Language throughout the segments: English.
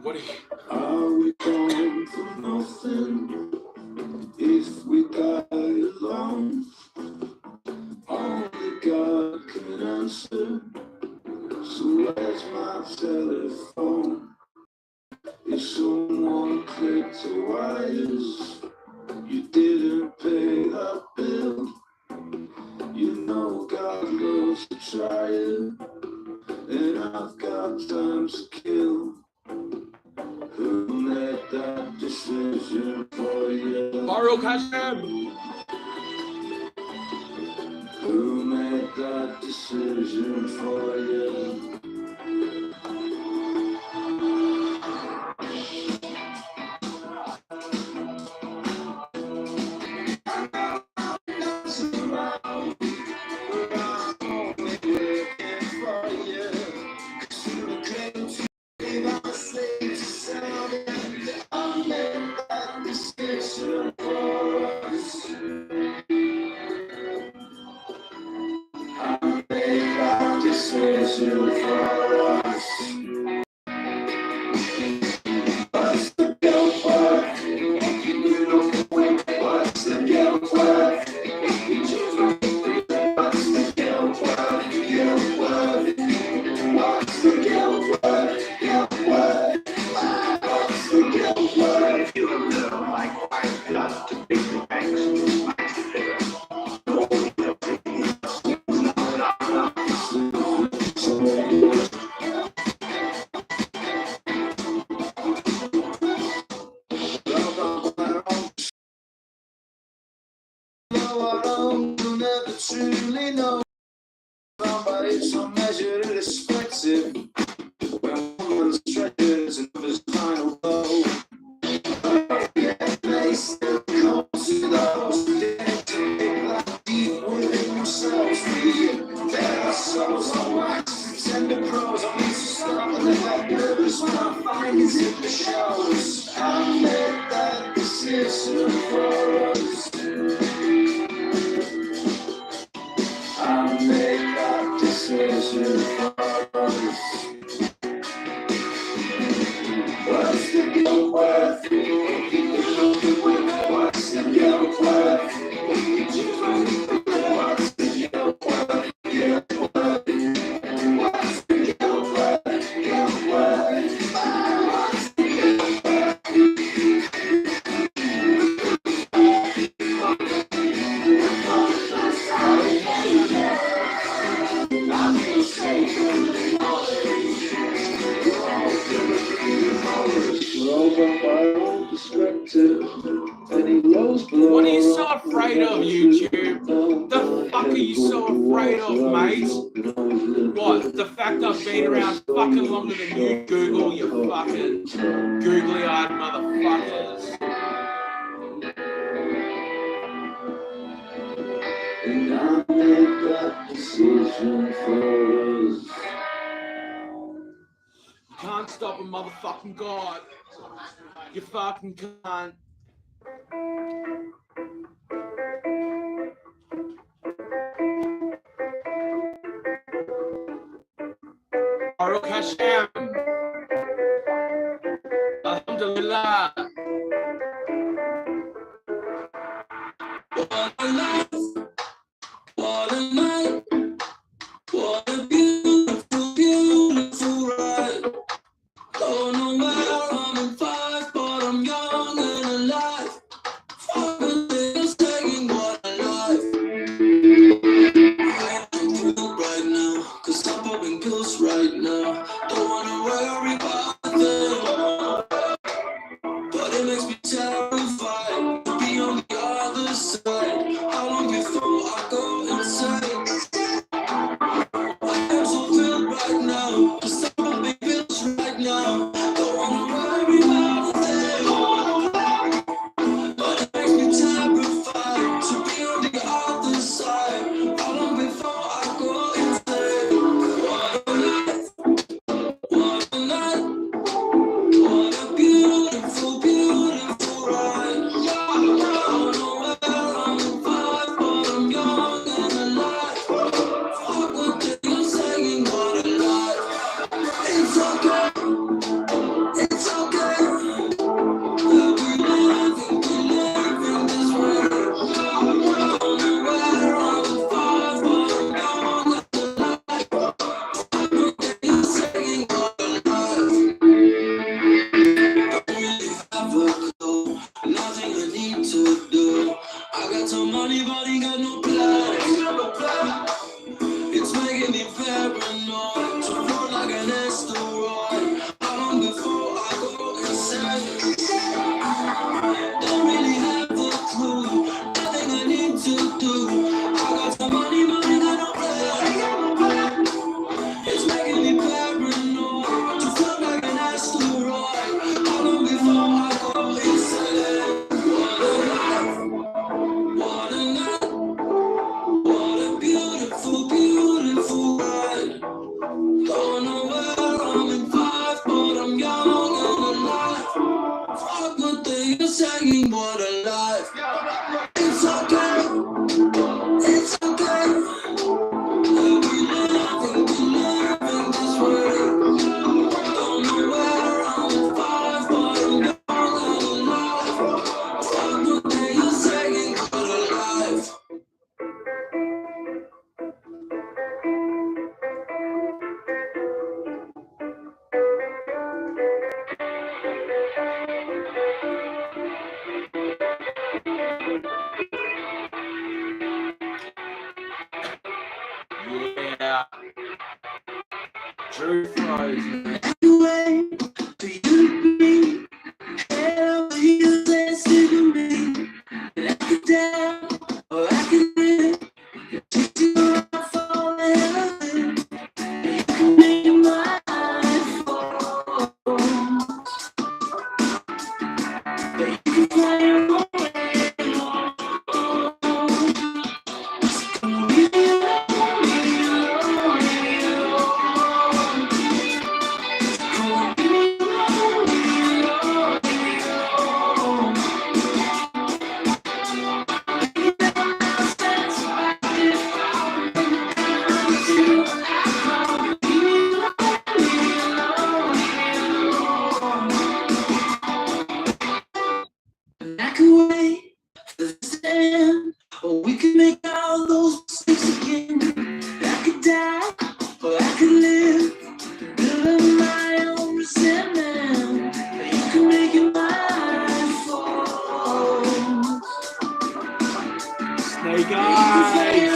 What are we going for nothing if we die alone? Only God can answer. So where's my telephone? If someone clipped the wires, you didn't pay that bill. You know God loves to try it, and I've got time to kill. Who made that decision for you? Baruch Hashem. Who made that decision for you? Truly know somebody's so measured and expensive. When woman's treasures and others' final blow. Yeah, they still come to those to make life deep within themselves. Their souls on wax, tender prose. I need to stop and let that nervous when I find is in the shows. I made that decision for us. I made that decision for us. What's the guilt worth? What's the guilt worth? What's the guilt worth? Guilt worth. What's the guilt worth? Guilt worth. What's the guilt worth? What are you so afraid of, YouTube? The fuck are you so afraid of, mate? What? The fact I've been around fucking longer than you, Google, you fucking googly-eyed motherfuckers. And I made that decision for us. You can't stop a motherfucking God. You fucking can't. Baruch Hashem. Alhamdulillah. What a life, what a night, what a beautiful, beautiful ride. Don't know where I'm in five, but I'm young and alive. Finally, taking what I like. I am cool right now, 'cause I'm popping pills right now. Don't wanna worry about a thing, but it makes me terrified to be on the other side. How long before I go insane? singing what a life. It's okay, it's okay. We'll be living this way. Don't know where I'm five, but I'm young and alive. What day you're singing what a life. Yeah. Drew froze, man. Anyway, do you mean hell you dance to me? And I can down or I can live. Take you off all the heaven. You can make my life fall. But you can fly away. Leave me alone, leave me alone, leave me alone. Leave me alone, leave me alone, leave me alone. And I can wait for this to end, or we can make all those mistakes again. I could die, or I could live, build my own resentment. You can make it mine fall. Snake eyes. Snake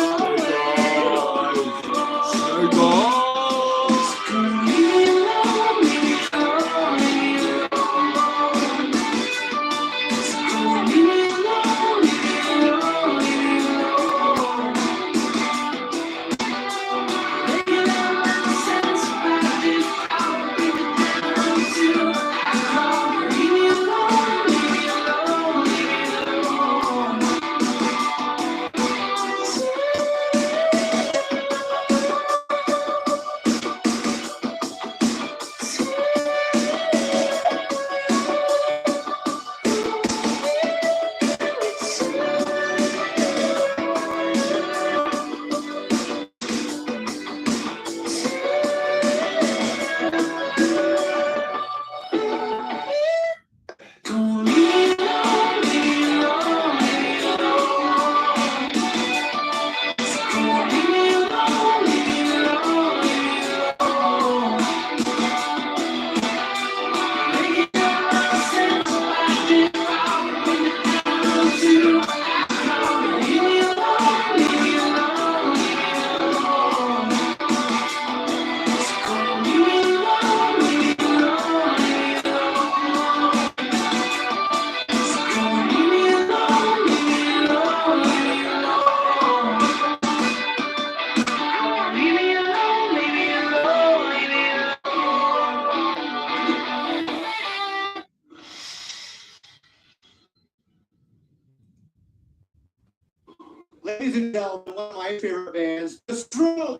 eyes. Ladies and gentlemen, one of my favorite bands, the Brews.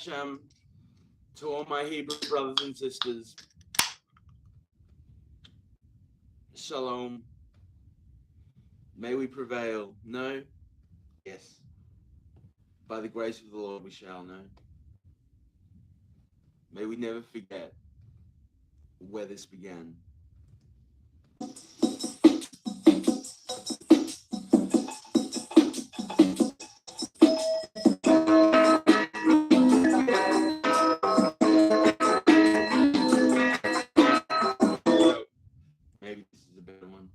Hashem, to all my Hebrew brothers and sisters, Shalom. May we prevail. No? Yes. By the grace of the Lord we shall know. May we never forget where this began. Maybe this is a better one.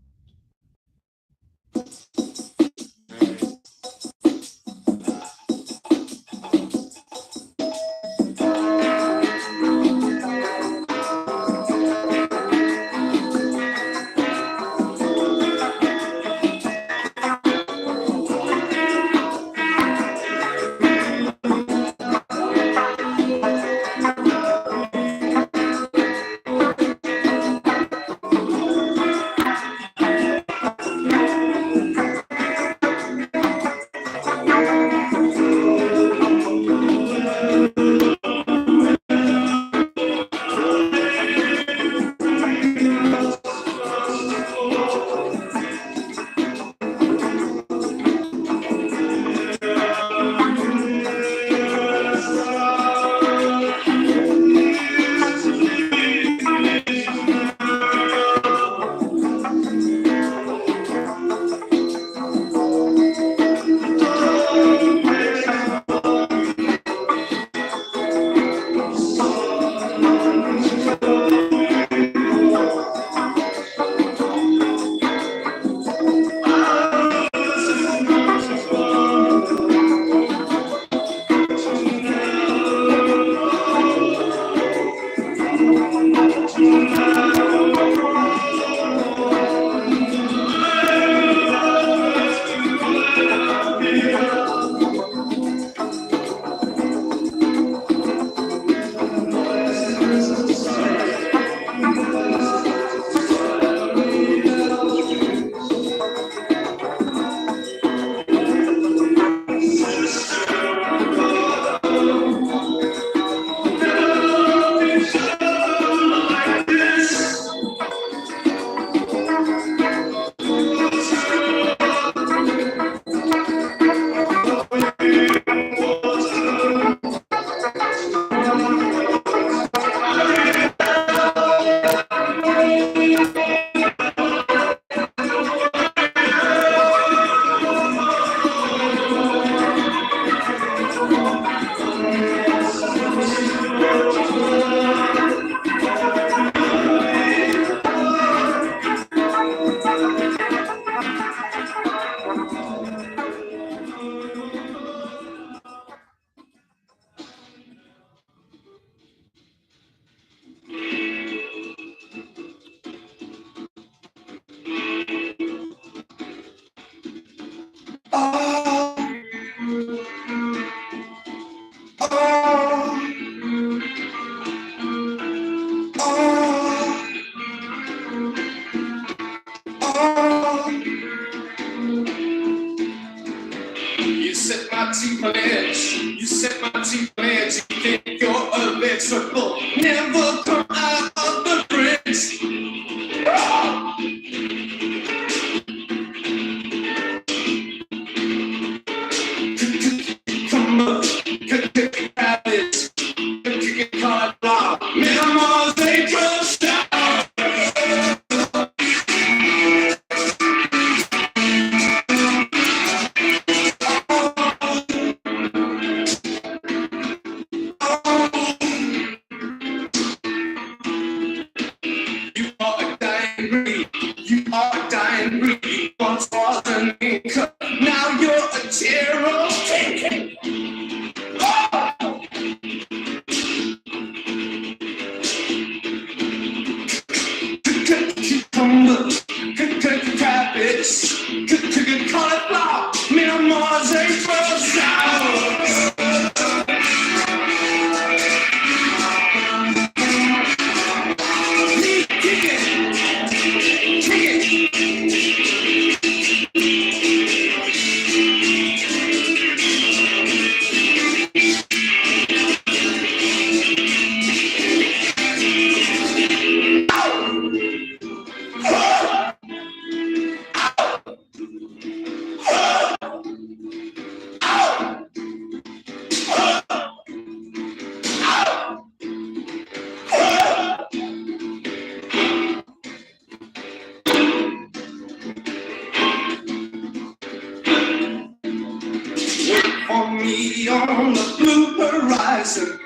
on the blue horizon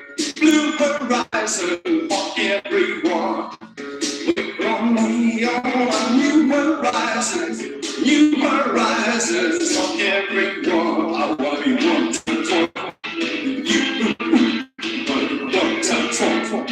for everyone. From me on a new horizons for everyone. I want to be one, two, four. You, one, two, four.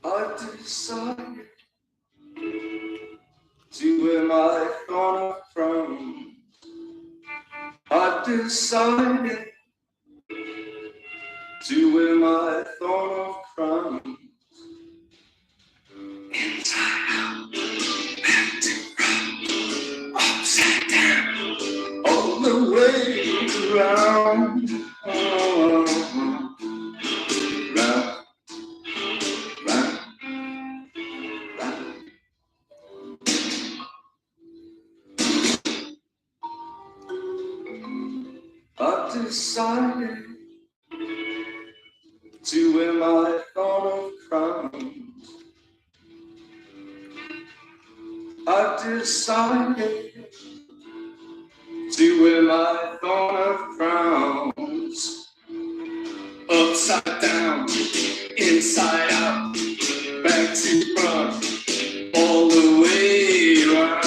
I decided to wear my thorn crown. I decided to wear my thorn crown. Inside out, back to front, upside down, all the way around. I've decided to wear my thorn crown. I've decided to wear my thorn of crowns. Upside down, inside out, back to front, all the way around.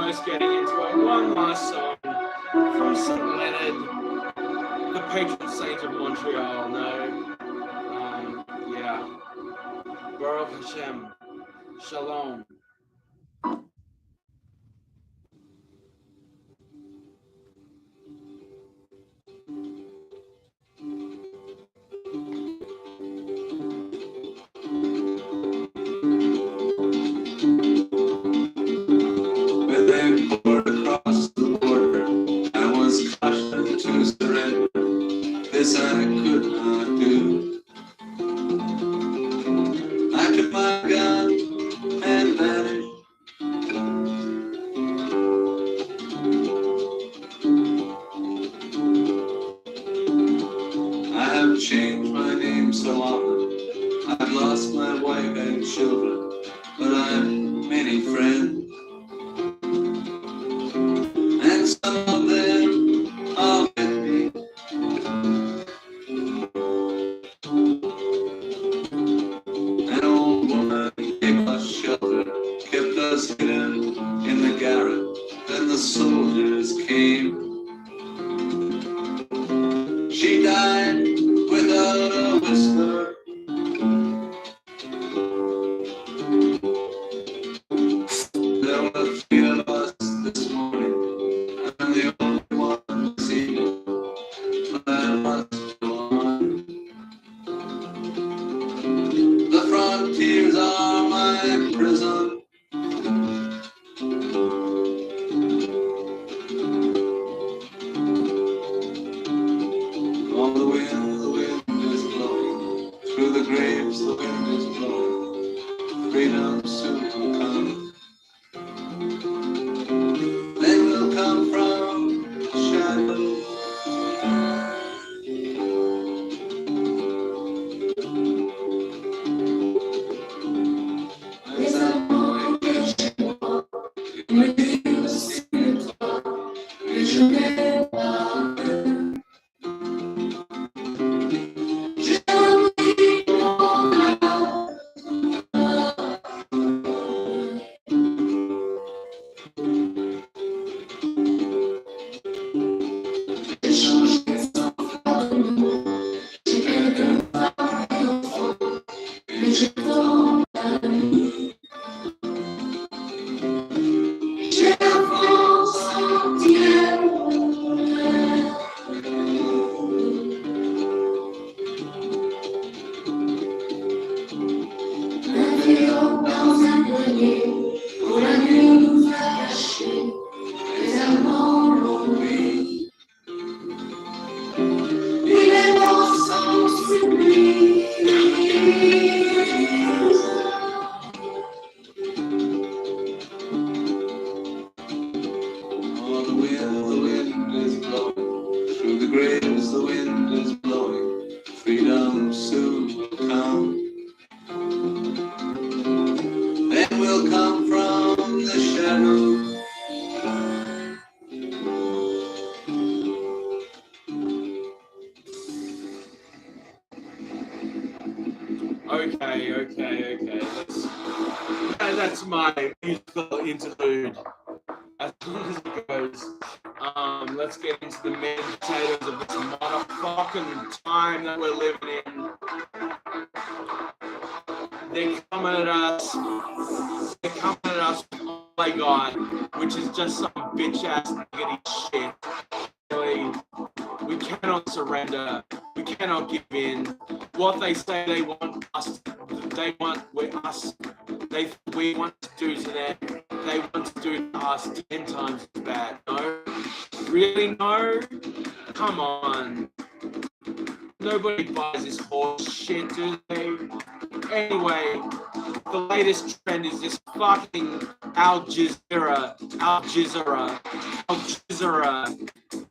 almost getting into it. One last song from St. Leonard, the patron saint of Montreal. No, yeah. Baruch Hashem. Shalom. When they poured across the border, I was cautioned to surrender. This I could not do. I took my gun and vanished. I have changed my name so often. I've lost my wife and children, but I've many friends. And some of them are with me. An old woman gave us shelter, kept us hidden in the garret. Then the soldiers came. She died without a whisper. There were 3 of us this morning. I'm the only one this evening, but I must go on. The frontiers are my prison. On the wind is blowing. Through the graves, the wind is blowing. Freedom soon will come. They will come from the shadows. As I'm going to Okay. That's my musical interlude. As long as it goes. Let's get into the meat and potatoes of this motherfucking time that we're living in. They're coming at us. With all they got, which is just some bitch ass negative shit. Really, we cannot surrender. We cannot give in. What they say they want us, they want us. We want to do to them. They want to do to us 10 times as bad. No, really, no. Come on. Nobody buys this horse shit, do they? Anyway, the latest trend is this fucking Al Jazeera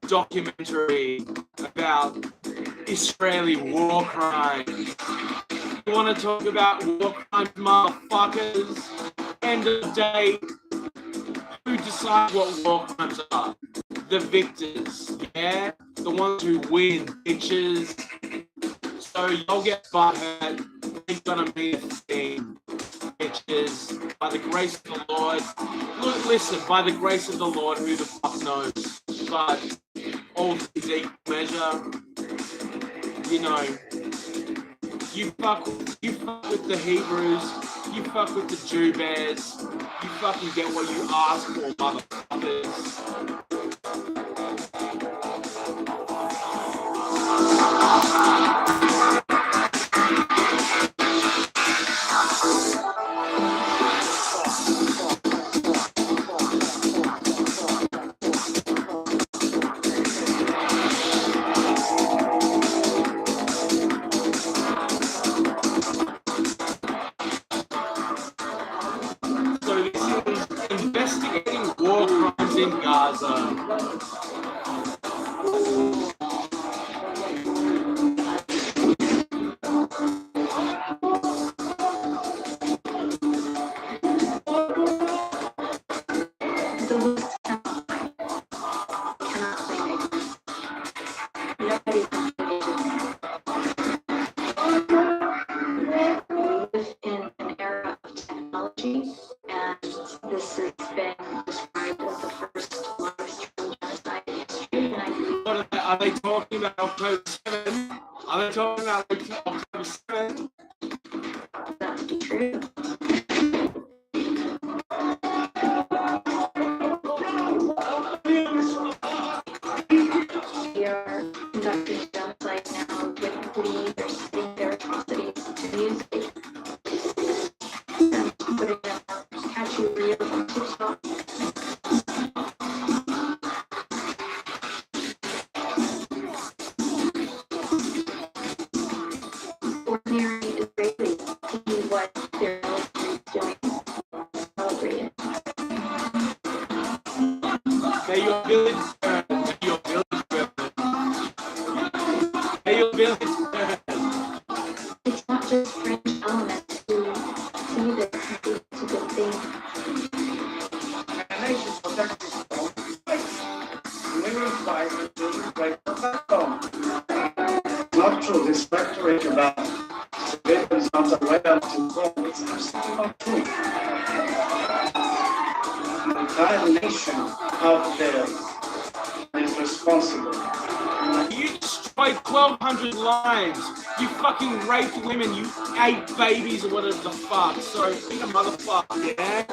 documentary about Israeli war crimes. You want to talk about war crimes, motherfuckers? End of the day, who decides what war crimes are? The victors, yeah? The ones who win, bitches. So y'all get butthurt. Ain't gonna be a thing, bitches. by the grace of the Lord. Look, listen, by the grace of the Lord, who the fuck knows? But all things equal measure, you know, you fuck with the Hebrews, you fuck with the Jew bears, you fucking get what you ask for, motherfuckers. Investigating war crimes in Gaza. Are they talking about October 7? Are they talking about October 7? That's true. We are conducting genocide now with glee. They're spitting their atrocities to music and putting them on catchy reels on TikTok. Ordinary Israelis see what their military is doing. Celebrate it. May your village burn. May your village burn. May your village burn. It's not just French elements who see this and think it's a good thing. A nation protects its own space. Women's rights and children's rights are backbone. Not true. This rhetoric about civilians not aware to go. It's absolutely not true. The entire nation out there is responsible. You destroyed 1,200 lives. You fucking raped women. You ate babies or whatever the fuck. So eat a motherfucker, yeah?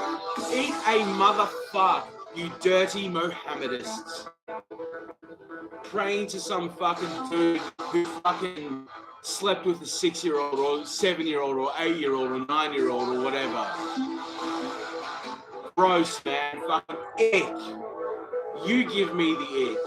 Eat a motherfucker, you dirty Mohammedists. Praying to some fucking dude who fucking slept with a 6-year-old or 7-year-old or 8-year-old or 9-year-old or whatever. Gross, man. Fucking ick. You give me the ick.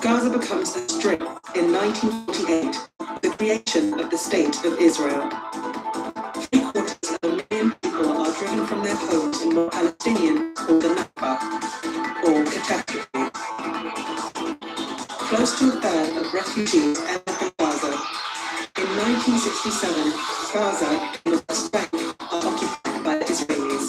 Gaza becomes a strip in 1948, the creation of the State of Israel. 750,000 people are driven from their homes in what Palestinians call the Nakba, or catastrophe. Close to a third of refugees end up in Gaza. In 1967, Gaza and the West Bank are occupied by the Israelis.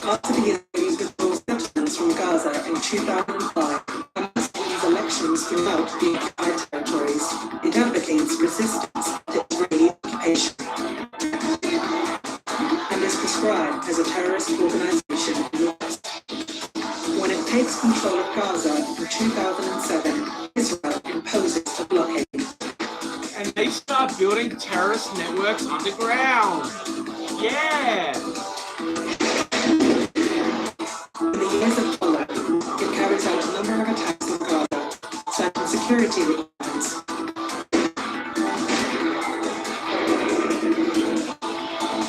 After the Israelis withdrew settlements from Gaza in 2005, Hamas wins elections throughout the occupied territories. It advocates resistance to Israeli occupation and is prescribed as a terrorist organization in the West. When it takes control of Gaza in 2007, Israel imposes a blockade. And they start building terrorist networks underground. Yeah. In the years that follow, it carries out a number of attacks on Gaza, citing security requirements.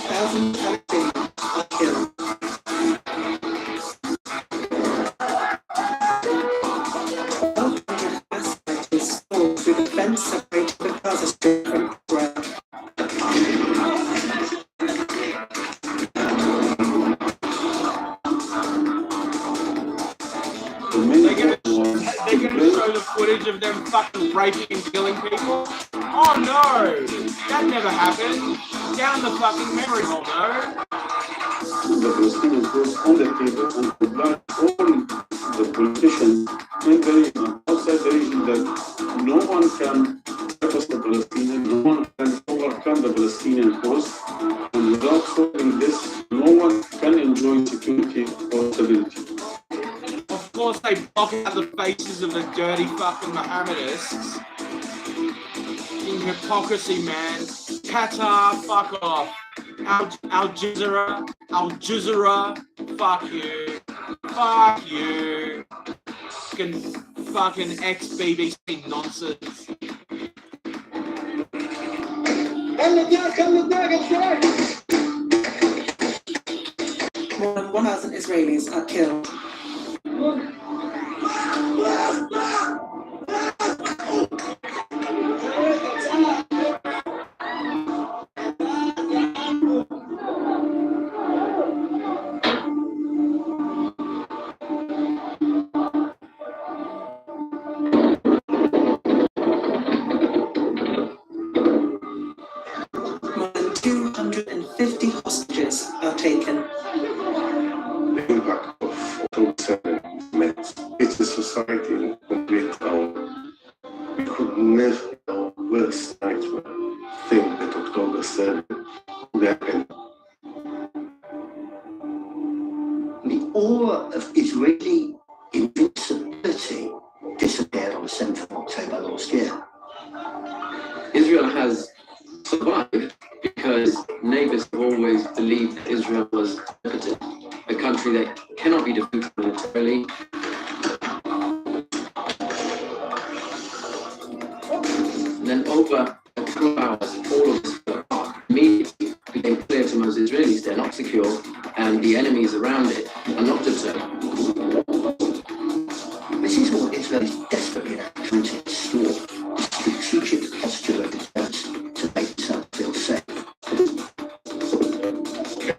Thousands of Palestinians are killed. 1,200 Hamas fighters fought through the fence separating the Gaza Strip from Israel. footage of them fucking raping and killing people? Oh no, that never happened. Down the fucking memory hole, no. The Palestinians was on the table and the blood, all the politicians in the region, outside the region, that no one can purpose the Palestinian, no one can overcome the Palestinian cause, and without solving this, no one can enjoy security or stability. Of course they block out the faces of the dirty fucking Mohammedists. In hypocrisy, man. Qatar, fuck off. Al Jazeera, fuck you. Fuck you. Fucking ex-BBC nonsense. More than 1,000 Israelis are killed. More than 250 hostages are taken. The impact of October 7 meant it's a society in complete power. We could never, in our worst nightmare, think that October 7 would happen. The aura of Israeli invincibility disappeared on the 7th of October last year. Israel has survived because neighbors have always believed that Israel was a country that cannot be defeated militarily. And then over a couple of hours, all of this immediately became clear to most Israelis they're not secure and the enemies around it are not determined. This is what Israel is desperately trying to restore, a strategic posture of defense to make itself feel safe.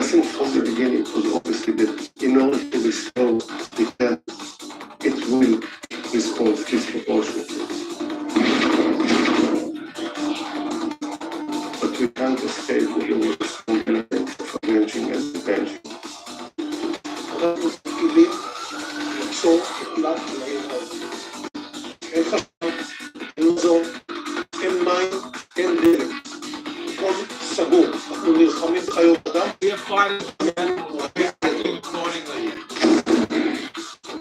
I think from the beginning it was obviously that in order to restore defense, it will restore disproportionately. But we can't escape the worst element of avenging and revenging. אין מים, אין דלק. הכל סגור. אנחנו נלחמים חיות אדם. We are fighting again. We are acting accordingly.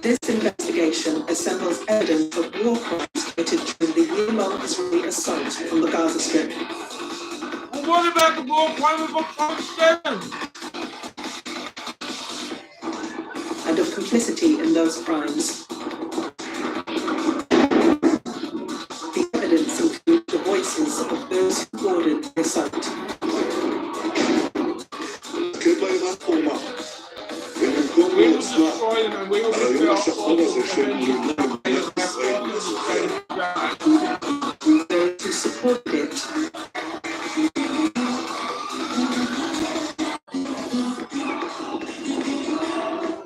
This investigation assembles evidence of war crimes committed during the year-long Israeli assault on the Gaza Strip. Well, what about the war crime of October 7? And of complicity in those crimes. The evidence includes the voices of those who ordered the assault. We will destroy them and we will destroy all Those who supported it.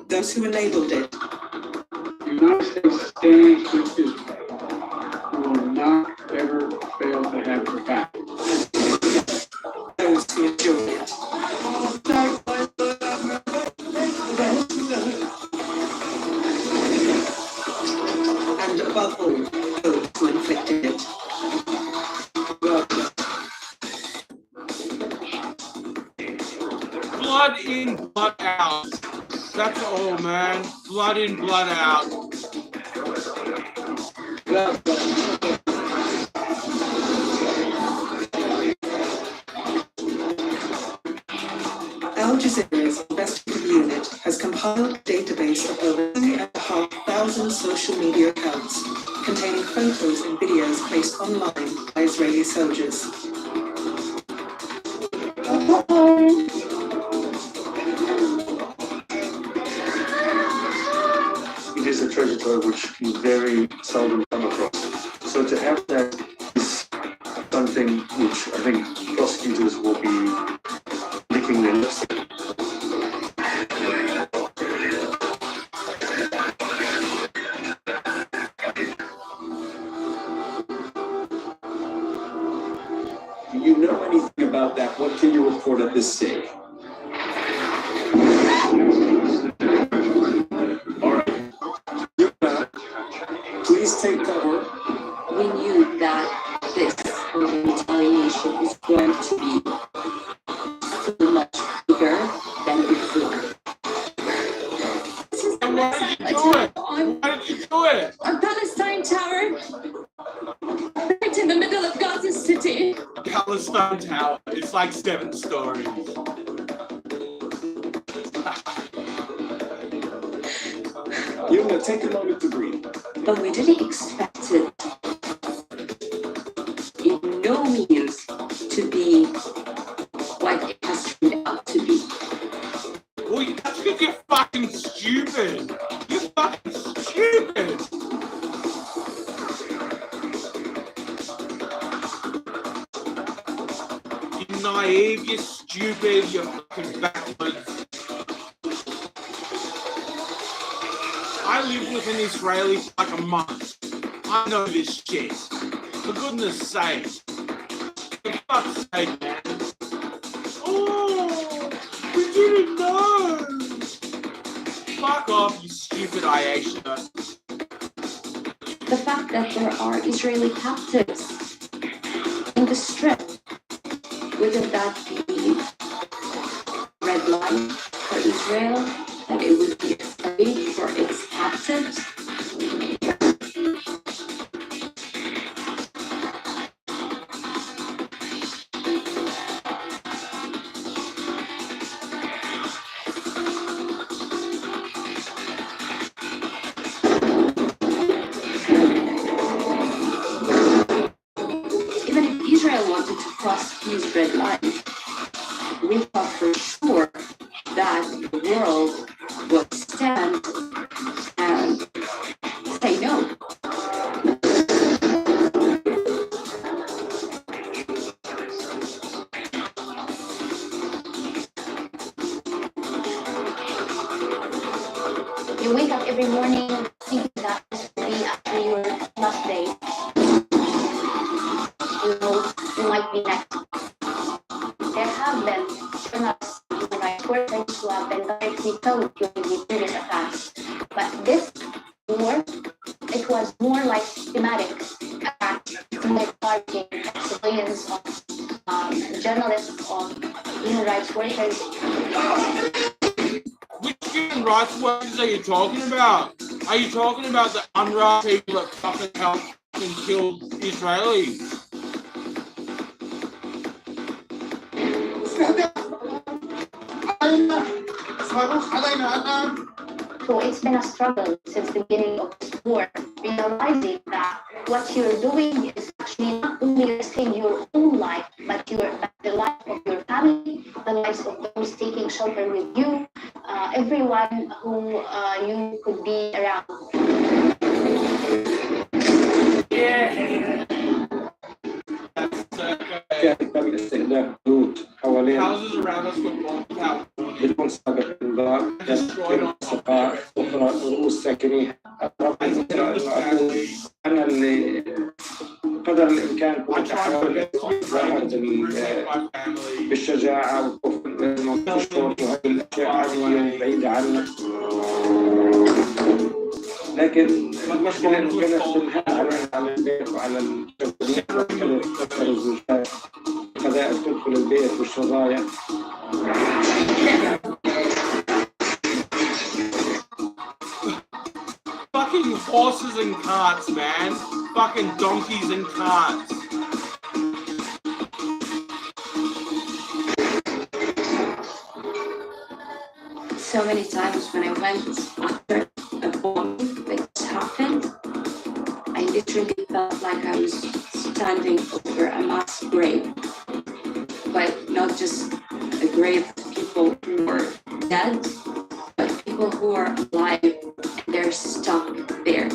Those who enabled it. The United States stands with Israel. We will not ever fail to have her back. Those who endured it. And above all, those who inflicted it. Blood in, blood out. That's all, man. Blood in, blood out. Al Jazeera's investigative unit has compiled a database of over 3,500 social media accounts containing photos and videos placed online by Israeli soldiers. It is a trajectory which you very seldom come across. So to have that is something which I think prosecutors will be licking their lips. What can you report at this stage? Please take cover. We knew that this retaliation is going to be so much bigger than before. This is the next attack on Palestine Tower, right in the middle of Gaza City. Palestine Tower. It's like 7 stories. Yuna, take a moment to breathe. But we didn't expect it in no means to be what it has turned out to be. Well, that's because you're fucking stupid. You're fucking stupid. You're naive, you're stupid, you're fucking backwards. I lived with an Israeli for like a month. I know this shit. For goodness sake. For fuck's sake, man. Oh, we didn't know. Fuck off, you stupid Aisha. The fact that there are Israeli captives in the strip, wouldn't that be red line for Israel? That it would be afraid for its captives? Even if Israel wanted to cross these red lines, we thought for sure that the world would stand and say no. You wake up every morning thinking that this will be after your last day. You know, you might be next. There have been journalists, human rights workers who have been directly told during the previous attacks. But this war, it was more like schematic attacks, like targeting civilians, journalists, on human rights workers. Which human rights workers are you talking about? Are you talking about the UNRWA people that fucking helped and killed Israelis? So it's been a struggle since the beginning of this war, realizing that what you're doing is actually not only risking your own life, but the life of your family, the lives of those taking shelter with you, everyone who you could be around. Yeah. كان تم استهداف بيوت حوالين Houses around us were bombed out. بدون سابق انذار كانت سقاء اخرى رؤوس ساكنيها انا اللي قدر الامكان كنت احاول بالشجاعه والخوف من تشعر بهذه الاشياء عاديه وبعيده عنك، لكن المشكله انه كانت تنهال على البيت وعلى الشبابيك وكانت الزوجات القذائف تدخل البيت والشظايا. Fucking horses and carts, man. Fucking donkeys and carts. So many times when I went after a bombing like this happened, I literally felt like I was standing over a mass grave. But not just a grave of people who were dead, but people who are alive and they're stuck there.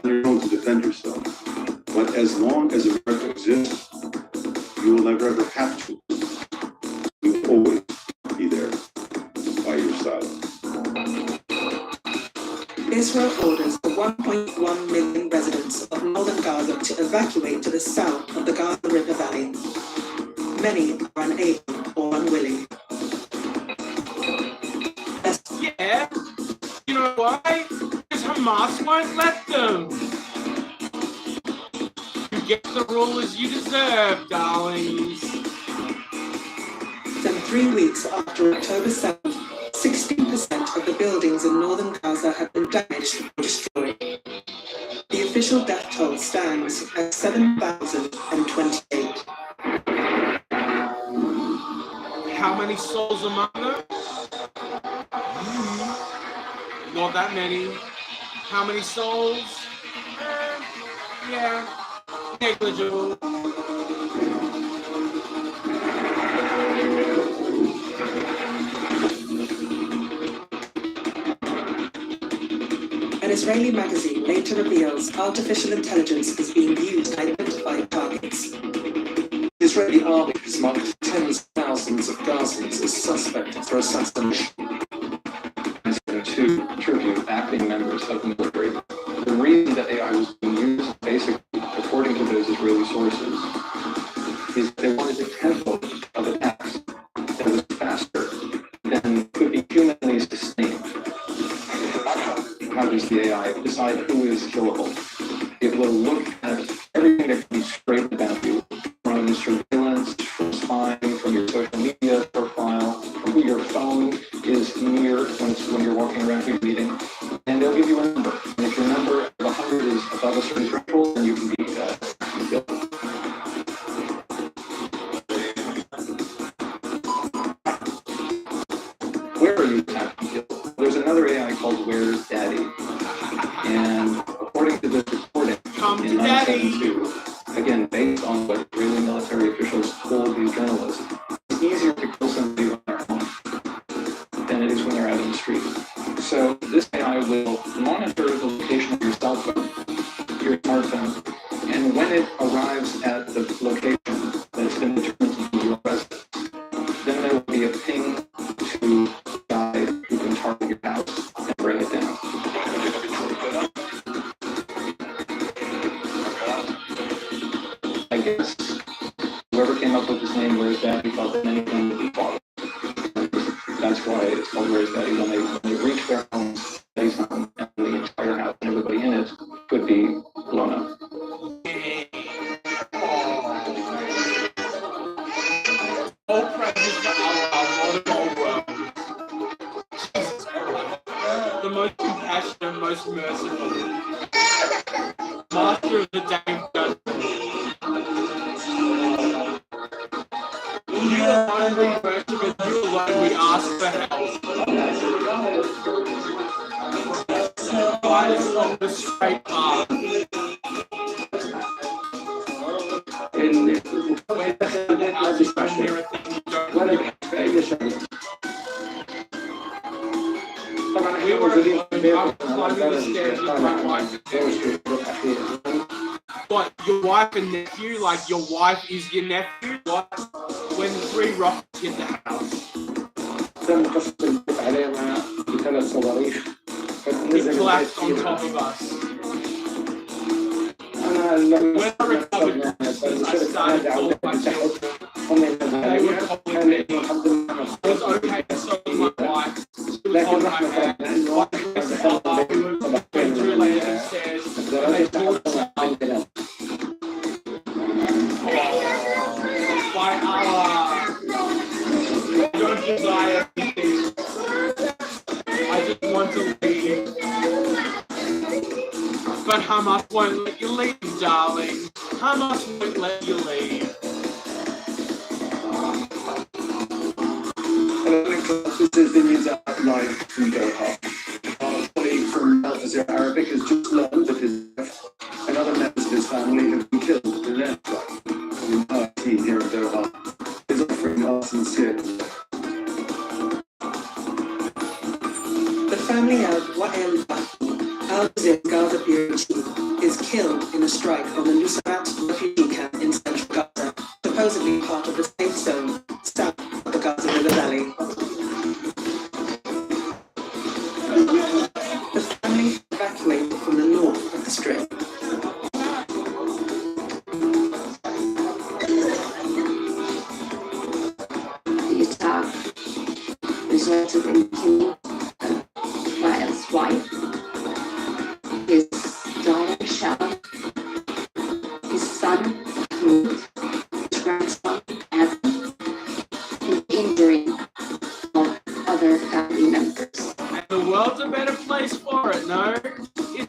On your own to defend yourself. But will never ever have to. We will always be there by your side. Israel orders the 1.1 million residents of northern Gaza to evacuate to the south of the Gaza River Valley. Many are unable or unwilling. Yeah, you know why? Because Hamas won't let them. You get the rulers you deserve, darlings. Then 3 weeks after October 7th, 16% of the buildings in northern Gaza have been damaged or destroyed. The official death toll stands at 7,028. How many souls among them? Not that many. How many souls? Yeah, negligible. An Israeli magazine later reveals artificial intelligence is being used to identify targets. The Israeli army has marked tens of thousands of Gazans as suspect for assassination. To interview acting members of the military. The reason that AI was being used, basically, according to those Israeli sources, is they wanted a tempo of attacks that was faster than could be humanly sustained. How does the AI decide who is killable? It will look at everything that can be scraped about you, from surveillance, from spying, from your social media profile, from who your phone is near when you're walking around your meeting, and they'll give you a number. And if your number of 100 is above a certain threshold, then you can be killed. Where are you attacking killed? There's another AI called Where's Daddy? And according to this reporting, Come in to Daddy. 1972, again, based on what Israeli military officials told these journalists, it's easier to kill somebody when they're home than it is when they're out in the street. So this AI will monitor the location of your cell phone, your smartphone, and when it arrives at the location that's been determined to be your residence, then there will be a ping to a guy who can target your house and bring it down. I guess whoever came up with this name, Where's Daddy, thought that anything would be bought. That's why it's called Where's Daddy. When they reach their homes, they found and the entire house and everybody in it could be blown up. All praises to Allah, Lord of all worlds. Jesus Christ. The most compassionate, most merciful. Master of the day of judgment. You alone we worship and you alone we ask for help. Guide us on the straight path. Where the house is from near a thing you don't ولا do. We were alone, I was climbing the stairs with my wife and nephew. What, your wife and nephew? Like your wife is your nephew? What? When 3 rockets hit the house. تم قصف البيت علينا ب3 صواريخ He collapsed on top of us. أنا لما When I recovered, I started calling my children. They were calling me. It was okay to talk to my wife. She was on my hand. Like this fella who went through layers and stairs. And they pulled us out. By Allah. Don't desire anything. I just want to leave. But Hamas won't let you leave, darling. Hamas won't let you leave. This is the news out live from Doha. Our colleague from Al Jazeera Arabic has just learned that his wife and other members of his family have been killed in an airstrike. Our team here at Doha is offering our sincere. The family of Wa'el Al Jazeera Gaza Bureau chief is killed in a strike on the Nusrat refugee camp in central Gaza, supposedly part part of the safe zone south of the Gaza River Valley. The family evacuated from the north of the Strip. The attack resulted in killing Wael's wife, his daughter Sharon, his son Knut, his grandson Adam, and injuring of other family members. And the world's a better place for it, no? Is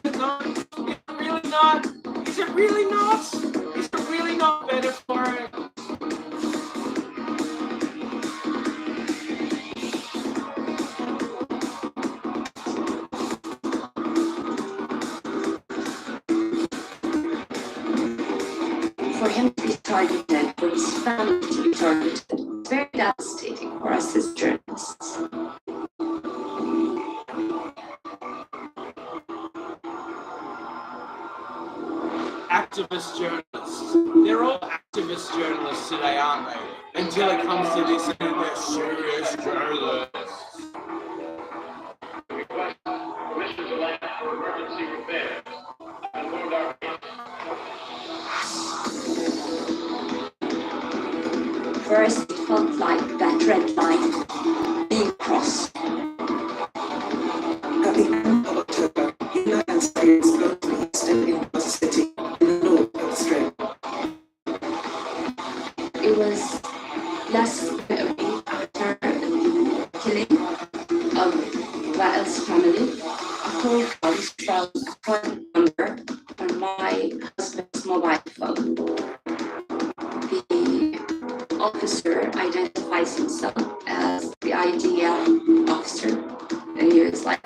it not? Is it really not? Is it really not? Is it really not better for it? For him to be targeted, for his family to be targeted, it's very devastating for us as journalists. Activist journalists. They're all activist journalists today, aren't they? Until it comes to this and they're serious journalists. Permission to land for emergency repairs. Confirmed our First, it felt like that red line being crossed. At the end of October, United States got to eastern in Gaza City in the north of the Strip. It was less than a week after the killing of Wael's family. A call comes from a phone number on my husband's mobile phone. The officer identifies himself as the IDF officer, and he was like,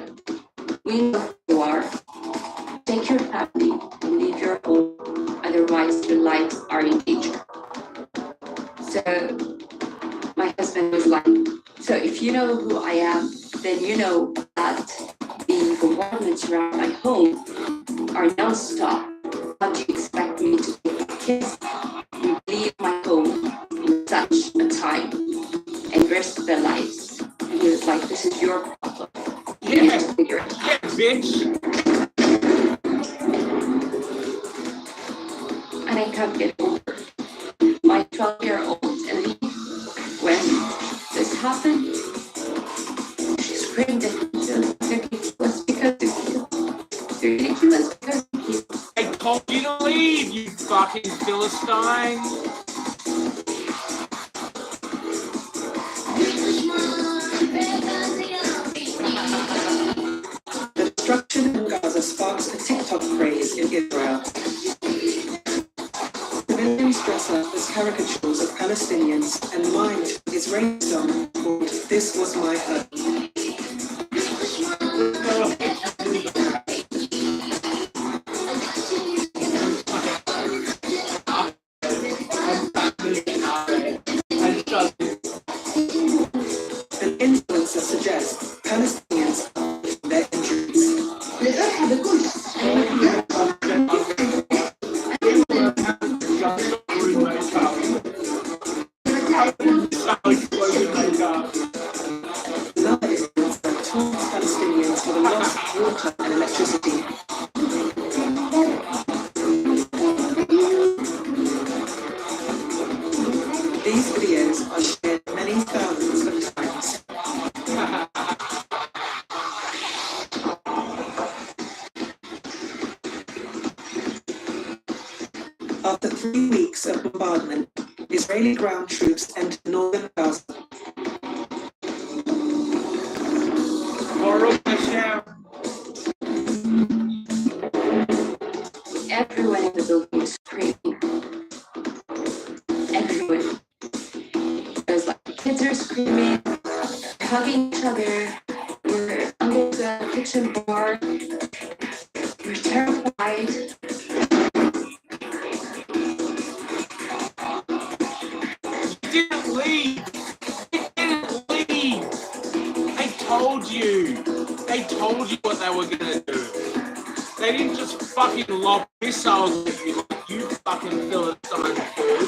"We know who you are. Take your family and leave your home, otherwise your lives are in danger." So my husband was like, "So if you know who I am, then you know that the bombardments around my home are non-stop. How do you expect me to take my kids and leave my home in such a time and risk their lives?" And he was like, "This is your problem. You need to figure it out." Yeah, bitch. And I can't get over my 12-year-old Ellie. When this happened, she screamed at me, "They're ridiculous because they're ridiculous because I told you to leave, you fucking Philistine. The destruction in Gaza sparks a TikTok craze in Israel. Civilians dress up as caricatures of Palestinians and mime to an Israeli song called "This Was My Home." An influencer suggests Palestinians are their injuries. Another influencer taunts Palestinians for the loss of water and electricity. These videos are shared many thousands of times. After 3 weeks of bombardment, Israeli ground troops entered northern Gaza. everyone in the building was screaming. Everyone. There's like kids are screaming, hugging each other. We're under the kitchen bar. We're terrified. You didn't leave. You didn't leave. They told you. They told you what they were gonna do. They didn't just fucking lob missiles at you like you fucking Philistine fool.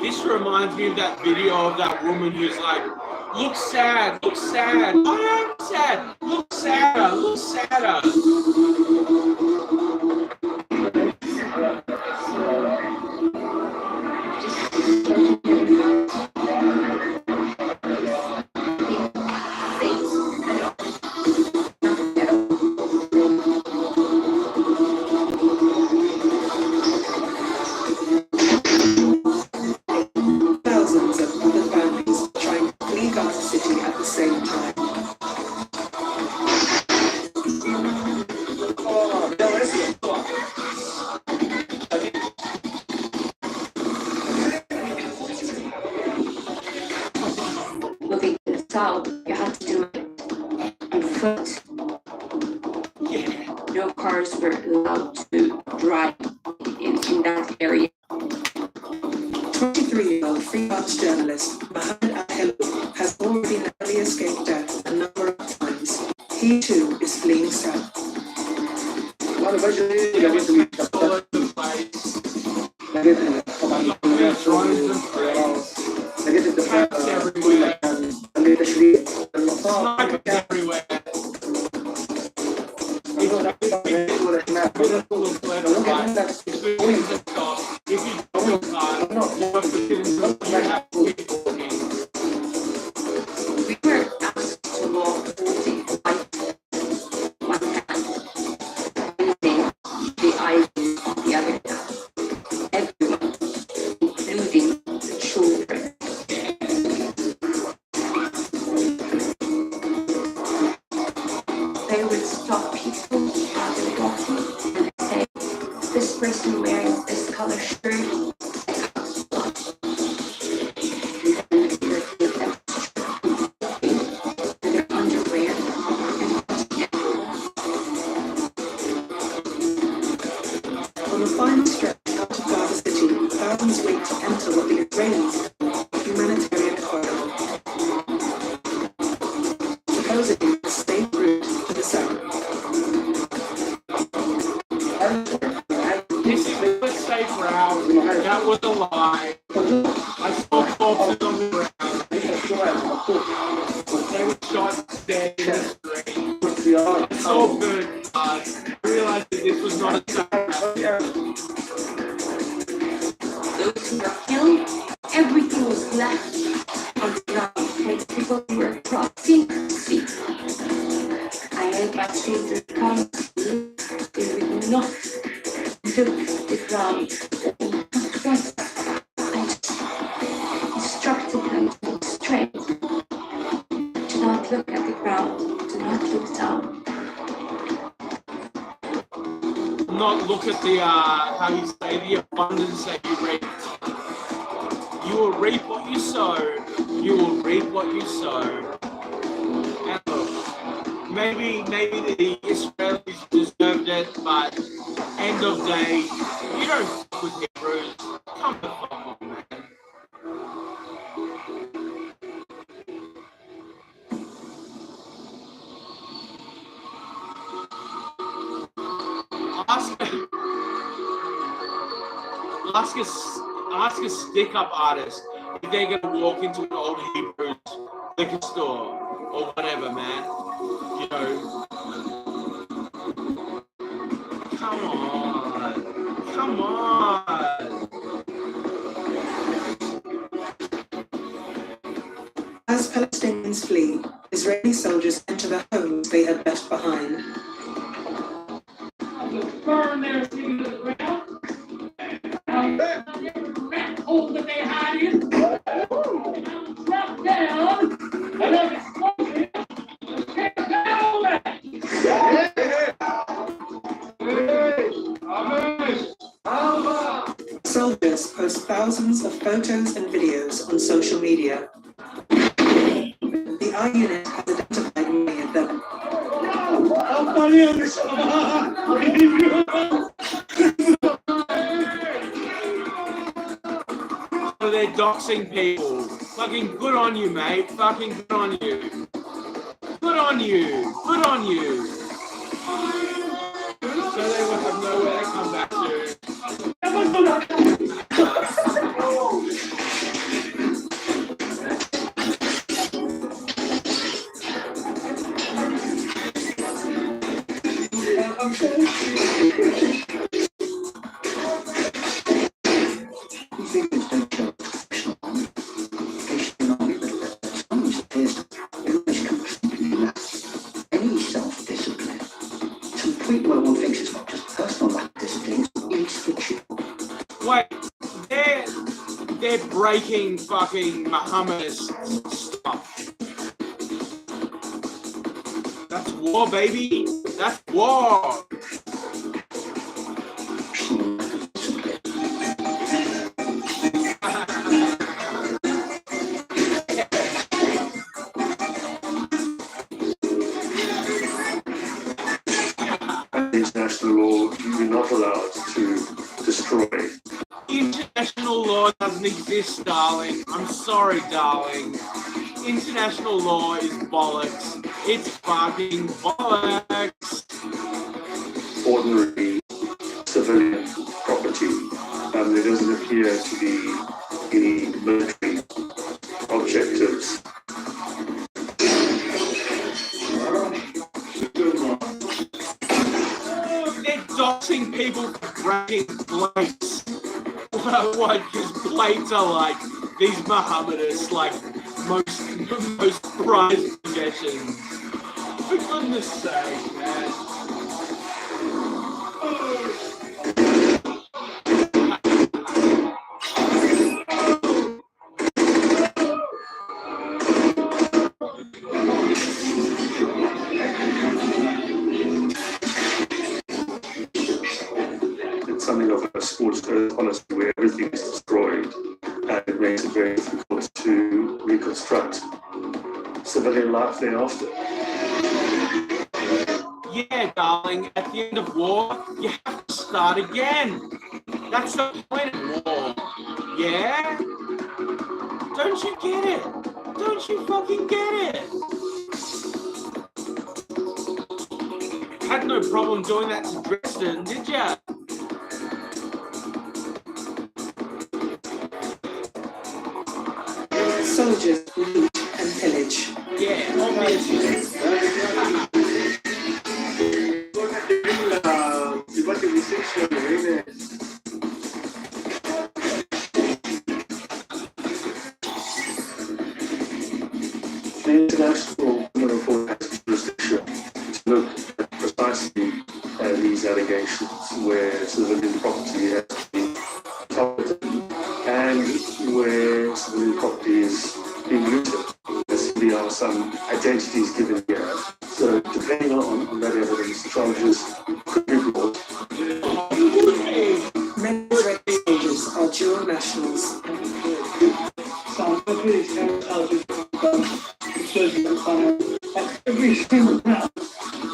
This reminds me of that video of that woman who's like, look sad, look sad. I am sad. Look sadder, look sadder. Thousands of other families trying to flee Gaza City at the same time. Moving to the south, you had to do it on foot. No cars were allowed to drive in that area. 23-year-old freelance journalist Mohammed Al-Helou has already narrowly escaped death a number of times. He too is fleeing south. We were asked to walk holding one hand, holding the island on the other hand. Everyone, including the children. They would stop people while they were walking and they say, this person wearing this color shirt. On the final stretch out of Gaza City, thousands wait to enter what the Israelis call a humanitarian corridor. Supposedly a safe route to the south. This is a safe route. That was a lie. I saw corpses on the ground. They were shot dead in the street. It's all good. I realized that this was not a safe route. Those who were killed, everything was left on the ground. People were crossing the sea. I heard my children come. They would not look at the ground. I just instructed them to look straight. Do not look at the ground. Do not look down. Not look at the, how you say, the abundance that you reap. You will reap what you sow. You will reap what you sow. And look, maybe the Israelis deserved it, but end of day, you don't fuck with Hebrews. Come the fuck on, man. Ask a stick-up artist if they're gonna walk into an old Hebrews liquor store or whatever, man. You know, come on. As Palestinians flee, Israeli soldiers enter the homes they had left behind. Burn their feet to the ground. Hole that they hide in. Drop down. Another explosion. Take down that. Soldiers post thousands of photos and videos on social media. The I unit has identified many of them. So they're doxing people. Fucking good on you, mate. Fucking good on you. Good on you. Good on you. So they will have nowhere to come back to. well, one thinks it's not just personal lack of discipline, it's institutional. Wait, they're breaking fucking Muhammad's stuff. That's war, baby. That's war. International law, you're not allowed to destroy. International law doesn't exist, darling. I'm sorry, darling. International law is bollocks. It's fucking bollocks. Ordinary civilian property. There doesn't appear to be any military objectives. They're doxing people for breaking plates. What? Because plates are like these Mohammedans, like most prized possessions. For goodness sake, man. Something of a sports policy where everything is destroyed, and it makes it very difficult to reconstruct civilian life thereafter. Yeah, darling, at the end of war, you have to start again. That's the point of war. Yeah? Don't you get it? Don't you fucking get it? Had no problem doing that to Dresden, did ya? Soldiers loot and pillage. Yeah, obviously. The International Criminal Court has jurisdiction to look at precisely these allegations where civilian property has been targeted and where civilian property is being looted. There simply are some identities given here. So depending on that evidence, charges could be brought. Many red soldiers are dual nationals. Every single house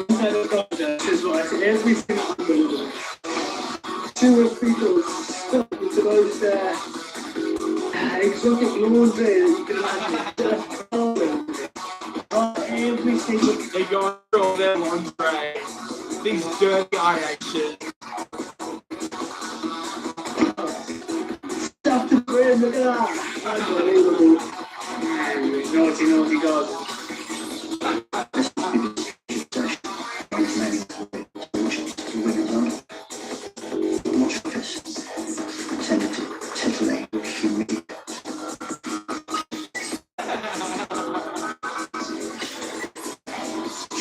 inside the project is like every single building. Two or three people stuck with the most exotic laundry that you can imagine. Every single They go through all their lingerie. These dirty IHs. stuff to bring. Look at that. Unbelievable. Naughty, naughty God.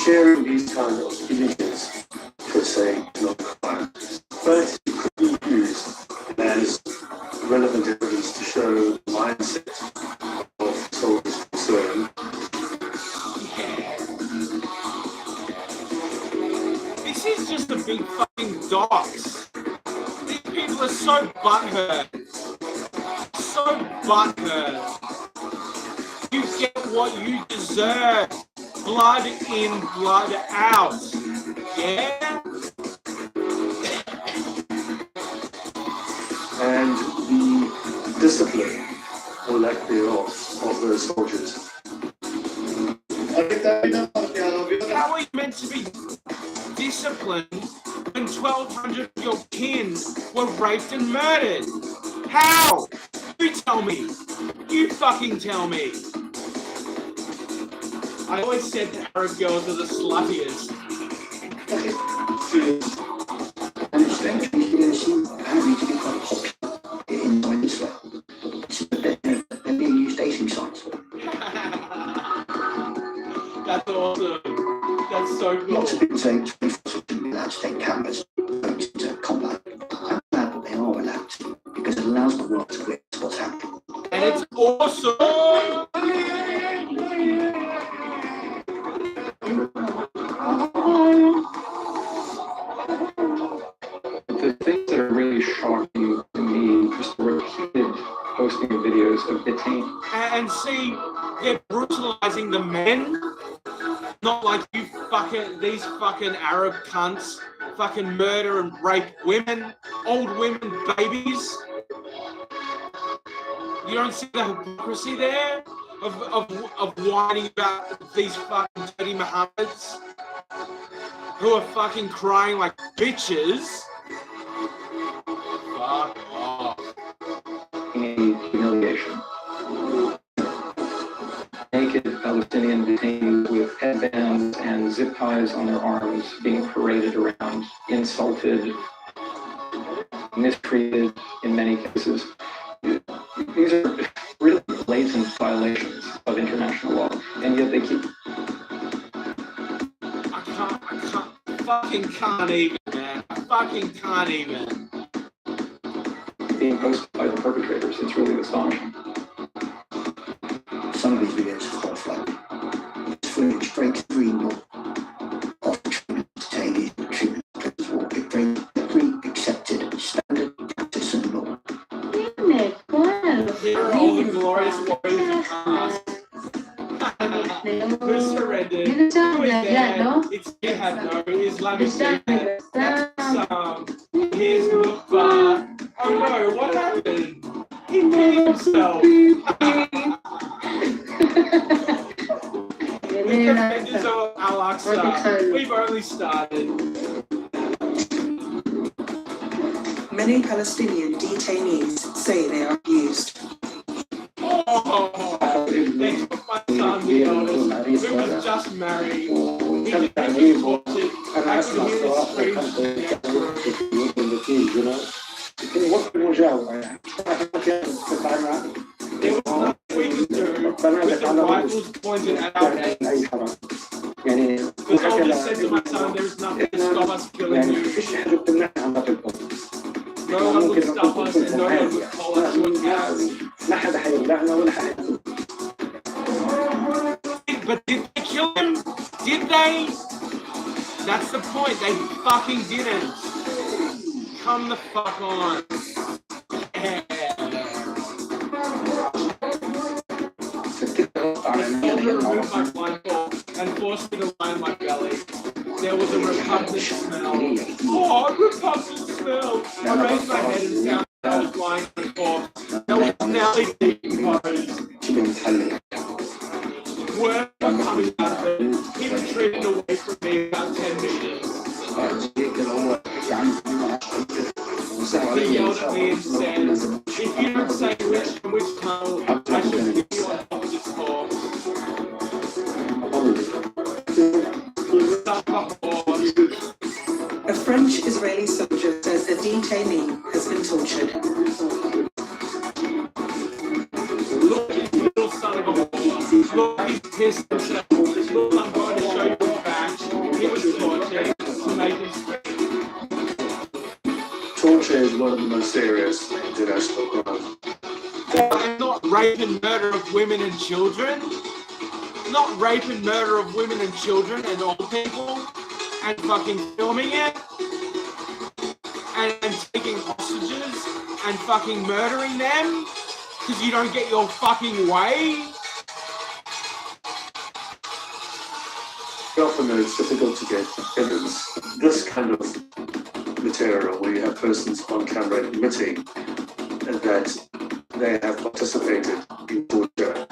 Sharing these kind of images, per se, not crime, but it could be used as relevant evidence to show the mindset of soldiers concerned. This is just a big fucking dox. These people are so butthurt. So butthurt. You get what you deserve. Blood in, blood out. Yeah? And the discipline, or lack thereof, of those soldiers. How are you meant to be disciplined when 1,200 of your kin were raped and murdered? How? You tell me. You fucking tell me. I always said that Arab girls are the sluttiest. And it's strange because apparently to be quite popular in Israel. They're being used dating sites. That's awesome. That's so cool. Lots of people saying 24 shouldn't be allowed to take And it's awesome. The things that are really shocking to me, just the repeated posting of videos of detained. And see, they're brutalizing the men, not like these fucking Arab cunts fucking murder and rape women, old women, babies. You don't see the hypocrisy there of whining about these fucking dirty Mohammeds who are fucking crying like bitches. Fuck off. Humiliation. Naked Palestinian detainees with headbands and zip ties on their arms being paraded around, insulted, mistreated in many cases. These are really blatant violations of international law, and yet they keep. I can't even, man. I fucking can't even. Being posted by the perpetrators. It's really astonishing. Some of these videos are horrifying. This footage breaks every law of treatment detainees, treatment prisoners, or it breaks every accepted standard practice and law. Here are all the glorious warriors of Hamas. Who surrendered? Who is there? It's Jihad, no, Islamic Jihad. That's, here's Mukba. Oh no, what happened? He killed himself. With defenders of Al-Aqsa, we've only started. Many Palestinian detainees say they are abused. Oh, they took my son, the eldest, who was just married. He didn't get tortured. I could hear his screams in the next room. There was nothing we could do with the rifles pointed at our heads. Because I just said to my son, there is nothing to stop us killing you. No one would stop us and no one would call us to account. But did they kill him? Did they? That's the point. They fucking didn't. Come the fuck on. Yeah. They removed my blindfold and forced me to lie on my belly. There was a repugnant smell. Oh, repugnant smell! I raised my head and found I was lying on the corpse that was nearly decomposed. Worms were coming out of it. He retreated away from me about 10 meters. He yelled at me and said, if you don't say which from which tunnel, I shall kill you on top of this corpse. A French-Israeli soldier says a detainee has been tortured. Look, you little son of a whore. Look, he's pissed himself. Look, I'm going to show you his badge. He was tortured to make him scream. Torture is one of the most serious international crimes. And not rape and murder of women and children. Not rape and murder of women and children and old people. And fucking filming it. And taking hostages. And fucking murdering them. Because you don't get your fucking way. Often it's difficult to get evidence. This kind of material where you have persons on camera admitting that they have participated in torture.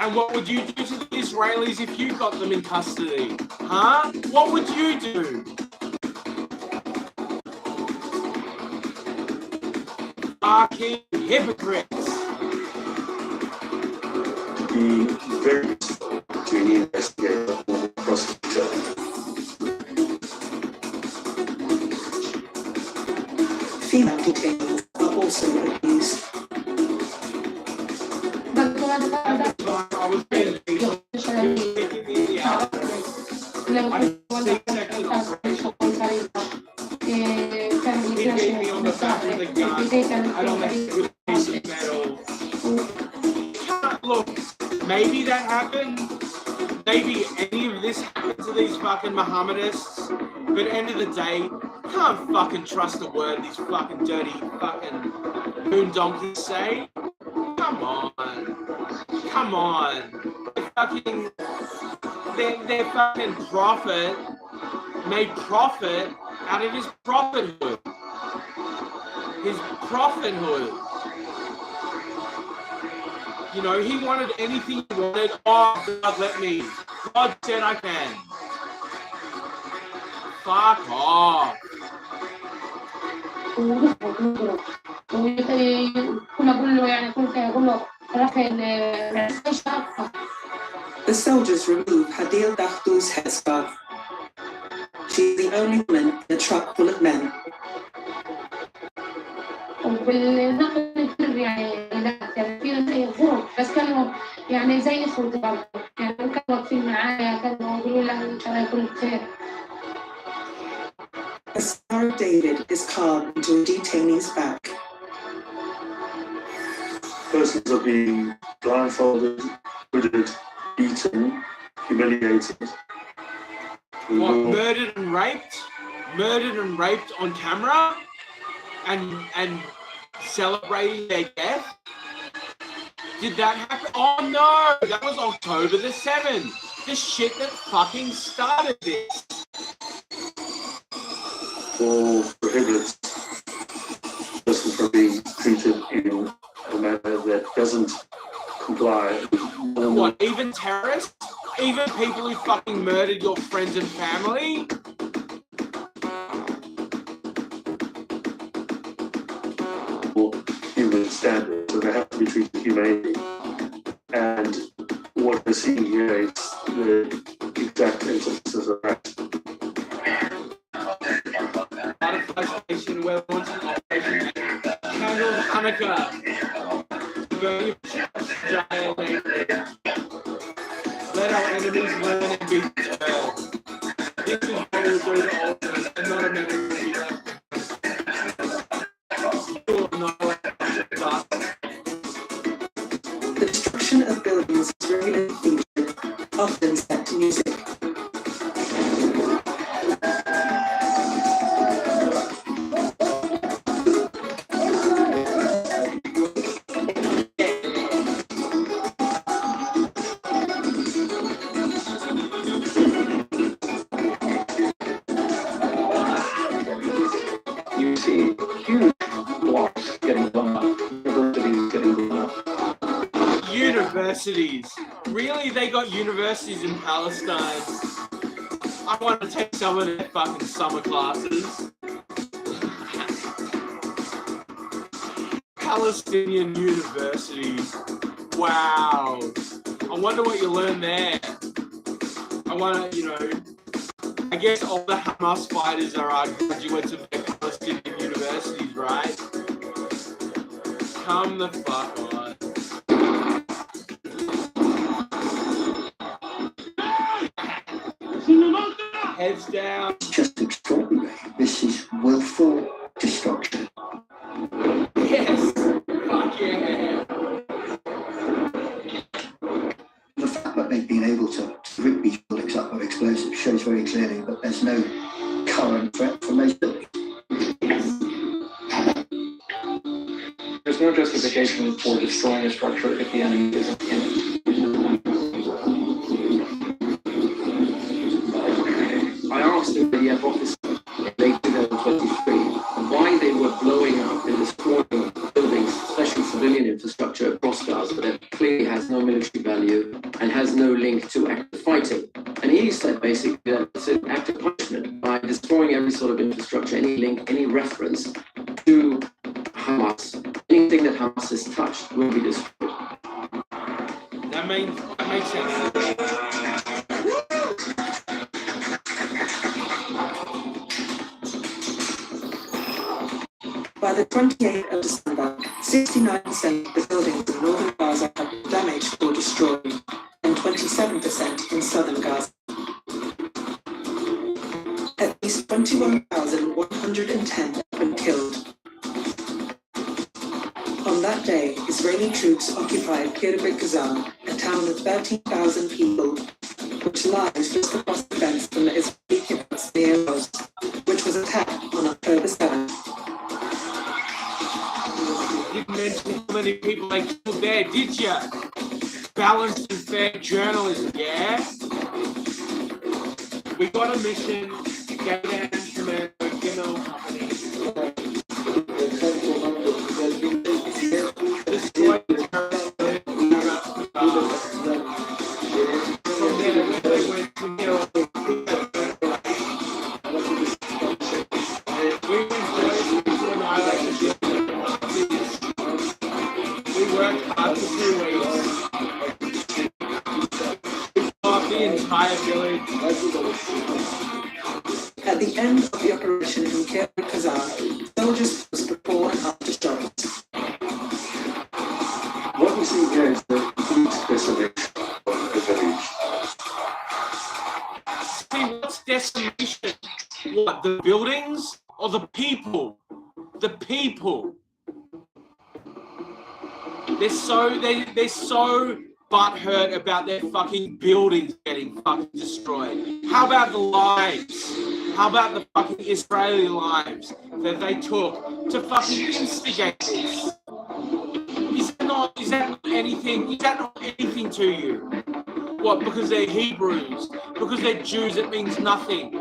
And what would you do to the Israelis if you got them in custody? Huh? What would you do? Fucking hypocrites. Be very useful to any investigator or prosecutor. Female detainees are also abused. At the time I was being lethal, he was taking me in the alleyway. I C-section operation. He beat me on the back with a gun. I don't have a good piece of metal. Look, maybe that happened. Maybe any of this happened to these fucking Mohammedists. But at the end of the day, can't fucking trust a word these fucking dirty fucking moon donkeys say. Come on. Come on. Their fucking prophet made profit out of his prophethood. His prophethood. You know, he wanted anything he wanted. Oh, God, let me. God said I can. Fuck off. The soldiers remove Hadil Dahdou's headscarf. She's the only woman in a truck full of men. بس كانوا يعني زي اخوتي برضه يعني كانوا واقفين معايا كانوا يقولوا لها ان شاء الله يكون بخير. A Star of David is carved into a detainee's back. Persons are being blindfolded, hooded, beaten, humiliated. What, murdered and raped? Murdered and raped on camera? And celebrating their death? Did that happen? Oh no! That was October the 7th! The shit that fucking started this! Or prohibits a person from being treated in a manner that doesn't comply. What, even terrorists? Even people who fucking murdered your friends and family? Human standards, so they have to be treated humanely. And what we're seeing here is the exact instances of that. Station where we want to operation Candle of Hanukkah. Burning let our enemies learn and be deterred. This is what we'll do to altars and not a memory. The destruction of buildings is regularly featured, often set to music. You see huge blocks getting blown up, universities getting blown up. Universities. Really? They got universities in Palestine. I want to take some of their fucking summer classes. Palestinian universities. Wow. I wonder what you learn there. I want to, I guess all the Hamas fighters are graduates of their Palestinian universities, right? Come the fuck on. Heads down. It's just extraordinary. This is willful destruction. Yes. Fuck yeah. The fact that they've been able to rip these buildings up with explosives shows very clearly that there's no current threat from those buildings. There's no justification for destroying a structure if the enemy isn't in it. I asked the EF officer in late 2023 why they were blowing up and destroying buildings, especially civilian infrastructure across Gaza that clearly has no military value and has no link to active fighting. And he said basically that it's an act of punishment by destroying every sort of infrastructure, any link, any reference to Hamas. Anything that Hamas has touched will be destroyed. That makes sense. By the 28th of December, 69% of the buildings in northern Gaza have been damaged or destroyed, and 27% in southern Gaza. At least 21,110 have been killed. On that day, Israeli troops occupied Kiribati Kazan, a town of 13,000 people, which lies just across the fence from the Israeli kibbutz near Brews, which was attacked on October 7th. Didn't mention how many people they killed there, did ya? Balanced and fair journalism, yeah? We got a mission, go down to Commando, Gmail Company. Destroy the terrorist. From there, they went to we worked hard for 2 weeks. The entire village. At the end of the operation in Kiribati Kazan, soldiers posed before and after shots. What we see here is the complete desolation of the village. See, what's decimation? What, the buildings or the people? The people. They're so butthurt about their fucking buildings getting fucking destroyed. How about the lives? How about the fucking Israeli lives that they took to fucking instigate this? Is that not anything to you? What, because they're Hebrews? Because they're Jews, it means nothing.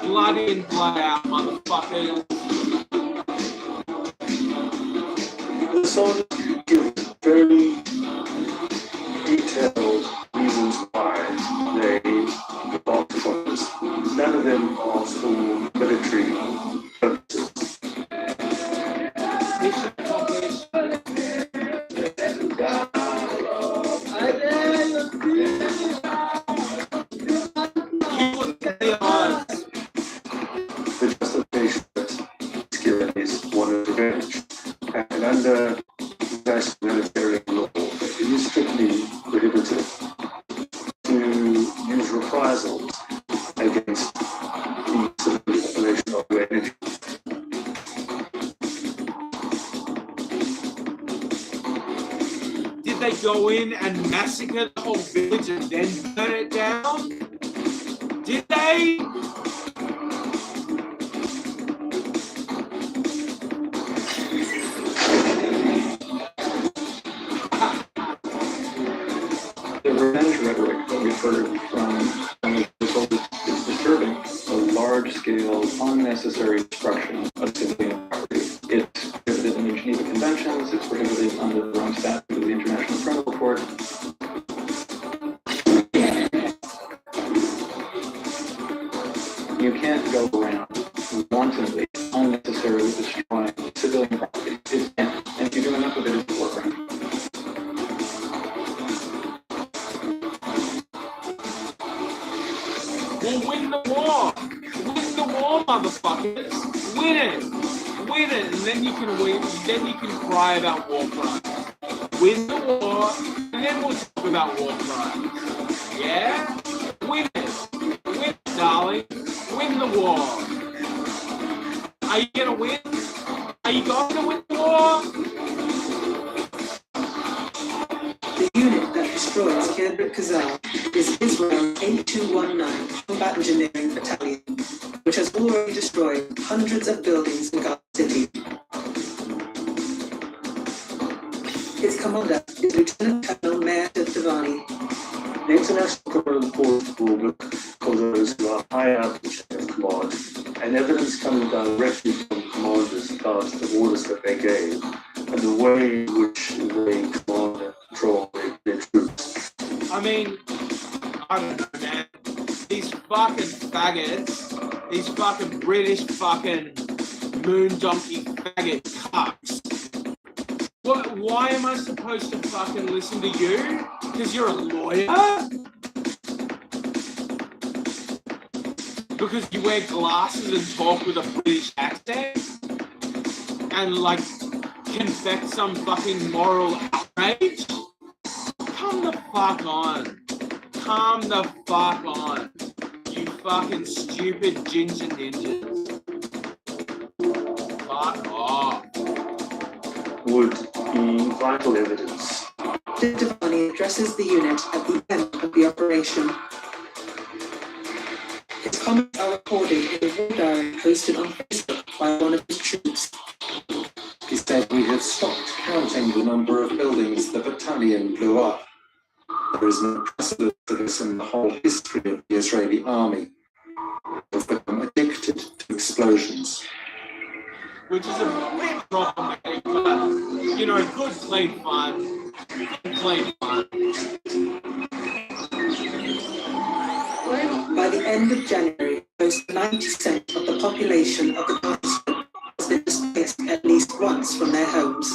Blood in, blood out, motherfuckers. The soldiers give very detailed reasons why they got funds. None of them are for military purposes. The justification that is given is one of revenge. And under international military law, it is strictly prohibited to use reprisals against the civilian population of your enemy. Did they go in and massacre the whole village and then burn it down? Did they? The revenge rhetoric that we've heard from the soldiers is disturbing. A large-scale, unnecessary destruction of civilian property. It's prohibited in the Geneva Conventions. It's prohibited under the Rome Statute of the International Criminal Court. You can't go around wantonly, unnecessarily destroying civilian property. It's and if you do enough of it, it's a war crime. Well, win the war. Win the war, motherfuckers. Win it. Win it, and then you can win. Then you can cry about war crimes. Win the war, and then we'll talk about war crimes. Yeah? Win it. Win it, darling. Win the war. Are you gonna win? Are you going to win the war? The unit that destroys Kiribati Kazan is Israel 8219 Combat Engineering Battalion, which has already destroyed hundreds of buildings in Gaza City. Its commander is Lieutenant Colonel Meir Devani. The International Criminal Court will look for those who are high up the chain of command, and evidence coming directly from commanders past the orders that they gave, and the way in which they command and control their troops. I mean, I don't know, man. These fucking faggots, these fucking British fucking moon donkey faggot cucks. What? Why am I supposed to fucking listen to you? Because you're a lawyer? Because you wear glasses and talk with a British accent? And like confess some fucking moral outrage? Come the fuck on. Come the fuck on. You fucking stupid ginger ninjas. Fuck off. would be vital evidence. Devani addresses the unit at the end of the operation. His comments are recorded in a war diary posted on Facebook by one of his troops. He said, "We have stopped counting the number of buildings the battalion blew up. There is no precedent for this in the whole history of the Israeli army. We've become addicted to explosions." Which is a bit problematic, but, you know, good clean fun. Good clean fun. By the end of January, close to 90% of the population of the continent has been displaced at least once from their homes.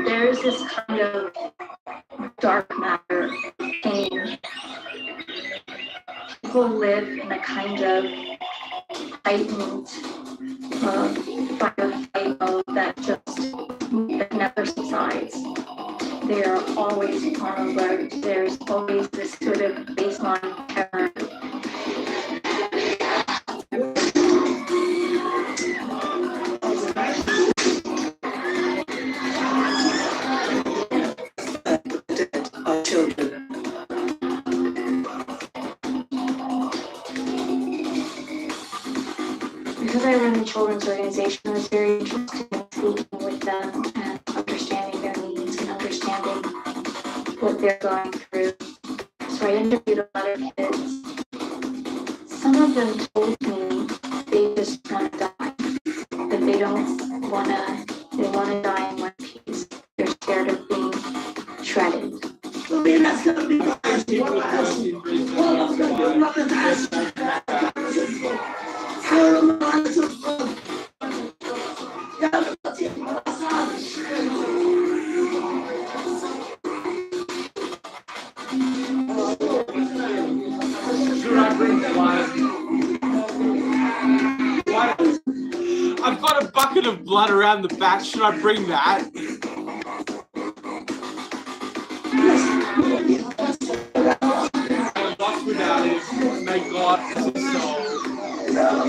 There's this kind of dark matter pain. People live in a kind of heightened fight or flight mode that never subsides. They are always on alert. There's always this sort of baseline terror. Our children. Because I run a children's organization, I was very interested in speaking with them and understanding their needs and understanding what they're going through. So I interviewed a lot of kids. Some of them told me they just want to die, that they don't want to, they want to die in one piece. They're scared of being shredded. I've got a bucket of blood around the back. Should I bring that? I'm lost without it. May God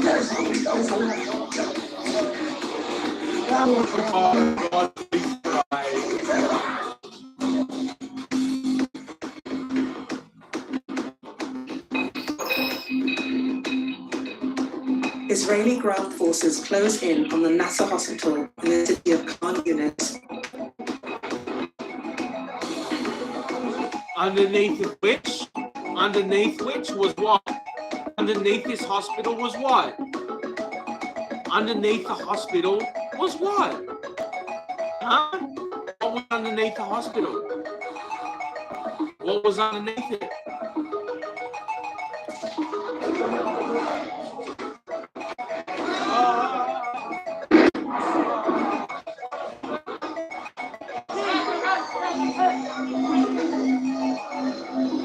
rest his soul. Oh, God, please cry. Israeli ground forces close in on the Nasser hospital in the city of Khan Yunis. Underneath which was what? Underneath this hospital was what? Underneath the hospital was what? Huh? What was underneath the hospital? What was underneath it?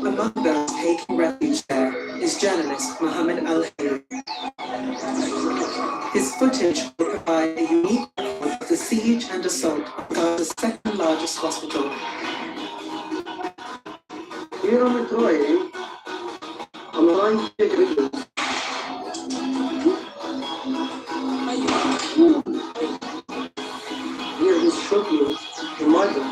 Among those taking refuge there is journalist Mohammed Al-Hayy. His footage will provide a unique record of the siege and assault of Gaza's second largest hospital. Here on the train, I'm lying to here is shocking in my book.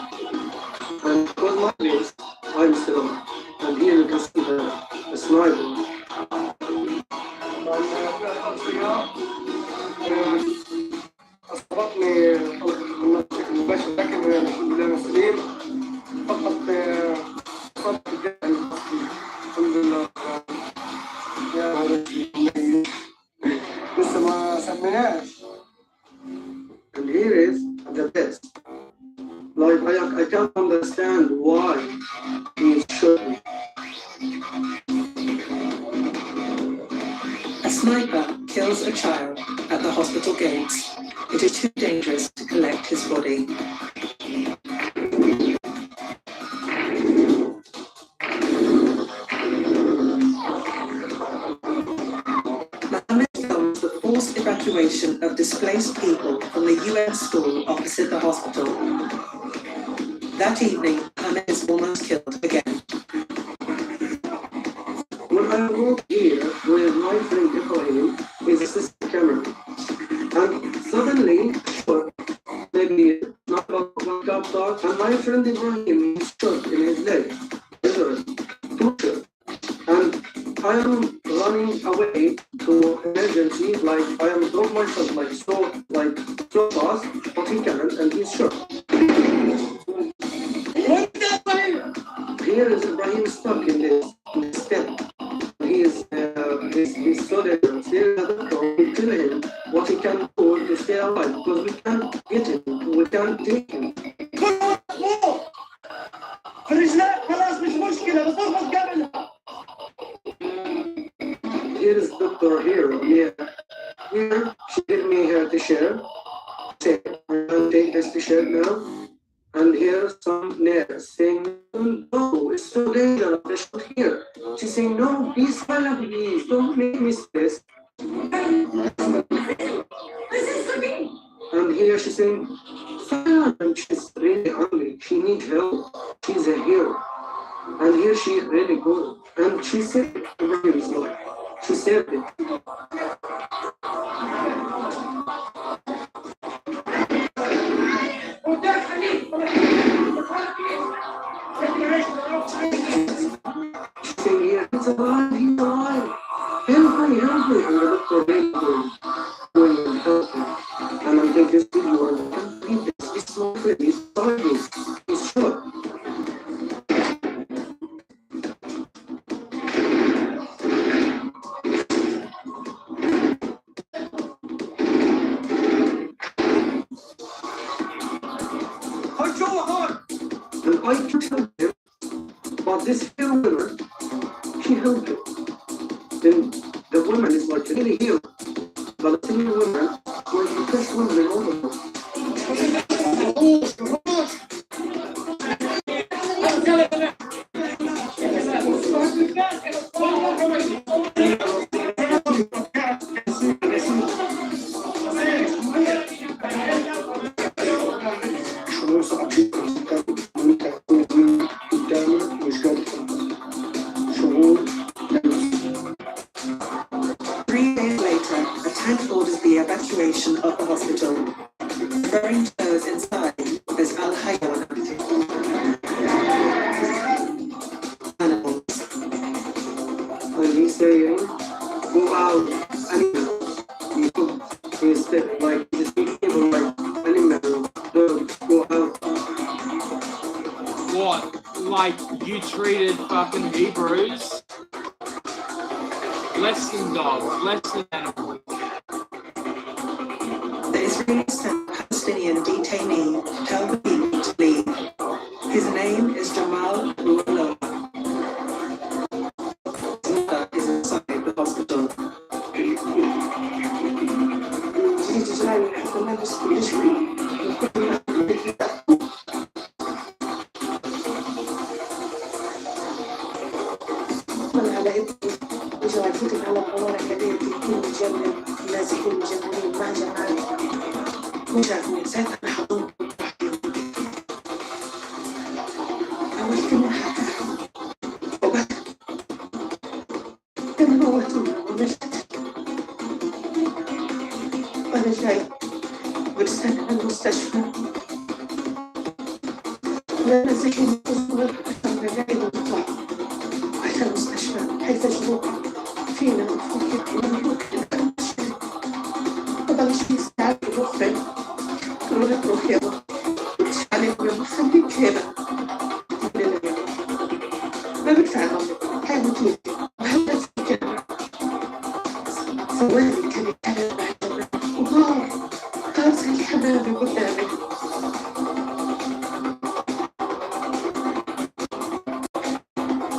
And because my place, I'm still on. And here you can see the sniper. أصابتني مباشر لكن الحمد لله سليم فقط أصابت الجسم الحمد لله يا لسه ما سميناش. And here is the best. Like I can't understand why he is shooting. A sniper kills a child at the hospital gates. It is too dangerous to collect his body. Mohammed films the forced evacuation of displaced people from the UN school opposite the hospital. That evening, Mohammed is almost killed again. When I walk here with my friend Ibrahim, his assistant camera, Finally, sure, maybe not one cup thought, and my friend Ibrahim is shot in his leg. Torture. And I am running away to emergency, like I am drop myself so fast, but he can't, and he's shot. Here is Ibrahim stuck in this step. He's so dangerous. Here is the doctor, we kill him. What he can do to stay alive, because we can't get him, we can't take him. Here is doctor here. Here, she gave me her t-shirt. Say, I'll take this t-shirt now. And here some nurse saying, no, it's so dangerous, they shoot here. She's saying, no, be silent, please, don't make me stress. And here she's saying, silent, and she's really hungry, she needs help, she's a hero. And here she really good. And she said, she said it. Saying here, he's alive, he's alive. Help me. And the doctor really going and helping. And I'm taking this video and I can't believe this. It's not good. He's dying. He's shot. And I can't help him, but this here woman, she helped him. Then the woman is like really healed. But the single woman was the first woman in all of them. Of the hospital, referring to those inside as Al-Hayyan animals. And he's saying, go out, animal. He's like, these people like animal, go out. What? Like you treated fucking Hebrews? Less than dogs, less than animals. The Israeli sent Palestinian detainee tell the people to leave. His name is Jamal Rulo. His mother is inside the hospital.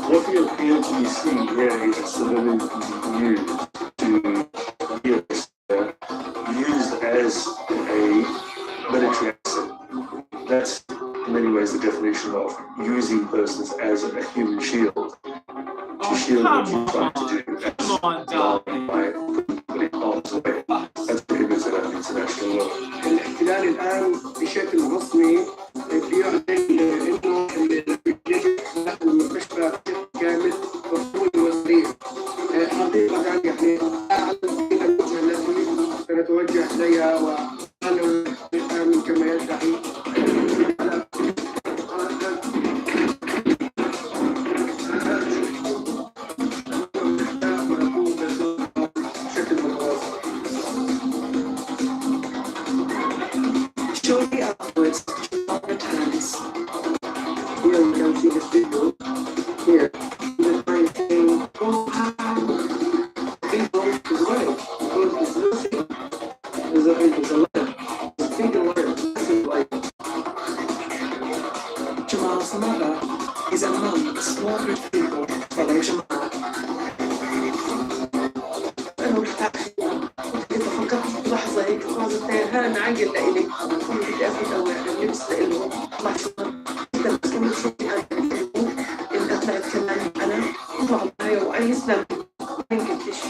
What we appear to be seeing here is civilians being used to used as a military asset. That's in many ways the definition of using persons as a human shield. To shield what you're trying to do. Come on, darling. By putting arms away. That's prohibited under international law. الاحتلال الآن بشكل رسمي بيعلن إنه يجب دخل المستشفى كامل وفور الوزير. حقيقة يعني أعلن الوجهة التي سنتوجه إليها وأن Shortly afterwards, Jamal returns. Here we can see this video. Here, the mind saying, oh, how people is right. Because it's nothing. There's a letter. It's a big alert. Massive light. Jamal's mother is among a small group of people follow Jamal. أنا مرتاح. إذا فكرت في لحظة هيك لحظة اثنين هلا معقل لإلي. بدي آخذ أوراق اللبس لإلهم. لحظة. إذا بس كنت شوفي أنا إن طلعت كمان أنا أطلع معي وأنا يسلم. ما قلتش.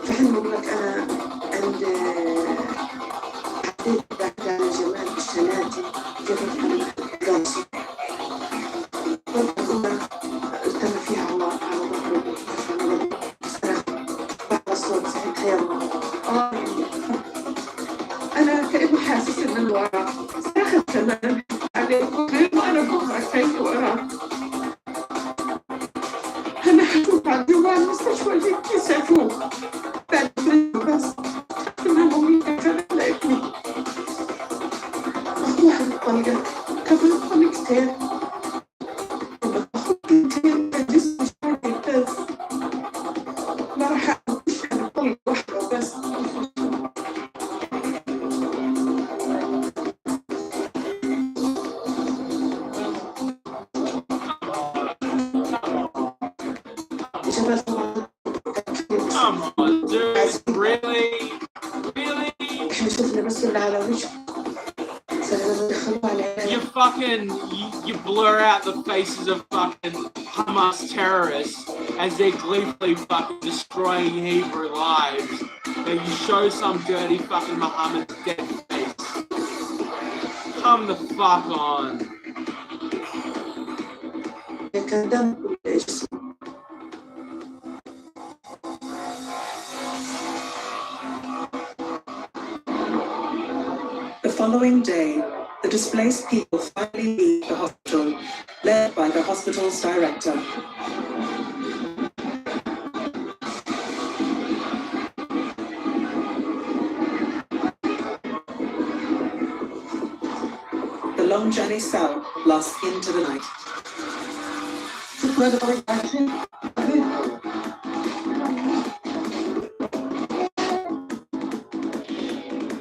فحين بقول لك أنا عند حديت بعد على جمال الشناتي جبت أنا قاصي. التم فيها على ظهره. الصوت ساعتها يلا أنا كأنه حاسس إن أنا وراه صرخت كمان عليه وأنا بكرة كيف وراه أنا حشوف على جوا المستشفى اللي يسعفوه بعد بس إنهم كمان لقيتني أخوها بالطلقة قبل الطلقتين أخوتين جسمي شوي بس ما راح بس Come on, dude. Really? Really? احنا شفنا بس اللي على وجهه You fucking, you blur out the faces of fucking Hamas terrorists as they're gleefully fucking destroying Hebrew lives. Then you show some dirty fucking Muhammad's dead face. Come the fuck on. The following day, the displaced people finally leave the hospital, led by the hospital's director. The long journey south lasts into the night.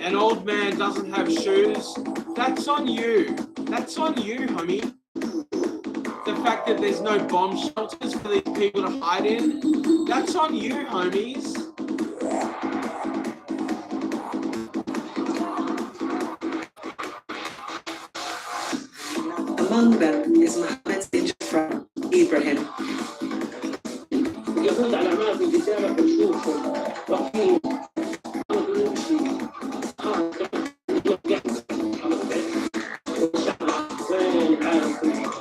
An old man doesn't have shoes. That's on you. That's on you, homie. The fact that there's no bomb shelters for these people to hide in, that's on you, homies. Among them is Mohammed's injured friend, Ibrahim. يفوت على معك الكتابة بنشوفه وقيل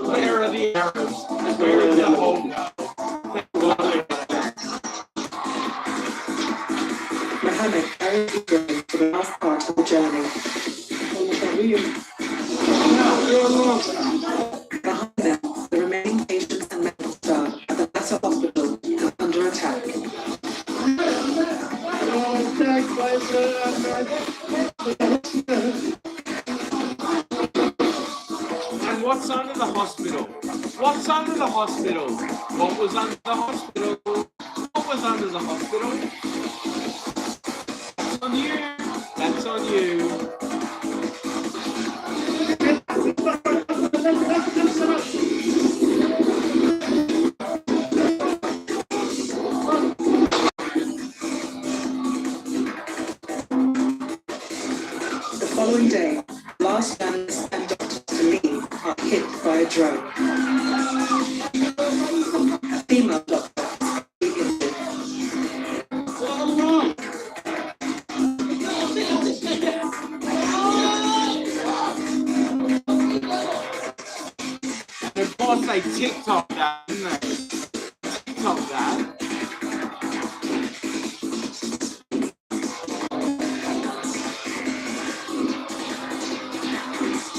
Where are the Arabs? Where is the whole Mohammed carried Ibrahim for the last part of the journey. Behind them, the remaining patients and medical staff at the latter hospital are under attack. And what's under the hospital? What's under the hospital? What was under the hospital? What was under the hospital? That's on you. That's on you. The following day, last nurse and doctors to leave are hit by a drone. A female doctor is injured. And of course they TikTok that, didn't they? TikTok that.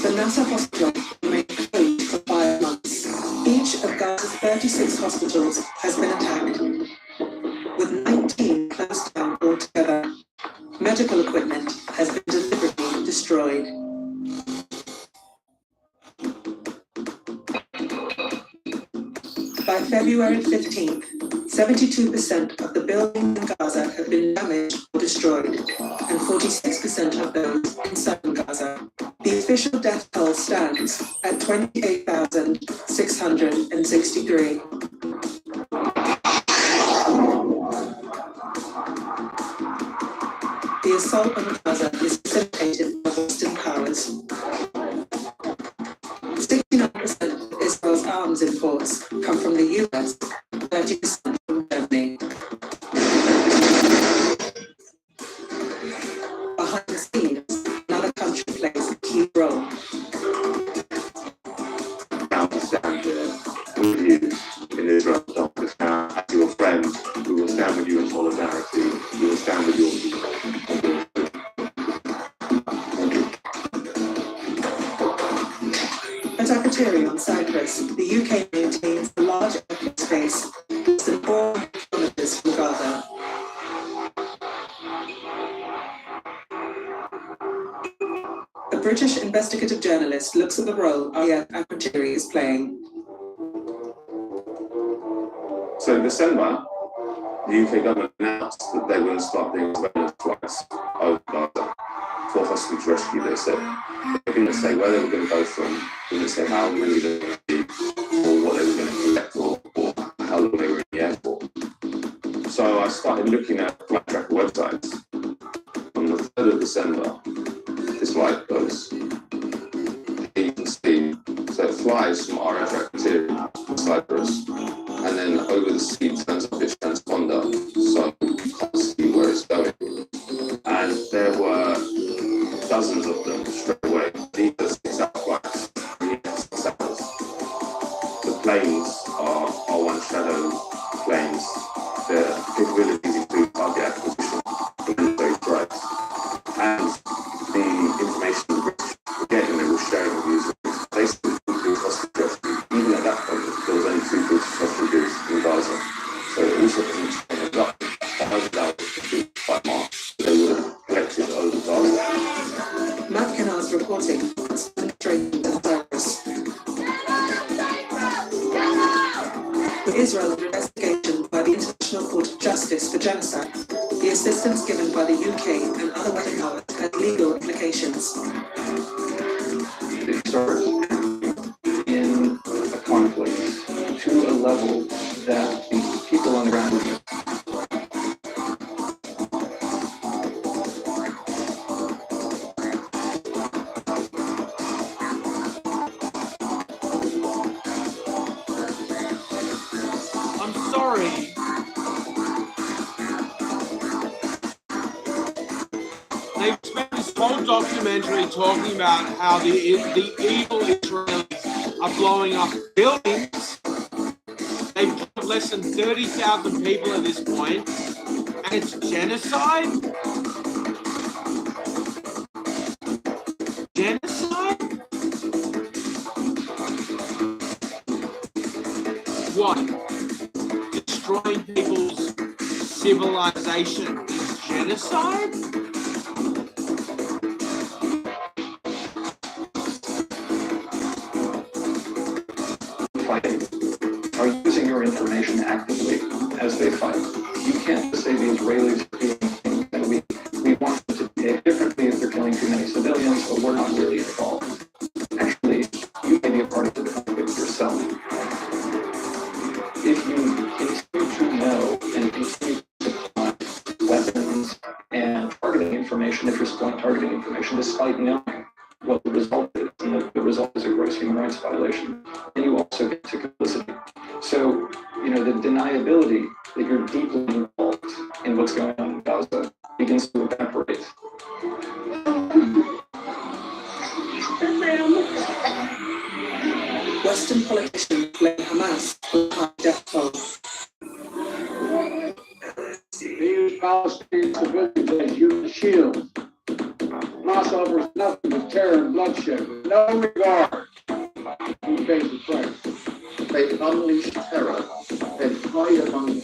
The Nasser hospital remained closed for 5 months. Each of Gaza's 36 hospitals has been attacked, with 19 closed down altogether. Medical equipment has been deliberately destroyed. By February 15th, 72% of the buildings in Gaza have been damaged or destroyed, and 46% of those in southern Gaza. The official death toll stands at 28,663. The assault on Gaza is facilitated by Western powers. 69% of Israel's arms imports come from the US, 30% from Germany. Behind the scenes, another country plays a key role. Now to stand here with you in Israel, as your friend, we will stand with you in solidarity, we will stand with your people. At Akrotiri on Cyprus, the UK maintains a large airspace less than 400 kilometers from Gaza. A British investigative journalist looks at the role IAF Akrotiri is playing. So in December, the UK government announced that they wouldn't start doing surveillance flights over Gaza for hostage rescue, they said. They didn't say where they were going to go from, they didn't say how many they were going to be, or what they were going to collect, or how long they were in the airport. So I started looking at flight tracker websites. On the 3rd of December, this flight goes. You can see, so it flies from RF Akrotiri to Cyprus, and then over the sea turns up its transponder, so you can't see where it's going. And there were dozens of them straight away. These are 6 hour flights. The planes are R1 Shadow planes. Their capabilities include target acquisition, military strikes, and the information the British were getting, they were sharing with users. Basically, hostage rescue. Even at that point, there was only 2 British hostages in Gaza, so it also doesn't change up. I hope that was by March. They were collected over Gaza. Matt Kennard's reporting demonstrating the virus. With Israel's investigation by the International Court of Justice for Genocide, the assistance given by the UK and other Western powers had legal implications. It starts in a conflict to a level that the people on the ground I'm sorry. They've spent this whole documentary talking about how the evil Israelis are blowing up buildings. They've killed less than 30,000 people at this point, and it's genocide? Genocide? What? Destroying people's civilization is genocide? fighting are using your information actively as they fight. You can't just say the Israelis are doing things and we want them to behave differently if they're killing too many civilians, but we're not really involved. Actually, you may be a part of the conflict yourself. If you continue to know and continue to supply weapons and targeting information, if you're supplying targeting information despite knowing what the result is, and the result is a gross human rights violation, then you also get to complicity. So, the deniability that you're deeply involved in what's going on in Gaza begins to evaporate. Western politicians blame Hamas for the high death toll. These Palestinian civilians as human shields. Hamas offers nothing but terror and bloodshed with no regard who pays the price. They unleash terror, then hide among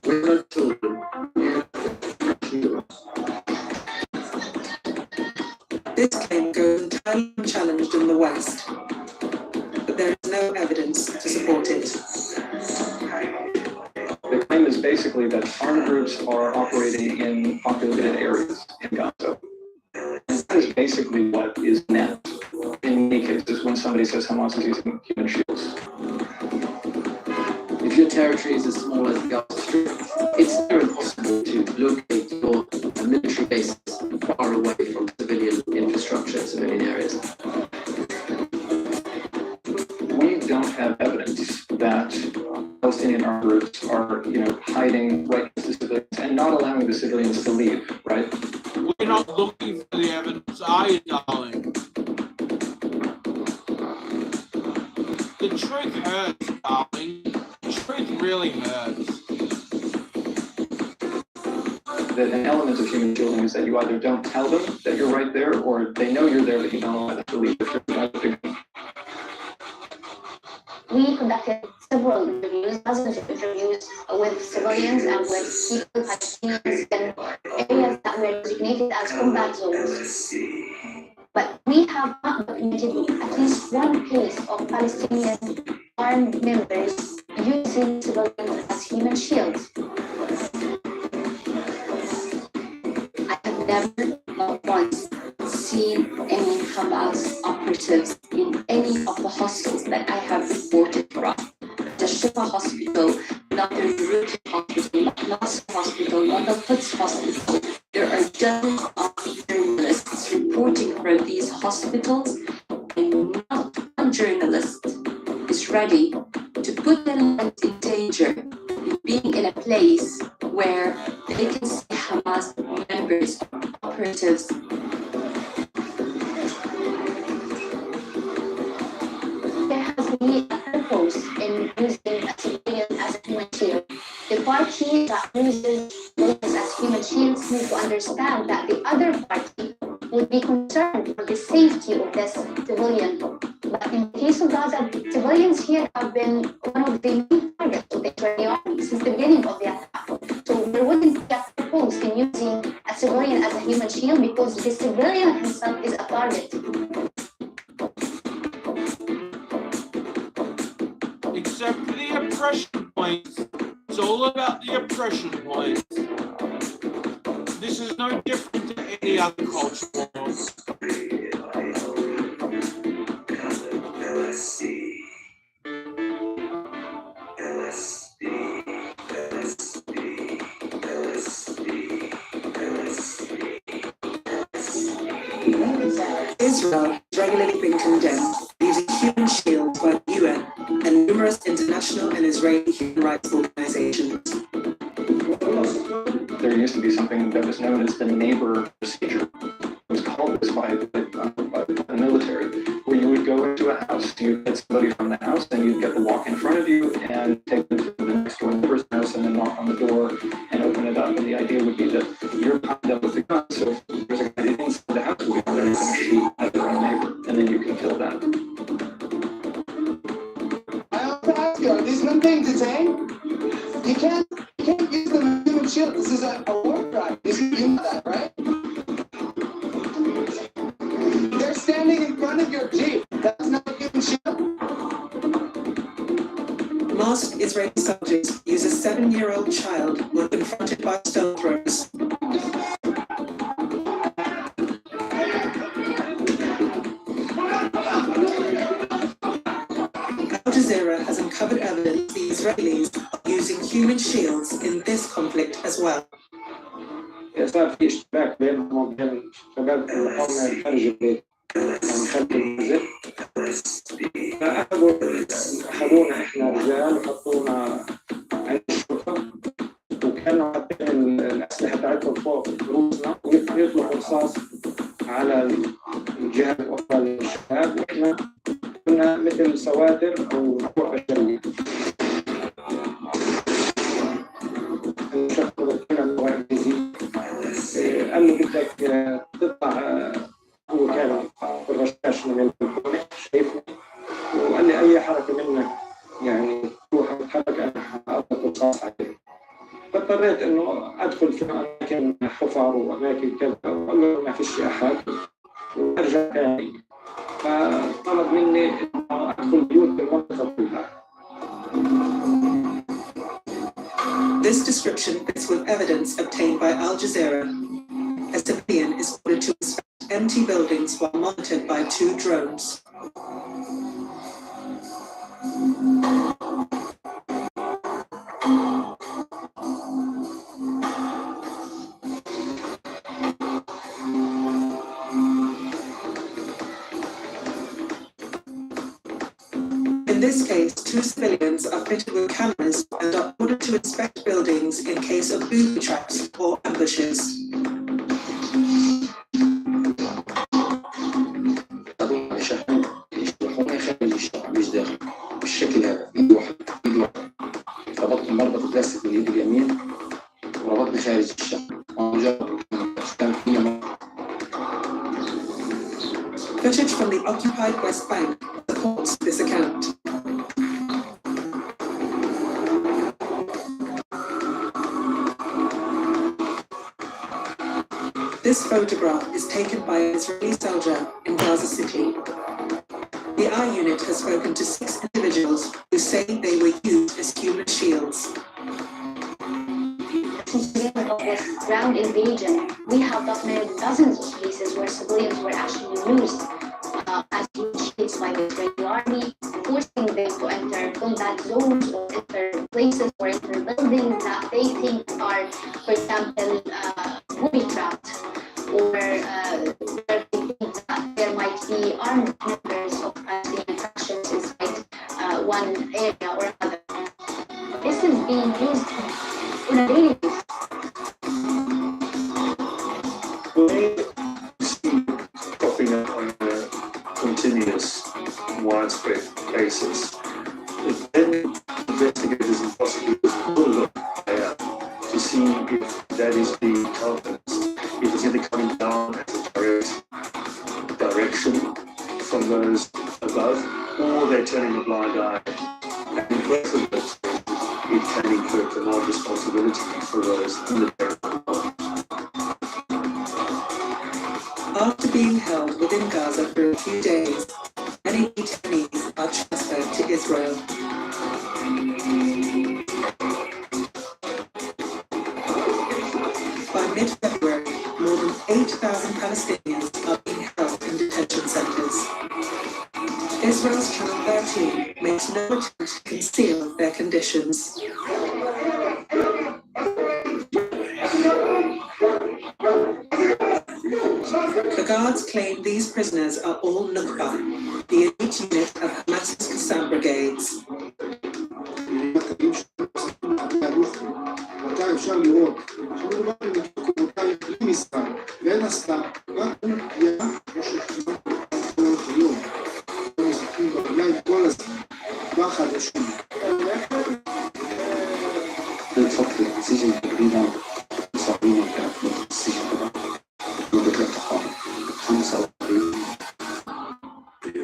women and children and children. This claim goes entirely unchallenged in the West, but there is no evidence to support it. The claim is basically that armed groups are operating in populated areas in Gaza. And that is basically what is meant in many cases when somebody says Hamas is using human shields. If your territory is as small as Gaza Strip, it's near impossible to locate your military bases far away from civilian infrastructure, civilian areas. We don't have evidence that Palestinian armed groups are, hiding right next to civilians and not allowing the civilians to leave, right? We're not looking for the evidence, are you, darling? The truth hurts, darling. The truth really hurts. That an element of human shielding is that you either don't tell them that you're right there, or they know you're there, but you don't allow them to leave if you're not doing it. We conducted several interviews, dozens of interviews with civilians and with people, Palestinians, in areas that were designated as combat zones. But we have not documented at least one case of Palestinian armed members using civilians as human shields. I have never, not once, seen any Hamas operatives in any of the hostels that I have reported from. The Shifa Hospital, not the Beirut Hospital, not Nasser Hospital, not the Quds Hospital. There are dozens of journalists reporting from these hospitals, and not one journalist is ready to put their lives in danger being in a place where they can see Hamas members, operatives. There has been a purpose in using a civilian as a human shield. The party that uses civilians as human shields need to understand that the other party would be concerned for the safety of this civilian. But in the case of Gaza, civilians here have been one of the main targets of the Israeli army since the beginning of the attack. So there wouldn't be a purpose in using a civilian as a human shield because the civilian himself is a target. Except for the oppression points. It's all about the oppression points. This is no different to any other culture war. Israel has regularly been condemned for using human shields by the UN and numerous international and Israeli human rights organizations. There used to be something that was known as the neighbor procedure. It was called this by the military, where you would go into a house, you'd get somebody from the house, and you'd get to walk in front of you and take them to the next door neighbor's house and then knock on the door and open it up. And the idea would be that you're primed up with the gun, so if there's a guy inside the house, they're going to shoot at their own neighbor, and then you can kill them. I have to ask you, are these men being detained? You can't use them as human shield. This is a war crime. You know that, right? They're standing in front of your Jeep. That's not a human shield. Masked Israeli soldiers use a 7-year-old child when confronted by stone throwers. Al Jazeera has uncovered evidence the Israelis are using human shields in this conflict as well. صار في اشتباك بينهم وبين شباب المقاومة خارج البيت، يعني خارج المنزل. أخذونا إحنا رجال وحطونا عند الشرطة، وكانوا حاطين الأسلحة تاعتهم فوق رؤوسنا ويطلقوا رصاص على الجهة الأخرى للشباب، وإحنا كنا مثل سواتر أو قوة بشرية. قال له بدك تطلع، هو كان طفشنا من الكون شايفنا، وقال لي أي حركة منك يعني تروح وتتحرك أنا هأخذ رصاص عليك. فاضطريت إنه أدخل في أماكن حفر وأماكن كذا وأقول له ما فيش أحد وأرجع تاني. فطلب مني إنه أدخل بيوت المنطقة كلها. This description fits with evidence obtained by Al Jazeera. A civilian is ordered to inspect empty buildings while monitored by 2 drones. In this case, 2 civilians are fitted with cameras and are ordered to inspect buildings in case of booby traps or ambushes. مش داخل بالشكل هذا، ايد واحده ايد واحده، ربطت المربط البلاستيك باليد اليمين وربطني خارج الشقه. Footage from the occupied West Bank supports this account. This photograph is taken by an Israeli soldier in Gaza City. The eye unit has spoken to 6 individuals who say they were used as human shields. Of this ground invasion, we have documented dozens of cases where civilians were actually used as shields by the Israeli army, forcing them to enter combat zones or enter places or enter buildings that they think are, for example, booby trapped, or where they think that there might be armed members of Palestinian factions inside one area or another. This is being used on a daily basis. Popping up on a continuous, widespread basis. Then investigators and prosecutors will look there to see if that is being countenanced, if it's either coming down as a direct direction from those above, or they're turning a blind eye. And in both of those cases, it can incur more responsibility for those in the territory. After being held within Gaza for a few days, many detainees are transferred to Israel. By mid-February, more than 8,000 Palestinians are being held in detention centers. Israel's Channel 13 makes no attempt to conceal their conditions. The guards claim these prisoners are all Nukba, the elite unit of Hamas's Qassam brigades. فترة سجن تقريبا 70 كانت مدة السجن مدة الاعتقال 45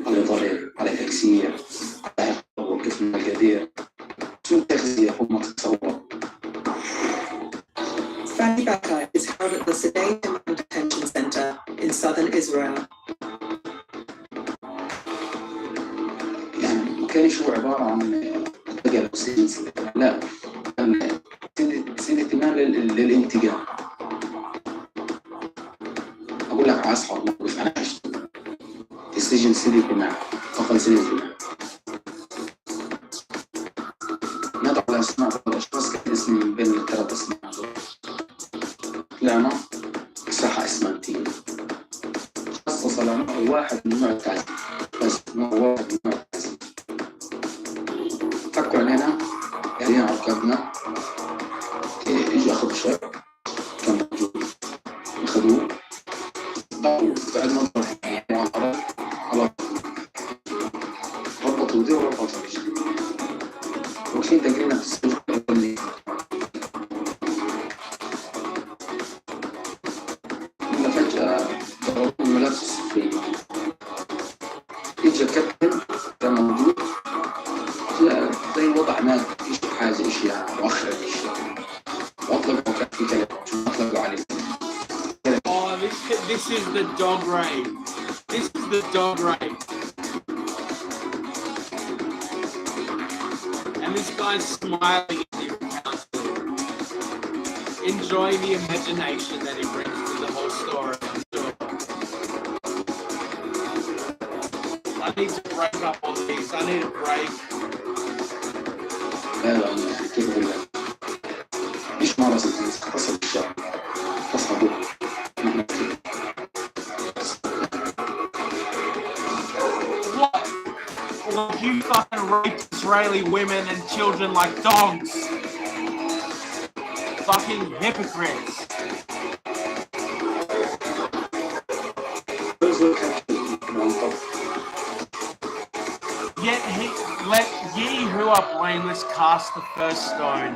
على ضرب على تكسير على وقف من الجدير سوء تغذية فوق ما تتصور. Fanny Bakar is held at the Sedei Detention Center in southern Israel. يعني ما كانش هو عبارة عن بقى سجن، لا سن اهتمام للانتقام. أقول لك عايز حر موقف أنا عشت في السجن سن اهتمام فقط سن اهتمام. نضع على أسماء بعض الأشخاص كان اسمي من بين ال3 أسماء. لعنة صح اسمنتين خصص لعنة واحد من نوع التعذيب، بس نوع واحد من نوع التعذيب. فكوا علينا يعني عرقاتنا يجي أخذ شاب كان موجود أخذوه ضعوا بعد ما ضعوا على ربطوا دي وربطوا رجلي وكين تقريبا في السجن اللي فجأة ضربوا الملابس الصفرية This is the dog raid. This is the dog raid. And this guy's smiling at the account. Enjoying the imagination that he brings to the whole story, I'm sure. I need to break up all these. I need a break. What? Like you fucking rape Israeli women and children like dogs. Fucking hypocrites. Yet let ye who are blameless cast the first stone.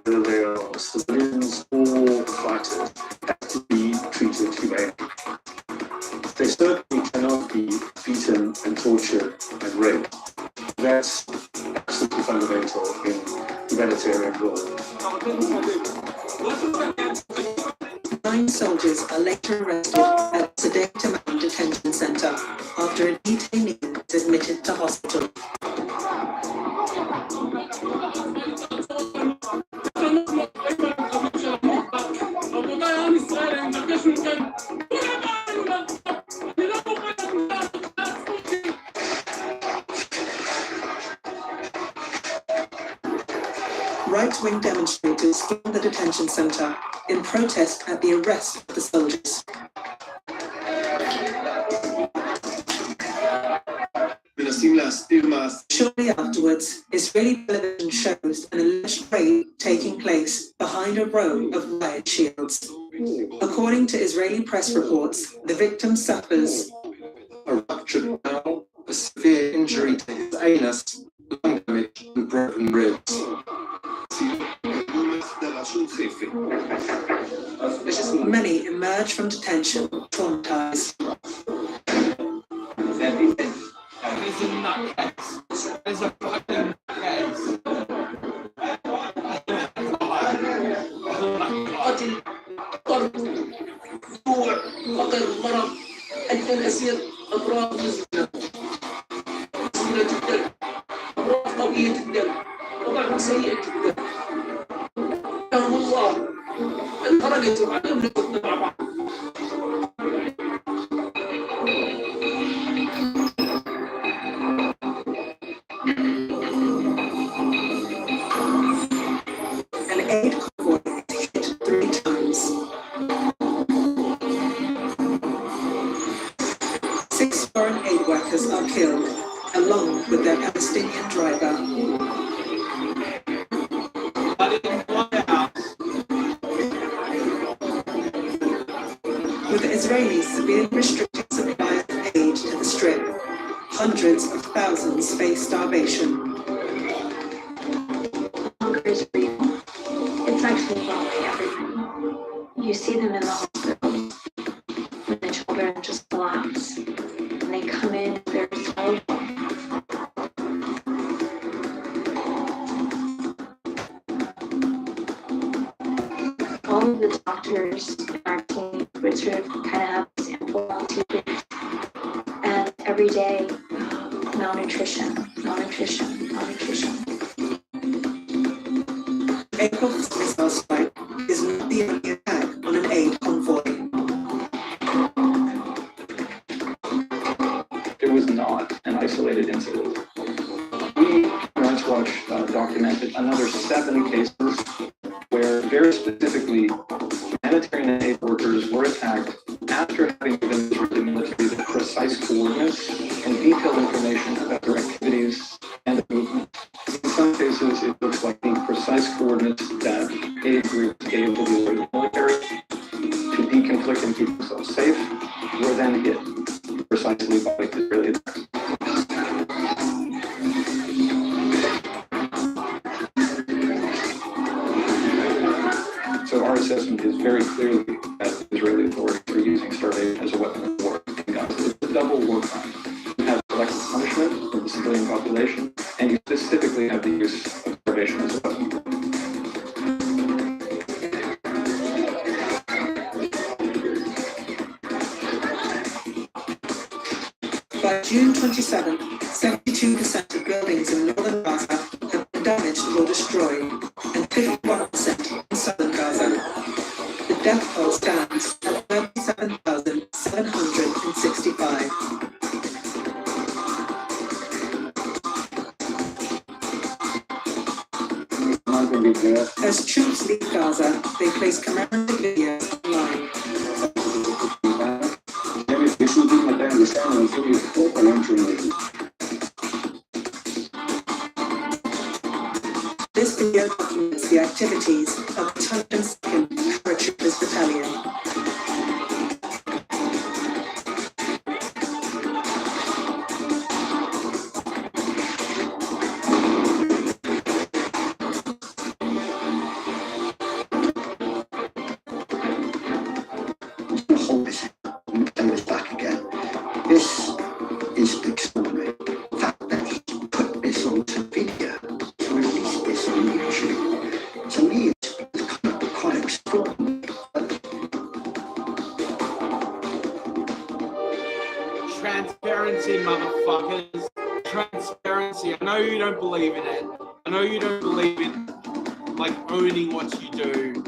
They are civilians or fighters have to be treated humanely. They certainly cannot be beaten and tortured and raped. That's absolutely fundamental in humanitarian law. 9 soldiers are later arrested at Sedektaman Detention Center after a detainee is admitted to hospital. Right-wing demonstrators stormed the detention center in protest at the arrest of the soldiers. Shortly afterwards, Israeli television shows an alleged raid taking place behind a row of riot shields. According to Israeli press reports, the victim suffers a ruptured bowel, a severe injury to his anus, lung damage, and broken ribs. Many emerge from detention traumatized. There's a nutcase. There's a fucking nutcase. فقر مرض أدنى الأسير أمراض مزمنة جدا أمراض قوية جدا وضع سيء جدا رحمه الله خرجت وعلم لكم مع بعض An aid convoy hit 3 times. 6 foreign aid workers are killed, along with their Palestinian driver. With the Israelis severely restricting supplies of aid to the Strip, hundreds of thousands face starvation. Hunger is real. It's actually following everybody. You see them in the hospital when the children just collapse. And they come in, they're so all of the doctors in our team would sort of kind of have this ample teaching. And every day, malnutrition. April's missile strike is not the only attack on an aid convoy. It was not an isolated incident. We, Human Rights Watch, documented another 7 cases where very specifically humanitarian aid workers were attacked after having given the Israeli military the precise coordinates and detailed information about their activities and movement. In some cases, it looks like the precise coordinates that aid groups gave to the Israeli military to deconflict and keep themselves safe were then hit precisely by Israeli attacks. So our assessment is very clearly that Israeli authorities are using starvation as a weapon of war in Gaza. It's a double war crime. You have selective punishment of the civilian population, and you specifically have the use of starvation as a weapon. By June 27th, 72% of buildings in northern Gaza have been damaged or destroyed, and 51% in southern Gaza. The death toll stands at 37,765. As troops leave Gaza, they place commemorative videos online. This video documents the activities of the 202nd Paratroopers Battalion. Hold this and play this back again. This is extraordinary. The fact that he put this onto video, to release this on YouTube, to me it's quite extraordinary. Transparency, motherfuckers. Transparency. I know you don't believe in it. I know you don't believe in, like, owning what you do.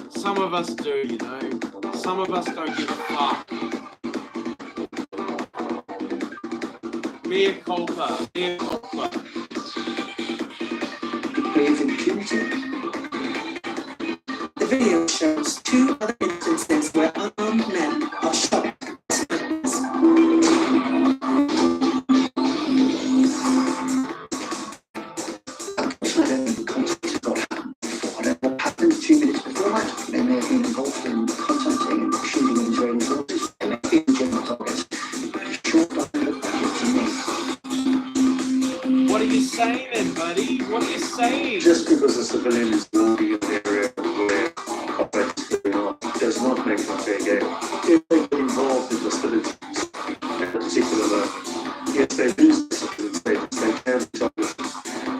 Some of us do, you know. Some of us don't give a fuck. Mea culpa. Mea culpa. With impunity. The video shows two other instances where unarmed men are shot. Whatever happened 2 minutes before that, they may have been involved in contacting and shooting in Israeli forces. They may have been general targets. Sure doesn't look that good to me. What are you saying then, buddy? What are you saying? Just because a civilian is walking in the area where combat is going on does not make them fair game. If they get involved in hostilities, in particular, yes, they lose the civilian status, they can be targeted.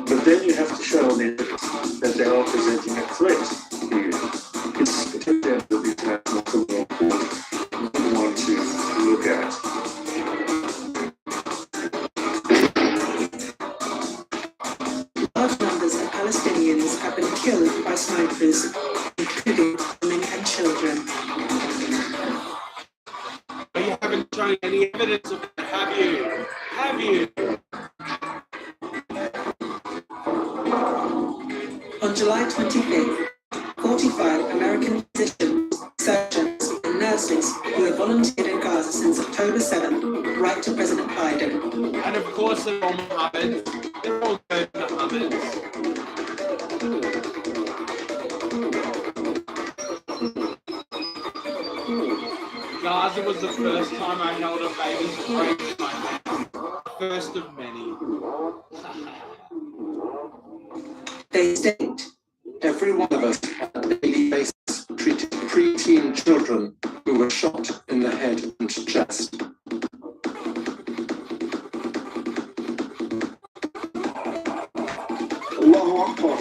But then you have to show on the evidence that they are presenting a threat to you. It's particularly that the international criminal court would want to look at. Large numbers of Palestinians have been killed by snipers, including women and children. But you haven't shown any evidence of it, have you? Have you? On July 25th, 45 American physicians, surgeons, and nurses who have volunteered in Gaza since October 7th write to President Biden. And of course they're all Mohammeds. They're all good Mohammeds. Gaza was the first time I held a baby's brain in my mouth. First of many. They state, Every one of us on a daily basis treated preteen children who were shot in the head and chest. Allahu Akbar.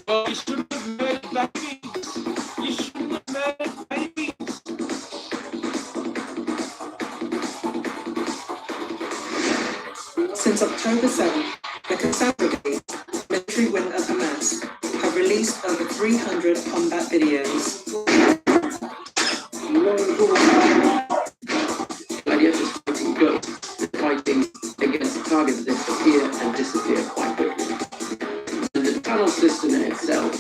Oh, you shouldn't have murdered babies. You shouldn't have murdered babies. since October 7th, the Qassam Brigade, military wing of Hamas, have released over 300 combat videos. IDF is fighting good, fighting against targets that appear and disappear quite quickly. And the tunnel system in itself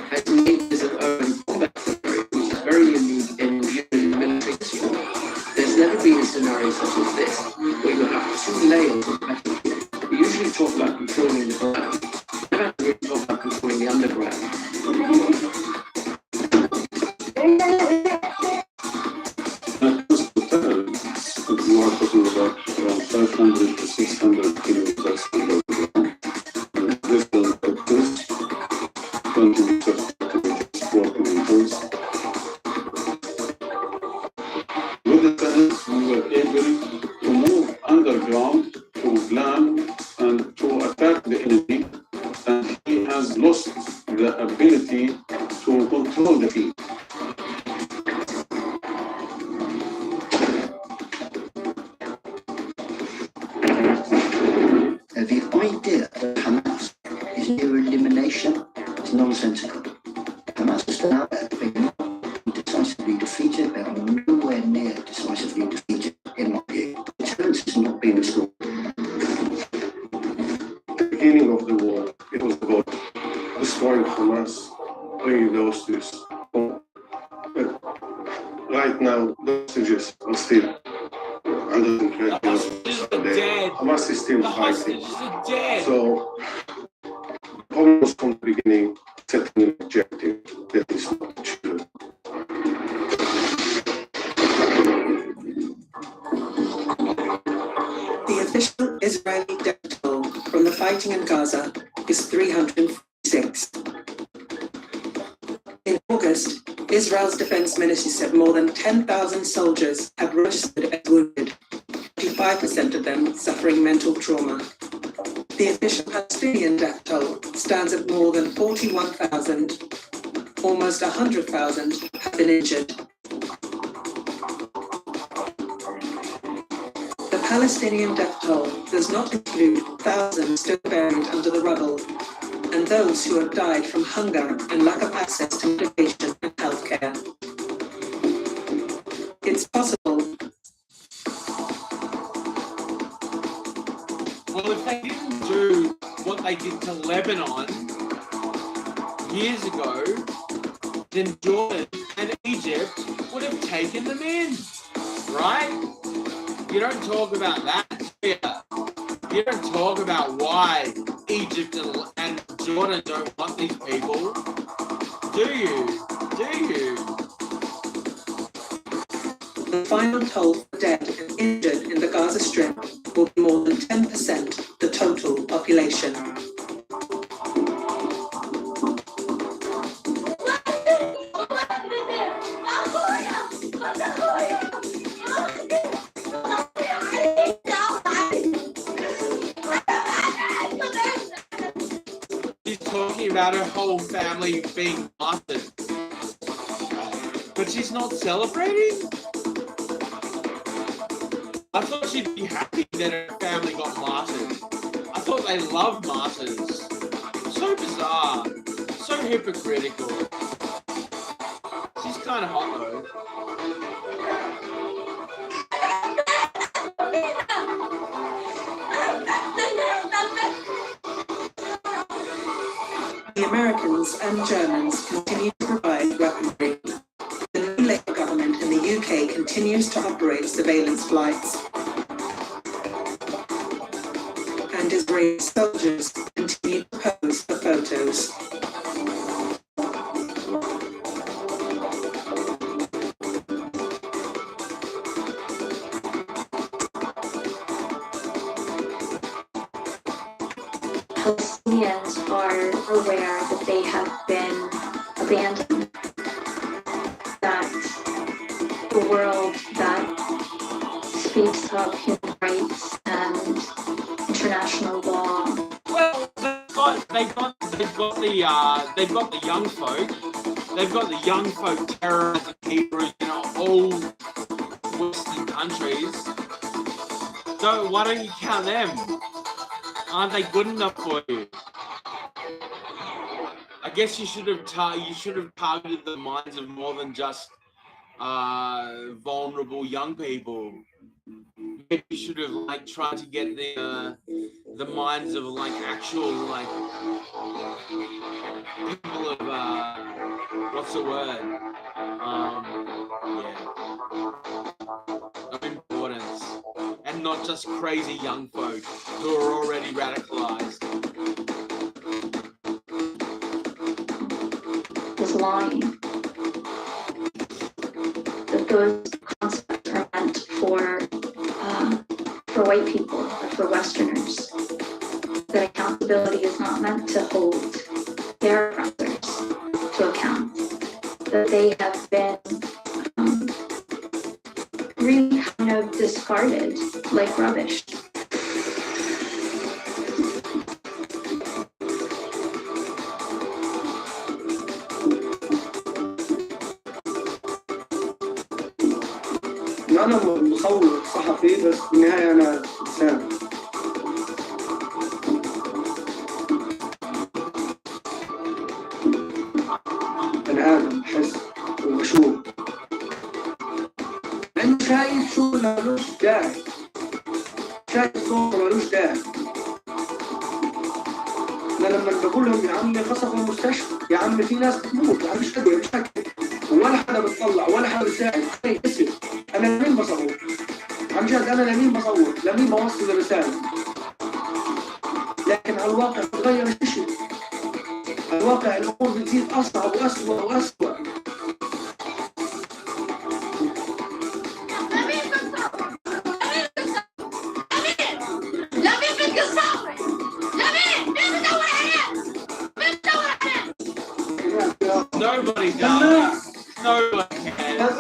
has made this an urban combat scenario, which is very unique in military history. There's never been a scenario such as this, where you have two layers of battlefield. We usually talk about controlling the ground. We never really talk about controlling the underground. You are talking about around 500 to 600 kilometers below the ground. And different sectors, 20 meters, 40 meters. With the tunnels, we were able to move underground, to land, and to attack the enemy. And he has lost the ability to control the field. right now, the hostages are still under The hostages are dead. Hamas is still The fighting. hostages are dead. So, almost from the beginning, setting an objective that is not children. The official Israeli death toll from the fighting in Gaza is 346. In August, Israel's defense ministry said more than 10,000 soldiers have registered as wounded, 55% of them suffering mental trauma. The official Palestinian death toll stands at more than 41,000. Almost 100,000 have been injured. The Palestinian death toll does not include thousands still buried under the rubble and those who have died from hunger and lack of access to medication and healthcare. It's possible. Well, if they didn't do what they did to Lebanon years ago, then Jordan and Egypt would have taken them in, right? You don't talk about that, do you? You don't talk about why Egypt and Jordan don't want these people, do you? Do you? The final toll for dead and injured in the Gaza Strip will be more than 10% the total population. She's talking about her whole family being martyred. But she's not celebrating? I thought she'd be happy that her family got martyred. I thought they loved martyrs. So bizarre. So hypocritical. She's kind of hot though. The Americans and Germans continue to provide weaponry. The new Labour government in the UK continues to operate surveillance flights. And Israeli soldiers continue to pose for photos. Palestinians are aware that they have been abandoned, that the world that speaks of human rights and international law. Well, they've got the young folk. They've got the young folk terrorizing Hebrews in all Western countries. So why don't you count them? Aren't they good enough for you? I guess you should have targeted the minds of more than just vulnerable young people. Maybe you should have tried to get the minds of actual people of what's the word? Of importance, and not just crazy young folk who are already radicalized. Is lying. That those concepts are meant for white people, for Westerners. That accountability is not meant to hold their oppressors to account. That they have been really kind of discarded like rubbish. أنا مصور صحفي بس بالنهاية أنا إنسان. أنا آدم بحس وبشوف. لأنه شايف شو مالوش داعي. شايف صوت مالوش داعي. أنا لما بقول لهم يا عمي خصفوا المستشفى، يا عمي في ناس بتموت، يا عمي مش قادر مش هكذا. ولا حدا بتطلع ولا حدا بيساعد. اسف انا لمين بصور؟ عن جد انا لمين بصور؟ لمين بوصل الرساله؟ لكن على الواقع بتغير الشيء. على الواقع الامور بتزيد اصعب واسوء واسوء. Nobody does. Nobody cares.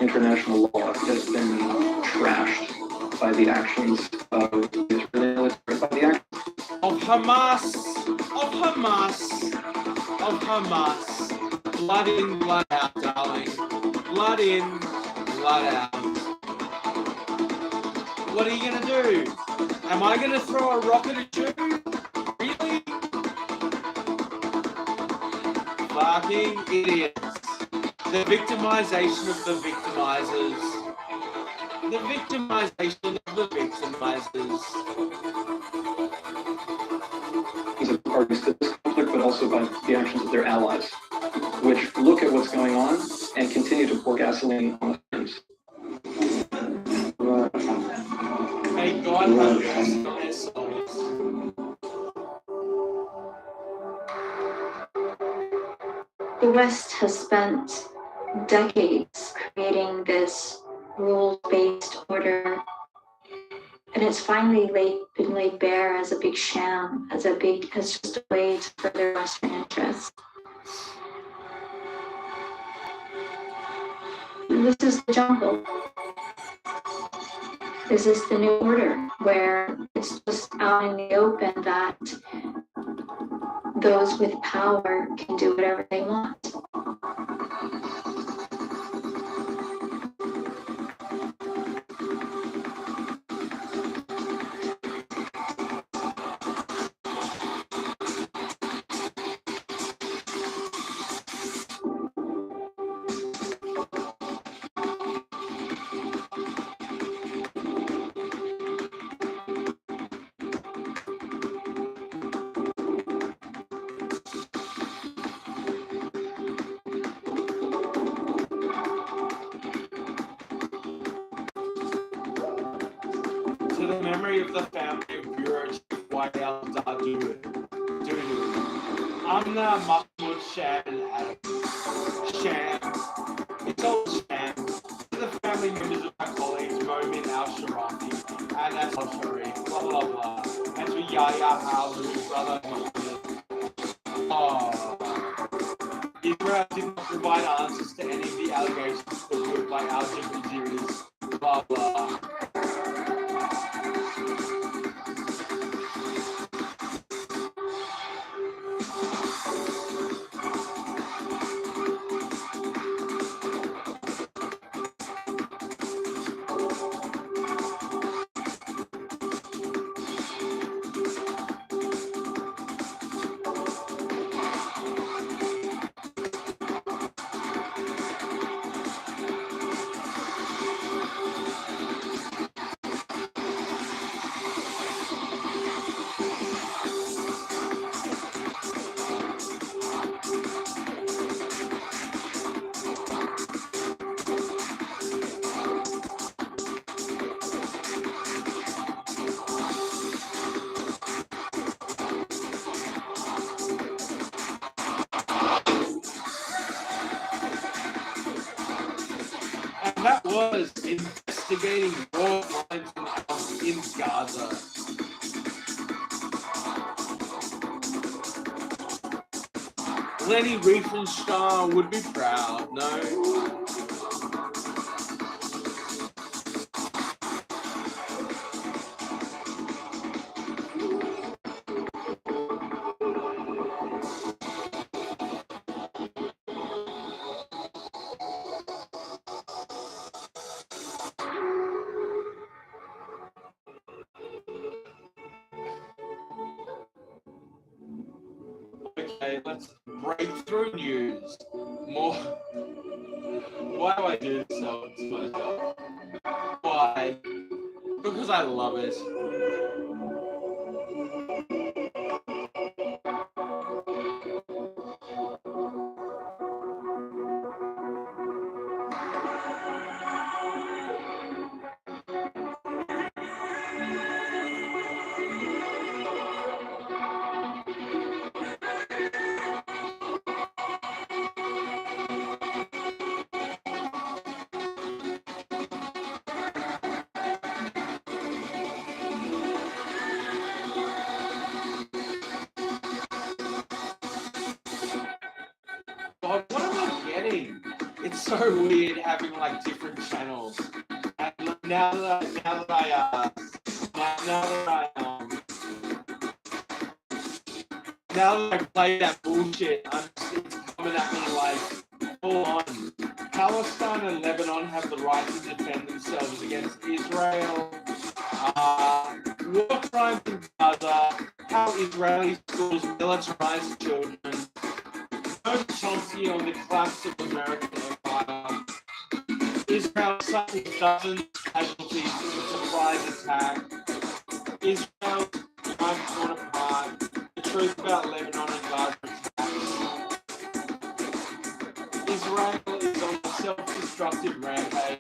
International law has been trashed by the actions of the Israeli military, by the actions Of Hamas. Of Hamas. Of Hamas. Blood in, blood out, darling. Blood in, blood out. What are you gonna do? Am I gonna throw a rocket at you? Really? Fucking idiots. The victimization of the victimizers. The victimization of the victimizers. of parties to this conflict, but also by the actions of their allies, which look at what's going on and continue to pour gasoline on the flames. May God have mercy on their souls. The West has spent decades creating this rules-based order, and it's finally been laid bare as a big sham, as just a way to further Western interests. This is the jungle. This is the new order, where it's just out in the open that those with power can do whatever they want. To the memory of the family of Bureau Chief White House Dadu. Amna Mahmoud Sham and Adam. Sham. It's all sham. To the family members of my colleagues, Momin Al-Sharafi and Al-Sharif, blah blah blah. And to Yahya Al-Ru's brother Mohammed. Oh. Israel did not provide answers to any of the allegations put forward by Al Jazeera's blah blah. And that was investigating war crimes in Gaza. Lenny Riefenstahl would be proud, no? Okay, let's break through news. More. Why do I do this so to myself? Why? Because I love it. God, what am I getting? It's so weird having like different channels. And now that I play that bullshit, it's coming at me like, full on. Palestine and Lebanon have the right to defend themselves against Israel. War crimes in Gaza. How Israeli schools militarize children. No Chomsky on the collapse of American empire. Israel suffers dozens of casualties in a surprise attack. Israel life torn apart. The truth about Lebanon and Gaza attacks. Israel is on a self-destructive rampage.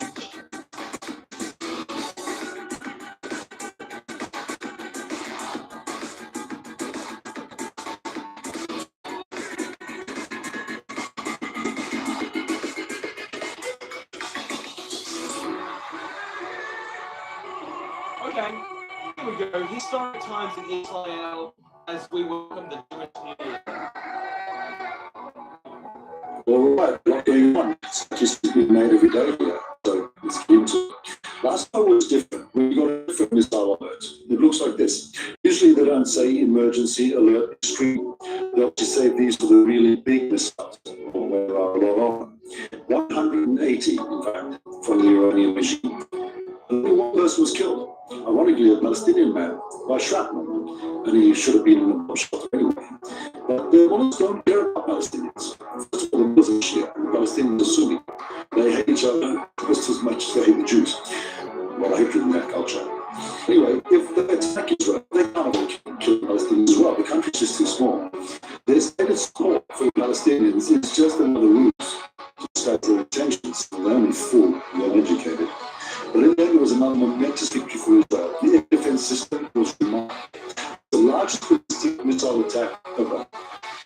Okay, here we go. Historic times in Israel as we welcome the Jewish New Year. All right, what going on? Statistics being made every day here, so it's keen to. Last time was different. We got a different missile alert. It looks like this. Usually they don't say emergency alert extreme. They'll just say these are the really big missiles, or there are a lot of them. 180, in fact, from the Iranian regime. Only one person was killed. Ironically, a Palestinian man by shrapnel, and he should have been in a bomb shelter anyway. But the Muslims don't care about Palestinians. First of all, the Muslims Shia and the Palestinians are Sunni. They hate each other just as much as they hate the Jews. Well, I hate in that culture. Anyway, if they attack Israel, they can't kill Palestinians as well. The country's just too small. Their stated support for the Palestinians is just another ruse to distract their attentions. They're only fool, they're uneducated. But in the end, it was another momentous victory for Israel. The air defense system was remarkable. The largest ballistic missile attack ever.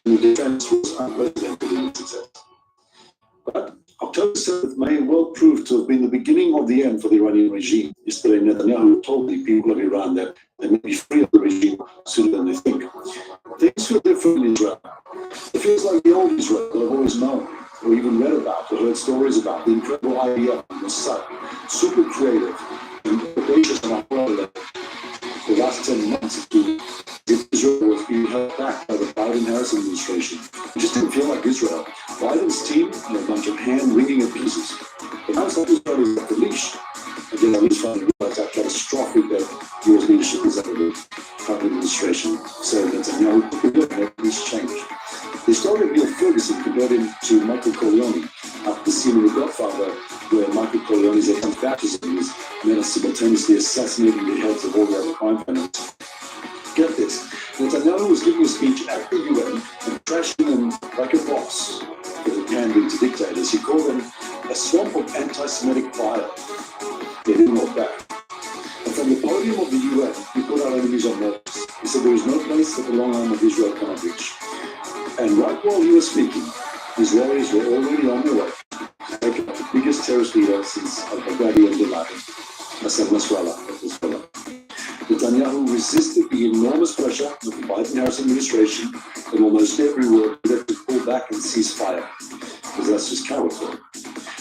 And the defense was unprecedented in its success. But October 7th may well prove to have been the beginning of the end for the Iranian regime. Yesterday, Netanyahu told the people of Iran that they may be free of the regime sooner than they think. Things feel different in Israel. It feels like the old Israel that I've always known, or even read about, or heard stories about, the incredible IDF and the sun, super creative and audacious and unparalleled. The last 10 months has been Israel was being held back by the Biden-Harris administration. It just didn't feel like Israel. Biden's team and a bunch of hand-wringing abuses. But now it's like Israel is at the leash. Again, I'm just trying to realize how catastrophic that U.S. leadership is under the Trump administration. So Netanyahu could make this change. The historian Neil Ferguson compared him to Michael Corleone after the scene in The Godfather where Michael Corleone's anti-fascism was men are simultaneously assassinating the heads of all the other crime families. Get this, Netanyahu was giving a speech at the UN and trashing them like a boss for the pandering to dictators. He called them a swamp of anti-Semitic fire. They didn't walk back. And from the podium of the UN, he put our enemies on notice. He said there is no place that the long arm of Israel cannot reach. And right while he was speaking, Israelis were already on their way to take up the biggest terrorist leader since al-Baghdadi and Bin Laden, Hassan Nasrallah. Netanyahu resisted the enormous pressure of the Biden-Harris administration in almost every word that to pull back and cease fire, because that's just cowardly.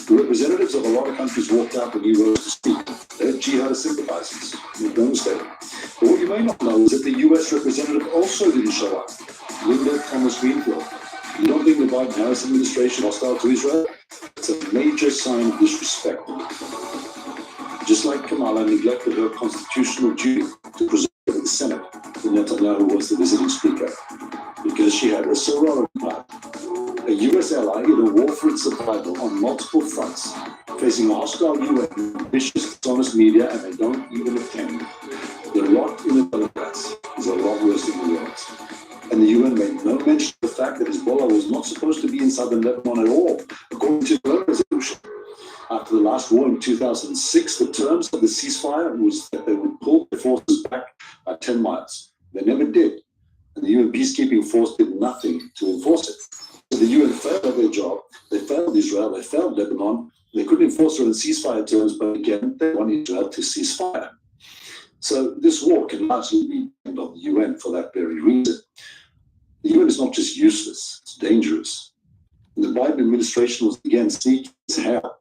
The representatives of a lot of countries walked out when he rose to speak. They're jihadist sympathizers, make no mistake. But what you may not know is that the US representative also didn't show up. Linda Thomas Greenfield. You don't think the Biden-Harris administration hostile to Israel? It's a major sign of disrespect. Just like Kamala neglected her constitutional duty to preserve the Senate when Netanyahu was the visiting speaker. because she had a sorority plan, a US ally in a war for its survival on multiple fronts, facing a hostile UN, vicious, dishonest media, and they don't even attend. The rot in the Democrats is a lot worse than the world. And the UN made no mention of the fact that Hezbollah was not supposed to be in southern Lebanon at all, according to their own resolution. After the last war in 2006, the terms of the ceasefire was that they would pull their forces back by 10 miles. They never did. And the UN peacekeeping force did nothing to enforce it. So the UN failed at their job. They failed Israel. They failed Lebanon. They couldn't enforce their own ceasefire terms, but again, they want Israel to cease fire. So this war can largely be blamed on the UN for that very reason. The UN is not just useless, it's dangerous. And the Biden administration was again sneaky as hell.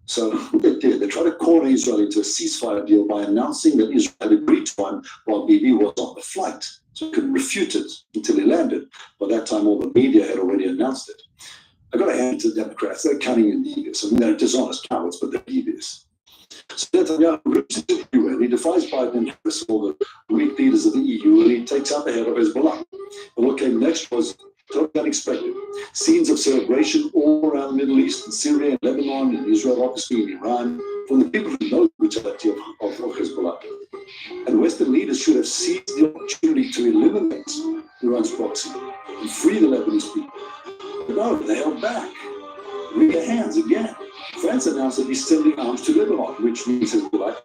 So what they did, they tried to corner Israel into a ceasefire deal by announcing that Israel had agreed to one while Bibi was on the flight. So he couldn't refute it until he landed. By that time, all the media had already announced it. I got to hand it to the Democrats. They're cunning and devious. I mean, they're dishonest cowards, but they're devious. So Netanyahu rips into the UN. He defies Biden and Harris, all the weak leaders of the EU, and he takes out the head of Hezbollah. And what came next was totally unexpected. Scenes of celebration all around the Middle East, in Syria, and Lebanon, and Israel, obviously, in Iran, from the people who know the brutality of Hezbollah. And Western leaders should have seized the opportunity to eliminate Iran's proxy and free the Lebanese people. But no, they held back. Wring their hands again. France announced that he's sending arms to Lebanon, which means Hezbollah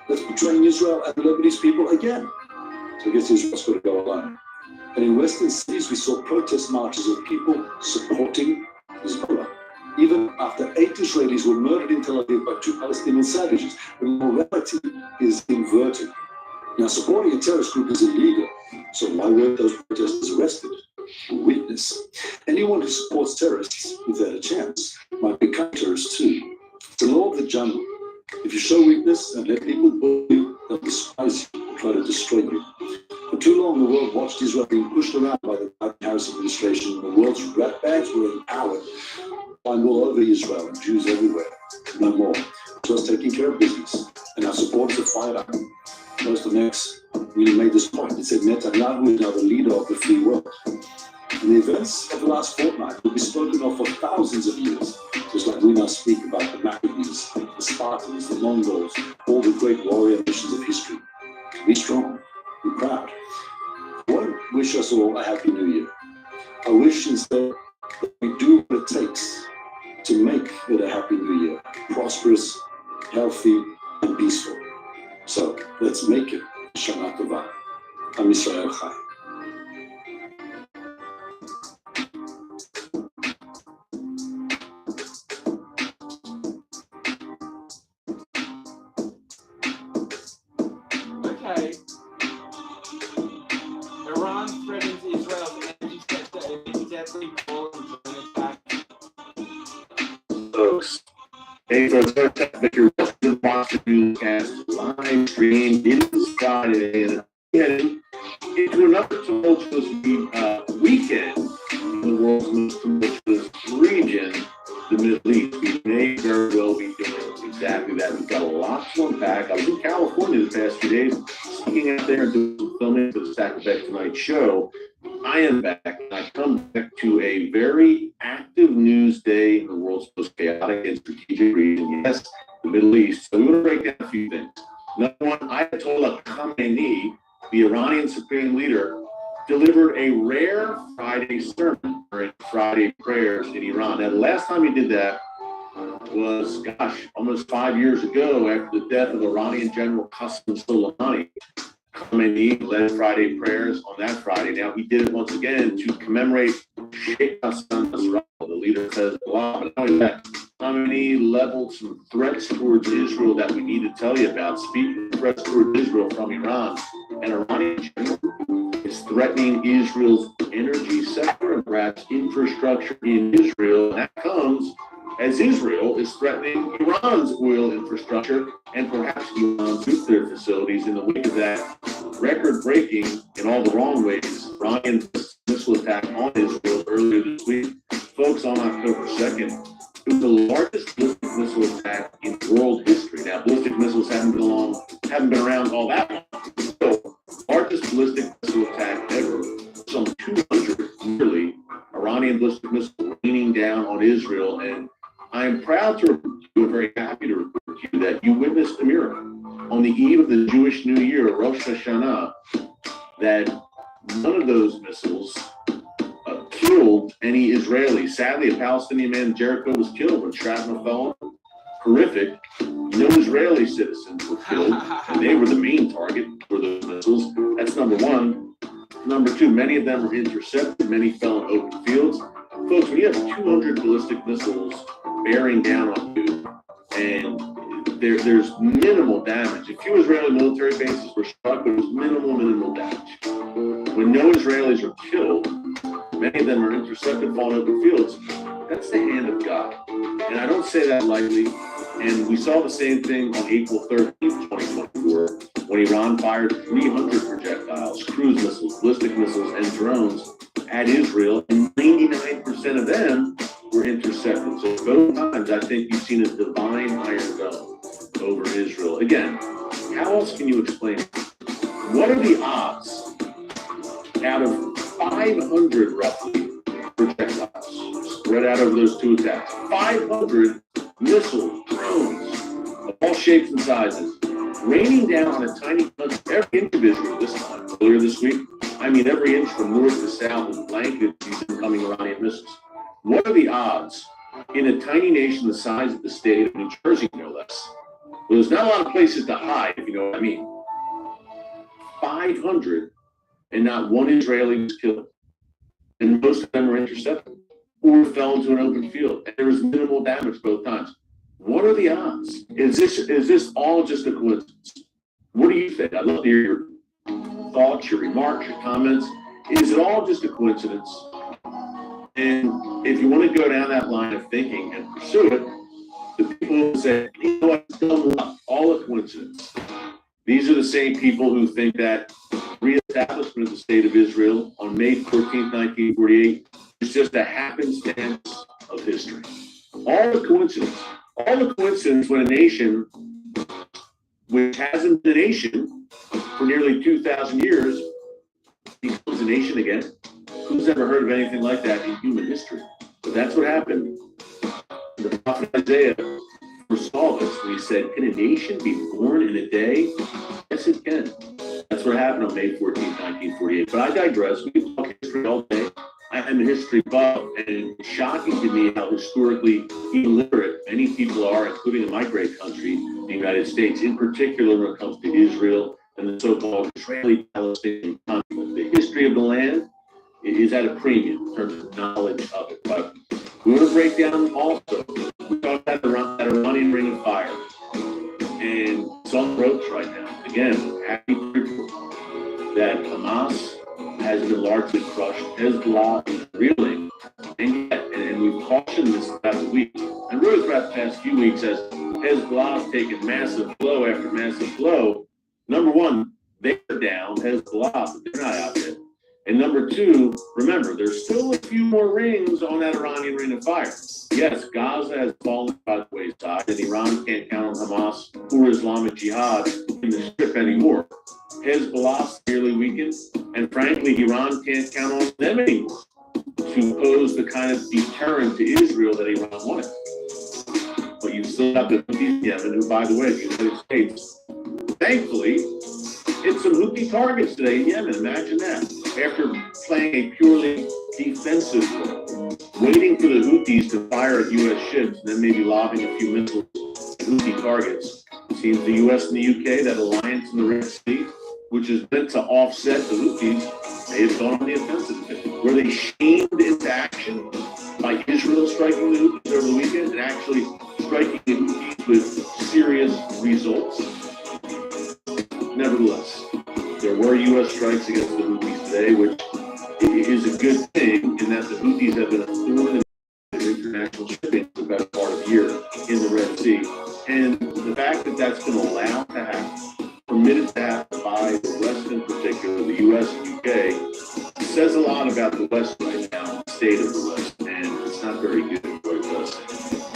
that's betraying Israel and the Lebanese people again. So I guess Israel's got to go alone. And in Western cities, we saw protest marches of people supporting Hezbollah. Even after 8 Israelis were murdered in Tel Aviv by 2 Palestinian savages, the morality is inverted. Now, supporting a terrorist group is illegal, so why weren't those protesters arrested? Weakness. Anyone who supports terrorists, if they had a chance, might become terrorists too. It's the law of the jungle. If you show weakness and let people bully you, they'll despise you and try to destroy you. For too long, the world watched Israel being pushed around by the Biden-Harris administration. The world's rat bags were empowered, flying all over Israel and Jews everywhere. No more. Israel's taking care of business, and our supporters are fired up. Most of Next really made this point. It said Netanyahu is now the leader of the free world. And the events of the last fortnight will be spoken of for thousands of years, just like we now speak about the Maccabees, the Spartans, the Mongols, all the great warrior nations of history. Be strong, be proud. I want to wish us all a Happy New Year. I wish instead that we do what it takes to make it a Happy New Year, prosperous, healthy, and peaceful. So let's make it Shana Tova. Am Yisrael Chai. Okay. Iran threatens Israel's energy sector immediately following an attack. Folks, hey folks, you're welcome to watch the newscast live stream inside and heading into another tumultuous weekend in the world's most tumultuous region, the Middle East. We may very well be doing exactly that. We've got a lot to unpack. I was in California the past few days, sneaking out there and doing some filming for the Stack of Beck Tonight show. I am back, and I come back to a very active news day in the world's most chaotic and strategic region. Yes, the Middle East. So we want to break down a few things. Number one, Ayatollah Khamenei, the Iranian supreme leader, delivered a rare Friday sermon during Friday prayers in Iran. Now, the last time he did that was, almost 5 years ago after the death of Iranian General Qasem Soleimani. Khamenei led Friday prayers on that Friday. Now, he did it once again to commemorate Sheikh Hassan Nasrallah, the leader of Hezbollah. But not only that, Khamenei leveled some threats towards Israel that we need to tell you about. Speaking of threats towards Israel from Iran, an Iranian general is threatening Israel's energy sector and perhaps infrastructure in Israel. And that comes as Israel is threatening Iran's oil infrastructure and perhaps Iran's nuclear facilities in the wake of that record-breaking, in all the wrong ways, Iranian missile attack on Israel earlier this week. Folks, on October 2nd, it was the largest ballistic missile attack in world history. Now, ballistic missiles haven't been around all that long. So, largest ballistic missile attack ever. Some the Jewish New Year, Rosh Hashanah, that none of those missiles killed any Israelis. Sadly, a Palestinian man in Jericho was killed when shrapnel fell on him. Horrific. No Israeli citizens were killed, and they were the main target for those missiles. That's number one. Number two, many of them were intercepted. Many fell in open fields. Folks, when you have 200 ballistic missiles bearing down on you, and there's minimal damage. A few Israeli military bases were struck, but it was minimal damage. When no Israelis were killed, many of them are intercepted, fall in open fields. That's the hand of God. And I don't say that lightly. And we saw the same thing on April 13th, 2024, when Iran fired 300 projectiles, cruise missiles, ballistic missiles, and drones at Israel, and 99% of them were intercepted. So both times, I think you've seen a divine iron dome over Israel. Again, how else can you explain it? What are the odds out of 500 roughly projectiles spread out over those two attacks? 500 missiles, drones of all shapes and sizes, raining down on a tiny country, every individual this time, earlier this week. I mean, every inch from north to south is blanketed these incoming Iranian missiles. What are the odds in a tiny nation the size of the state of New Jersey, no less? Well, there's not a lot of places to hide, if you know what I mean. 500, and not one Israeli was killed. And most of them were intercepted or fell into an open field. And there was minimal damage both times. What are the odds? Is this all just a coincidence? What do you think? I'd love to hear your thoughts, your remarks, your comments. Is it all just a coincidence? And if you want to go down that line of thinking and pursue it, the people who say, you know what, it's all a coincidence. These are the same people who think that reestablishment of the state of Israel on May 14th, 1948 is just a happenstance of history. All the coincidence when a nation which hasn't been a nation for nearly 2,000 years becomes a nation again. Who's ever heard of anything like that in human history? But that's what happened. The prophet Isaiah foresaw this when he said, can a nation be born in a day? Yes, it can. That's what happened on May 14, 1948. But I digress. We can talk history all day. I am a history buff, and it's shocking to me how historically illiterate many people are, including in my great country, the United States, in particular when it comes to Israel and the so-called Israeli-Palestinian conflict. The history of the land is at a premium in terms of knowledge of it. But we want to break down also. We talked about that Iranian ring of fire, and it's on the ropes right now. Again, happy to report that Hamas has been largely crushed. Hezbollah is reeling, and yet, and we've cautioned this throughout the week, and really throughout the past few weeks, as Hezbollah has taken massive blow after massive blow. Number one, they're down, Hezbollah, but they're not out yet. And number two, remember, there's still a few more rings on that Iranian ring of fire. Yes, Gaza has fallen by the wayside, and Iran can't count on Hamas or Islamic Jihad in the strip anymore. Hezbollah severely weakened, and frankly, Iran can't count on them anymore to pose the kind of deterrent to Israel that Iran wanted. But you still have the Houthis in Yemen, who, by the way, the United States, thankfully, hit some Houthi targets today in Yemen. Imagine that. After playing a purely defensive role, waiting for the Houthis to fire at U.S. ships and then maybe lobbing a few missiles at Houthi targets. It seems the U.S. and the U.K., that alliance in the Red Sea, which is meant to offset the Houthis, they have gone on the offensive. Were they shamed into action by Israel striking the Houthis over the weekend and actually striking the Houthis with serious results? Nevertheless, there were U.S. strikes against the Houthis today, which is a good thing in that the Houthis have been a thorn in international shipping for the better part of a year in the Red Sea. And the fact that that's been allowed to happen, permitted to happen by the West in particular, the U.S. and U.K., says a lot about the West right now, the state of the West, and it's not very good what it does.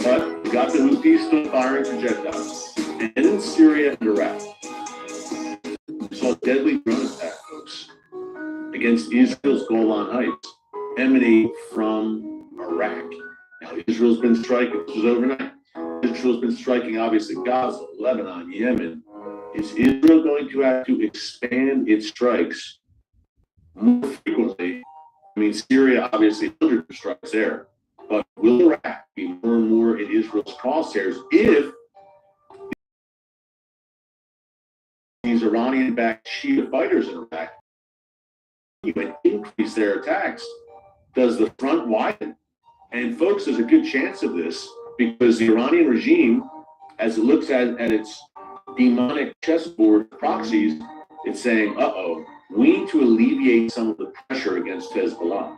But we got the Houthis still firing projectiles. And in Syria and Iraq, we saw deadly drone attack, folks, against Israel's Golan Heights, emanating from Iraq. Now, Israel's been striking, this was overnight. Israel's been striking, obviously, Gaza, Lebanon, Yemen, Is Israel going to have to expand its strikes more frequently? I mean, Syria obviously hundreds of strikes there, but will Iraq be more and more in Israel's crosshairs if these Iranian-backed Shia fighters in Iraq increase their attacks? Does the front widen? And folks, there's a good chance of this because the Iranian regime, as it looks at its demonic chessboard proxies, it's saying, uh-oh, we need to alleviate some of the pressure against Hezbollah.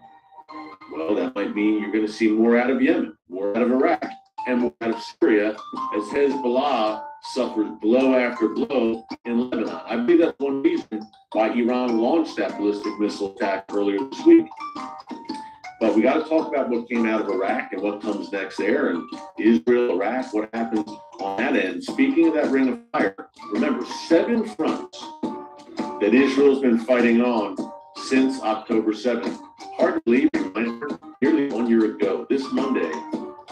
Well, that might mean you're going to see more out of Yemen, more out of Iraq, and more out of Syria as Hezbollah suffers blow after blow in Lebanon. I believe that's one reason why Iran launched that ballistic missile attack earlier this week. But we got to talk about what came out of Iraq and what comes next there, and Israel, Iraq, what happens on that end. Speaking of that ring of fire, remember 7 fronts that Israel's been fighting on since October 7th. Hard to believe, nearly 1 year ago. This Monday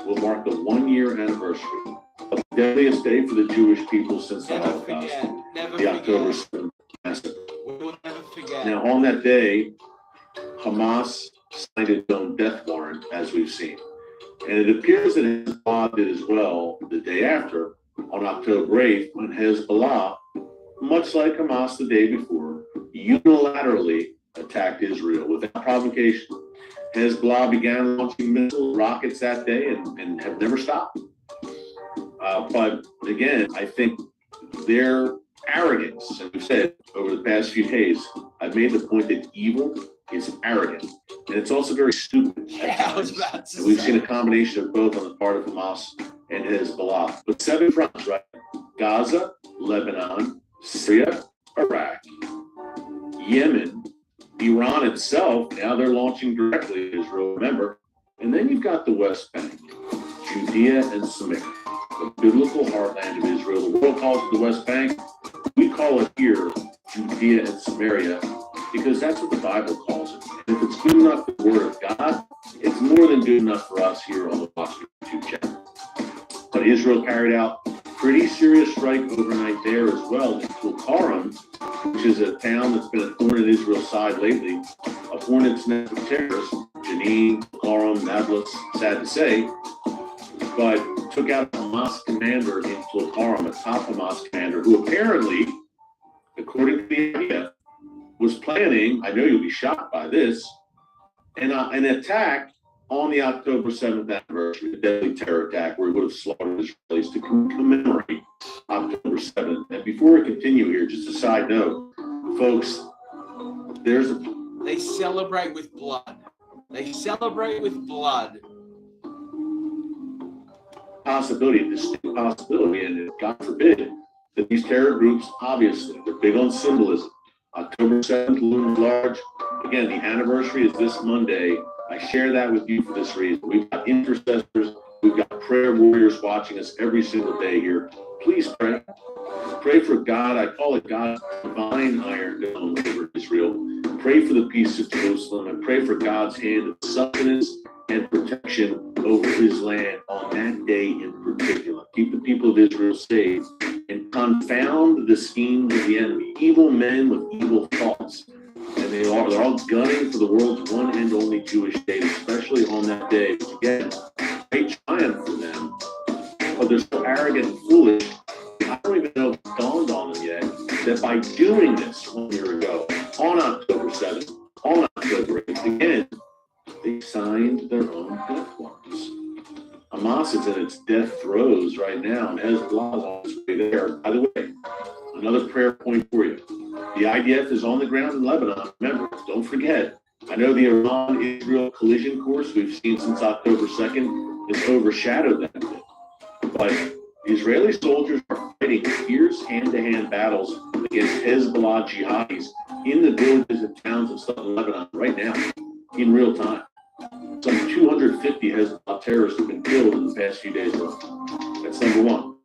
will mark the 1-year anniversary of the deadliest day for the Jewish people since the Holocaust, the October 7th massacre. We will never forget. Now, on that day, Hamas signed its own death warrant, as we've seen. And it appears that Hezbollah did as well the day after, on October 8th, when Hezbollah, much like Hamas the day before, unilaterally attacked Israel without provocation. Hezbollah began launching missiles, rockets that day and have never stopped. But again, I think their arrogance, as we've said over the past few days, I've made the point that evil is arrogant. And it's also very stupid. Yeah, I was about to and we've say. seen a combination of both on the part of Hamas and Hezbollah. But 7 fronts, right? Gaza, Lebanon, Syria, Iraq, Yemen, Iran itself. Now they're launching directly at Israel, remember. And then you've got the West Bank, Judea and Samaria, the biblical heartland of Israel. The world calls it the West Bank. We call it here Judea and Samaria because that's what the Bible calls it. And if it's good enough for the Word of God, it's more than good enough for us here on the Foster YouTube channel. But Israel carried out pretty serious strike overnight there as well in Tulkarem, which is a town that's been a thorn in Israel's side lately, a hornet's nest of terrorists, Jenin, Tulkarem, Nablus, sad to say, but took out a Hamas commander in Tulkarem, a top Hamas commander, who apparently, according to the media, was planning, I know you'll be shocked by this, an attack on the October 7th anniversary, a deadly terror attack where he would have slaughtered Israelis to commemorate October 7th. And before we continue here, just a side note, folks, They celebrate with blood. They celebrate with blood. Possibility, a distinct possibility, and God forbid that these terror groups, obviously, they're big on symbolism. October 7th, looms large. Again, the anniversary is this Monday. I share that with you for this reason. We've got intercessors, we've got prayer warriors watching us every single day here. Please pray. Pray for God. I call it God's divine iron dome over Israel. Pray for the peace of Jerusalem and pray for God's hand of sustenance and protection over his land on that day in particular. Keep the people of Israel safe and confound the schemes of the enemy, evil men with evil thoughts. And they're all gunning for the world's one and only Jewish state, especially on that day. Again, great triumph for them. But they're so arrogant and foolish, I don't even know if it dawned on them yet, that by doing this 1 year ago, on October 7th, on October 8th, again, they signed their own death warrants. Hamas is in its death throes right now, and Hezbollah is on its way there. By the way, another prayer point for you. The IDF is on the ground in Lebanon. Remember, don't forget. I know the Iran-Israel collision course we've seen since October 2nd has overshadowed that a bit. But Israeli soldiers are fighting fierce hand-to-hand battles against Hezbollah jihadis in the villages and towns of southern Lebanon right now, in real time. Some 250 Hezbollah terrorists have been killed in the past few days alone. That's number one.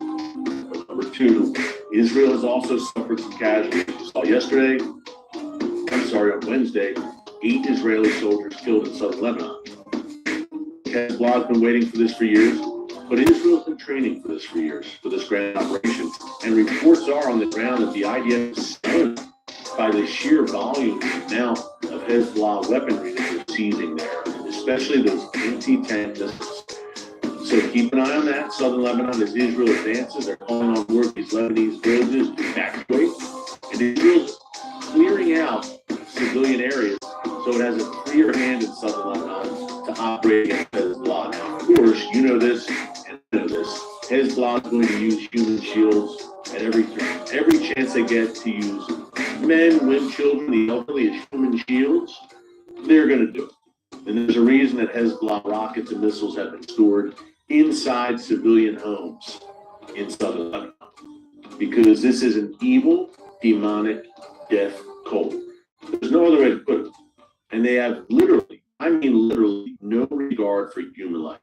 Number two, Israel has also suffered some casualties. You saw yesterday, on Wednesday, 8 Israeli soldiers killed in southern Lebanon. Hezbollah has been waiting for this for years. But Israel's been training for this for years, for this grand operation. And reports are on the ground that the IDF is stunned by the sheer volume and amount of Hezbollah weaponry that they're seizing there, especially those anti-tank missiles. So keep an eye on that. Southern Lebanon, as Israel advances, they're calling on board these Lebanese villages to evacuate. And Israel's clearing out civilian areas so it has a freer hand in Southern Lebanon to operate against Hezbollah. Now, of course, you know this and I know this. Hezbollah is going to use human shields at every turn. Every chance they get to use men, women, children, the elderly as human shields, they're going to do it. And there's a reason that Hezbollah rockets and missiles have been stored inside civilian homes in Southern Lebanon. Because this is an evil, demonic death cult. There's no other way to put it. And they have literally, I mean literally, no regard for human life.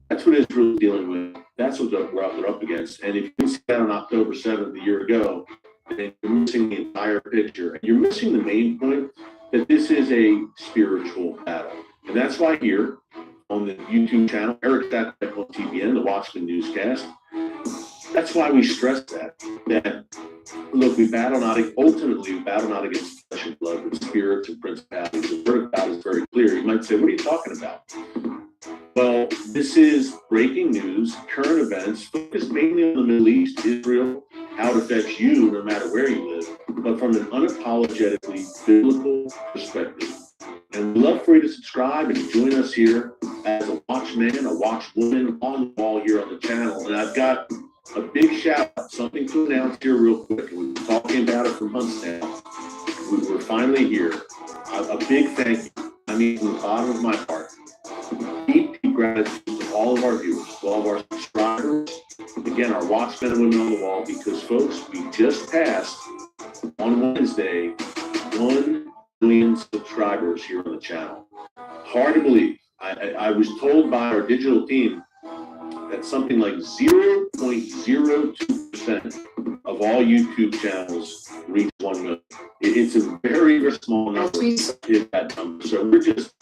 That's what Israel is dealing with. That's what they're up against. And if you see that on October 7th a year ago, and you're missing the entire picture, and you're missing the main point, that this is a spiritual battle. And that's why here on the YouTube channel, Eric Statek on TBN, the Watchman newscast, that's why we stress that look, we battle not against flesh and blood, but spirits and principalities. The word of God is very clear. You might say, what are you talking about? Well, this is breaking news, current events, focused mainly on the Middle East, Israel, how it affects you no matter where you live, but from an unapologetically biblical perspective. And we'd love for you to subscribe and join us here as a watchman, a watchwoman on the wall here on the channel. And I've got a big shout out, something to announce here real quick. We've been talking about it for months now. We're finally here. A big thank you. I mean, from the bottom of my heart. Deep gratitude to all of our viewers, to all of our subscribers. Again, our watchmen and women on the wall, because folks, we just passed on Wednesday 1 million subscribers here on the channel. Hard to believe. I was told by our digital team that something like 0.02% of all YouTube channels reach 1 million. It's a very, very small number. That number. So we're just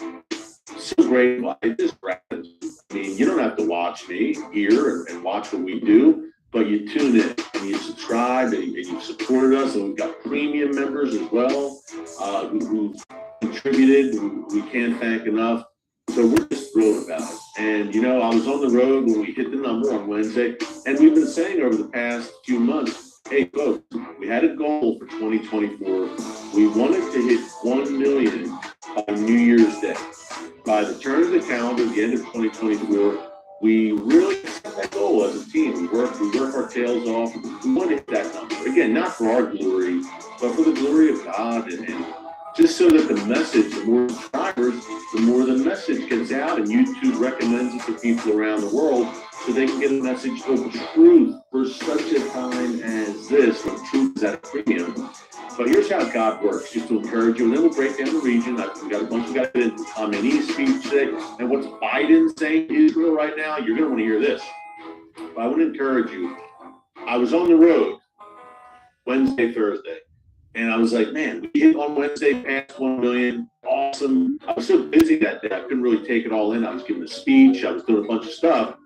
so grateful. I just gratitude. I mean, you don't have to watch me here and watch what we do, but you tune in and you subscribe and you've supported us, and we've got premium members as well who contributed, who we can't thank enough. So we're just thrilled about it. And, you know, I was on the road when we hit the number on Wednesday, and we've been saying over the past few months, hey, folks, we had a goal for 2024. We wanted to hit 1 million by New Year's Day. By the turn of the calendar, the end of 2024, we really set that goal as a team. We work our tails off. We want to hit that number. Again, not for our glory, but for the glory of God, and just so that the message, the more subscribers, the more the message gets out, and YouTube recommends it to people around the world so they can get a message of truth for such a time as this, when truth is at a premium. But here's how God works, just to encourage you, and then we'll break down the region. We got a bunch of guys in Khamenei's speech today, and what's Biden saying to Israel right now? You're going to want to hear this. But I want to encourage you. I was on the road Wednesday, Thursday, and I was like, man, we hit on Wednesday past 1 million. Awesome. I was so busy that day, I couldn't really take it all in. I was giving a speech. I was doing a bunch of stuff.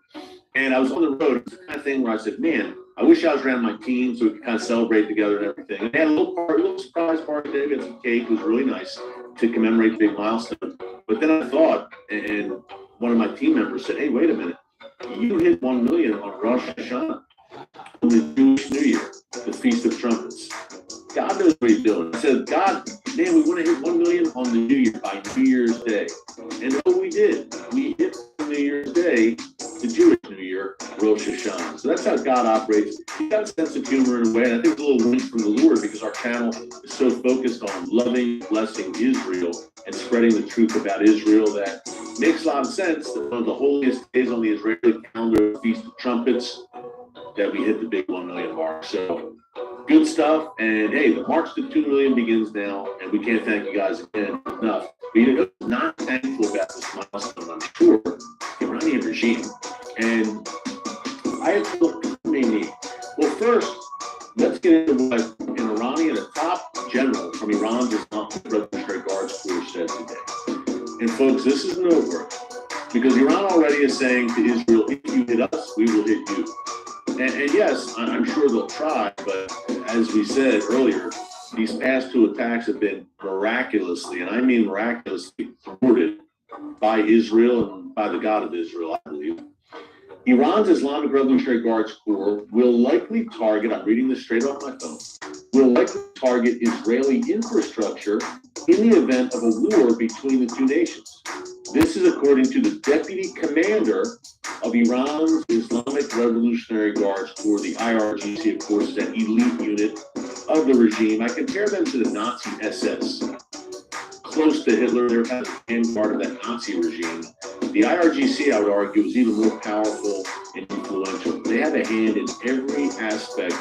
And I was on the road. It's the kind of thing where I said, man, I wish I was around my team so we could kind of celebrate together and everything. And they had a little surprise party today. We had some cake. It was really nice to commemorate the big milestone. But then I thought, and one of my team members said, hey, wait a minute. You hit 1 million on Rosh Hashanah, on the Jewish New Year, the Feast of Trumpets. God knows what he's doing. I said, God, man, we want to hit 1 million on the New Year by New Year's Day. And what we did, we hit New Year's Day, the Jewish New Year, Rosh Hashanah. So that's how God operates. He's got a sense of humor in a way, and I think it's a little wink from the Lord, because our channel is so focused on loving, blessing Israel and spreading the truth about Israel that makes a lot of sense that one of the holiest days on the Israeli calendar, the Feast of Trumpets, that we hit the big 1 million mark. So good stuff. And hey, the march to 2 million begins now, and we can't thank you guys again enough. We're not thankful about this milestone, I'm sure, the Iranian regime. And I have to look at me. Well, first, let's get into what an Iranian, a top general from Iran's Islamic Revolutionary Guards Corps said today. And folks, this is no word. Because Iran already is saying to Israel, if you hit us, we will hit you. And yes, I'm sure they'll try, but as we said earlier, these past two attacks have been miraculously, and I mean miraculously, thwarted by Israel and by the God of Israel, I believe. Iran's Islamic Revolutionary Guards Corps will likely target, I'm reading this straight off my phone, will likely target Israeli infrastructure in the event of a war between the two nations. This is according to the deputy commander of Iran's Islamic Revolutionary Guards Corps, the IRGC, of course, is an elite unit of the regime. I compare them to the Nazi SS. Close to Hitler, they're kind of the vanguard of that Nazi regime. The IRGC, I would argue, is even more powerful and influential. They have a hand in every aspect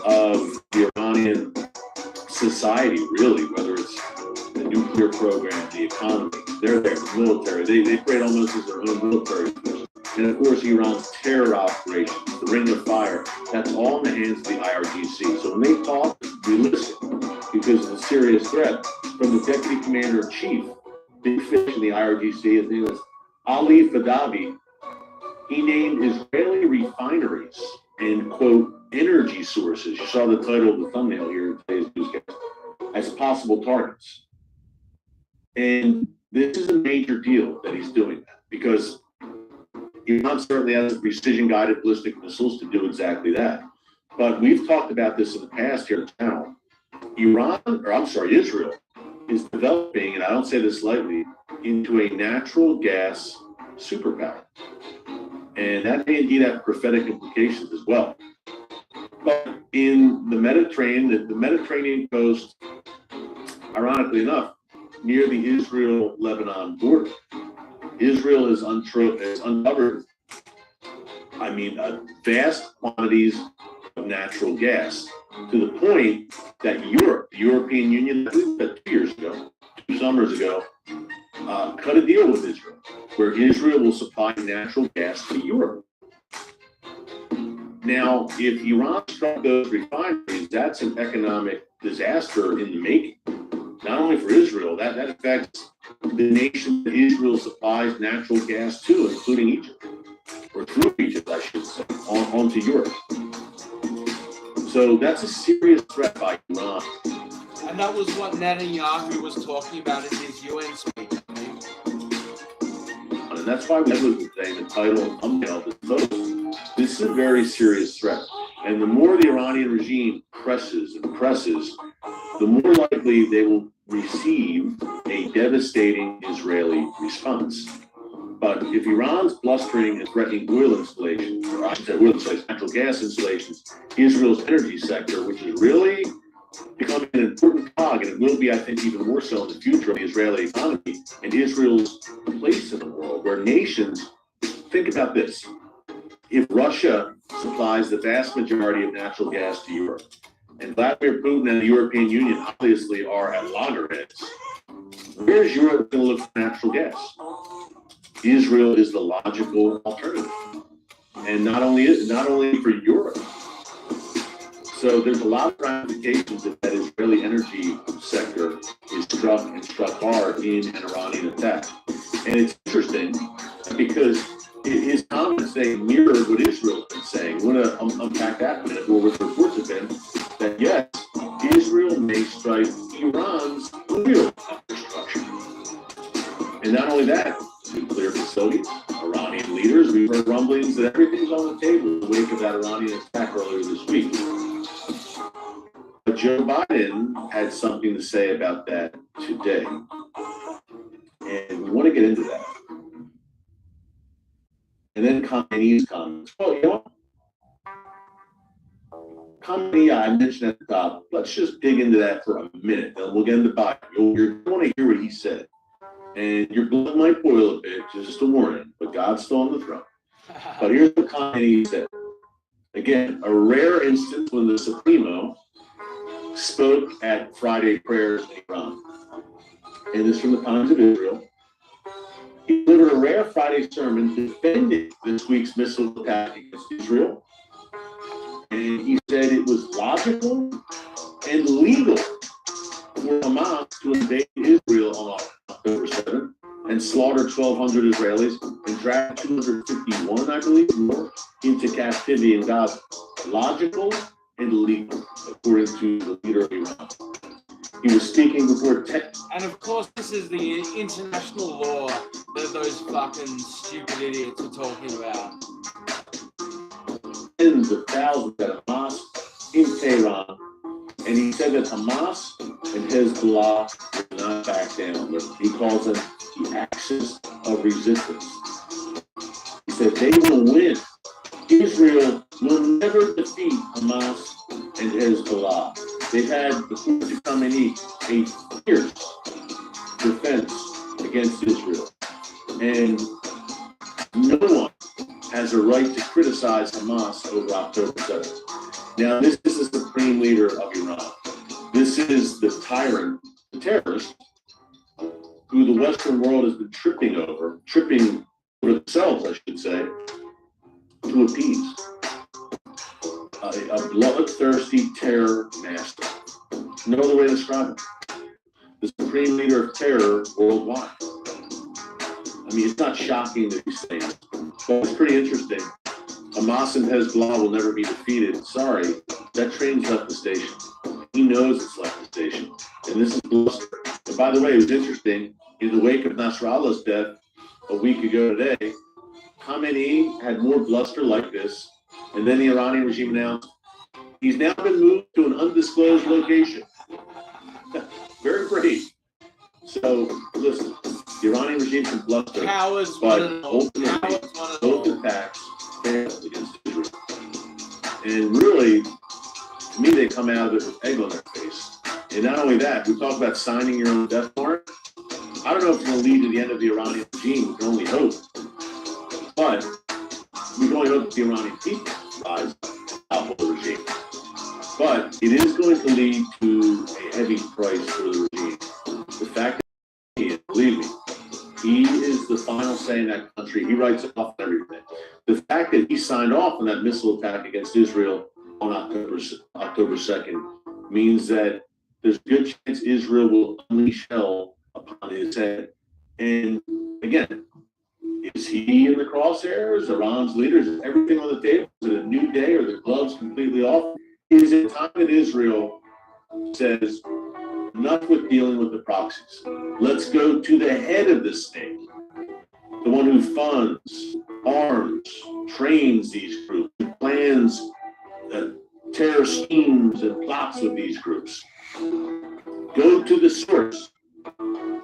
of the Iranian society, really, whether it's the nuclear program, the economy. They're there, the military. They operate almost as their own military force. And of course, Iran's terror operations, the Ring of Fire, that's all in the hands of the IRGC. So when they talk, we listen because it's a serious threat. From the deputy commander-in-chief, big fish in the IRGC, his name is Ali Fadavi. He named Israeli refineries and, quote, energy sources, you saw the title of the thumbnail here in today's newscast, as possible targets. And this is a major deal that he's doing that because Iran certainly has precision-guided ballistic missiles to do exactly that. But we've talked about this in the past here now. Israel is developing, and I don't say this lightly, into a natural gas superpower. And that may indeed have prophetic implications as well. But in the Mediterranean coast, ironically enough, near the Israel-Lebanon border, Israel has uncovered, vast quantities of natural gas to the point that Europe, the European Union, I believe that 2 years ago, 2 summers ago, cut a deal with Israel, where Israel will supply natural gas to Europe. Now, if Iran struck those refineries, that's an economic disaster in the making. Not only for Israel, that affects the nation that Israel supplies natural gas to, including Egypt, or through Egypt, I should say, onto Europe. So that's a serious threat by Iran. And that was what Netanyahu was talking about in his UN speech. And that's why we was saying the title and thumbnail of this post. This is a very serious threat. And the more the Iranian regime presses and presses, the more likely they will receive a devastating Israeli response. But if Iran's blustering and threatening oil installations, or I should say oil installations, natural gas installations, Israel's energy sector, which is really becoming an important cog, and it will be, I think, even more so in the future of the Israeli economy and Israel's place in the world, where nations, think about this. If Russia supplies the vast majority of natural gas to Europe, and Vladimir Putin and the European Union obviously are at loggerheads, where's Europe going to look for natural gas? Israel is the logical alternative, and not only for Europe. So there's a lot of ramifications if that Israeli energy sector is struck hard in an Iranian attack. And it's interesting because his comments, they mirrored what Israel has been saying. We want to unpack that a minute. Well, with reports have been that yes, Israel may strike Iran's oil infrastructure. And not only that, nuclear facilities, Iranian leaders, we've heard rumblings that everything's on the table in the wake of that Iranian attack earlier this week. But Joe Biden had something to say about that today. And we want to get into that. And then Khamenei's comments. Well, you know, Khamenei, I mentioned at the top, let's just dig into that for a minute, then we'll get into Biden. You're going to want to hear what he said. And your blood might boil a bit, just a warning, but God's still on the throne. But here's what Khamenei said. Again, a rare instance when the Supremo spoke at Friday prayers in Iran. And this from the Times of Israel. He delivered a rare Friday sermon defending this week's missile attack against Israel. And he said it was logical and legal for Hamas to invade Israel on October 7th and slaughter 1,200 Israelis and dragged 251, I believe, more into captivity in Gaza. Logical and legal, according to the leader of Iran. He was speaking before And of course, this is the international law that those fucking stupid idiots are talking about. tens of thousands at a mosque in Tehran, and he said that Hamas and Hezbollah will not back down. He calls them the axis of resistance. He said they will win. Israel will never defeat Hamas and Hezbollah. They've had, before the Khamenei, a fierce defense against Israel. And no one has a right to criticize Hamas over October 7th. Now, this is the supreme leader of Iran. This is the tyrant, the terrorist, who the Western world has been tripping over themselves, I should say, to appease. A bloodthirsty terror master. No other way to describe him. The supreme leader of terror worldwide. I mean, it's not shocking that he's saying it, but it's pretty interesting. Hamas and Hezbollah will never be defeated. Sorry, that train's left the station. He knows it's left the station. And this is bluster. And by the way, it was interesting. In the wake of Nasrallah's death a week ago today, Khamenei had more bluster like this. And then the Iranian regime announced he's now been moved to an undisclosed location. Very brave. So, listen, the Iranian regime can bluster, but ultimately, both attacks failed against Israel. And really, to me, they come out of it with egg on their face. And not only that, we talk about signing your own death warrant. I don't know if it's going to lead to the end of the Iranian regime. We can only hope. But we can only hope that the Iranian people rise out of the regime. But it is going to lead to a heavy price for the regime. The fact that he, believe me, he is the final say in that country. He writes off everything. The fact that he signed off on that missile attack against Israel on October 2nd means that there's a good chance Israel will unleash hell upon his head. And again, is he in the crosshairs? Iran's leaders? Is everything on the table? Is it a new day? Are the gloves completely off? Is it time that Israel says, enough with dealing with the proxies? Let's go to the head of the state, the one who funds, arms, trains these groups, plans terror schemes and plots with these groups. Go to the source.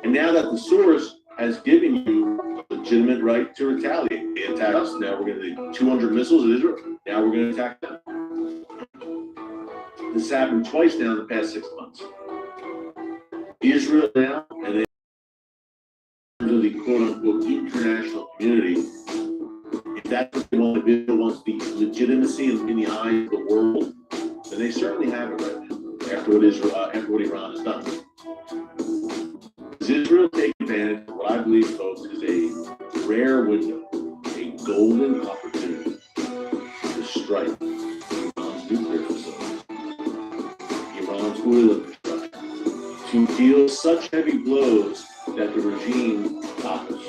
And now that the source has given you a legitimate right to retaliate, they attack us. Now we're going to do 200 missiles at Israel. Now we're going to attack them. This happened twice now in the past 6 months. Israel now, and they to the quote-unquote international community, if that's what they want to do, wants the legitimacy in the eyes of the world, then they certainly have it right now, after what Iran has done. Does Israel take advantage of what I believe, folks, is a rare window, a golden opportunity to strike Iran's nuclear facilities, Iran's oil infrastructure, to deal such heavy blows that the regime topples,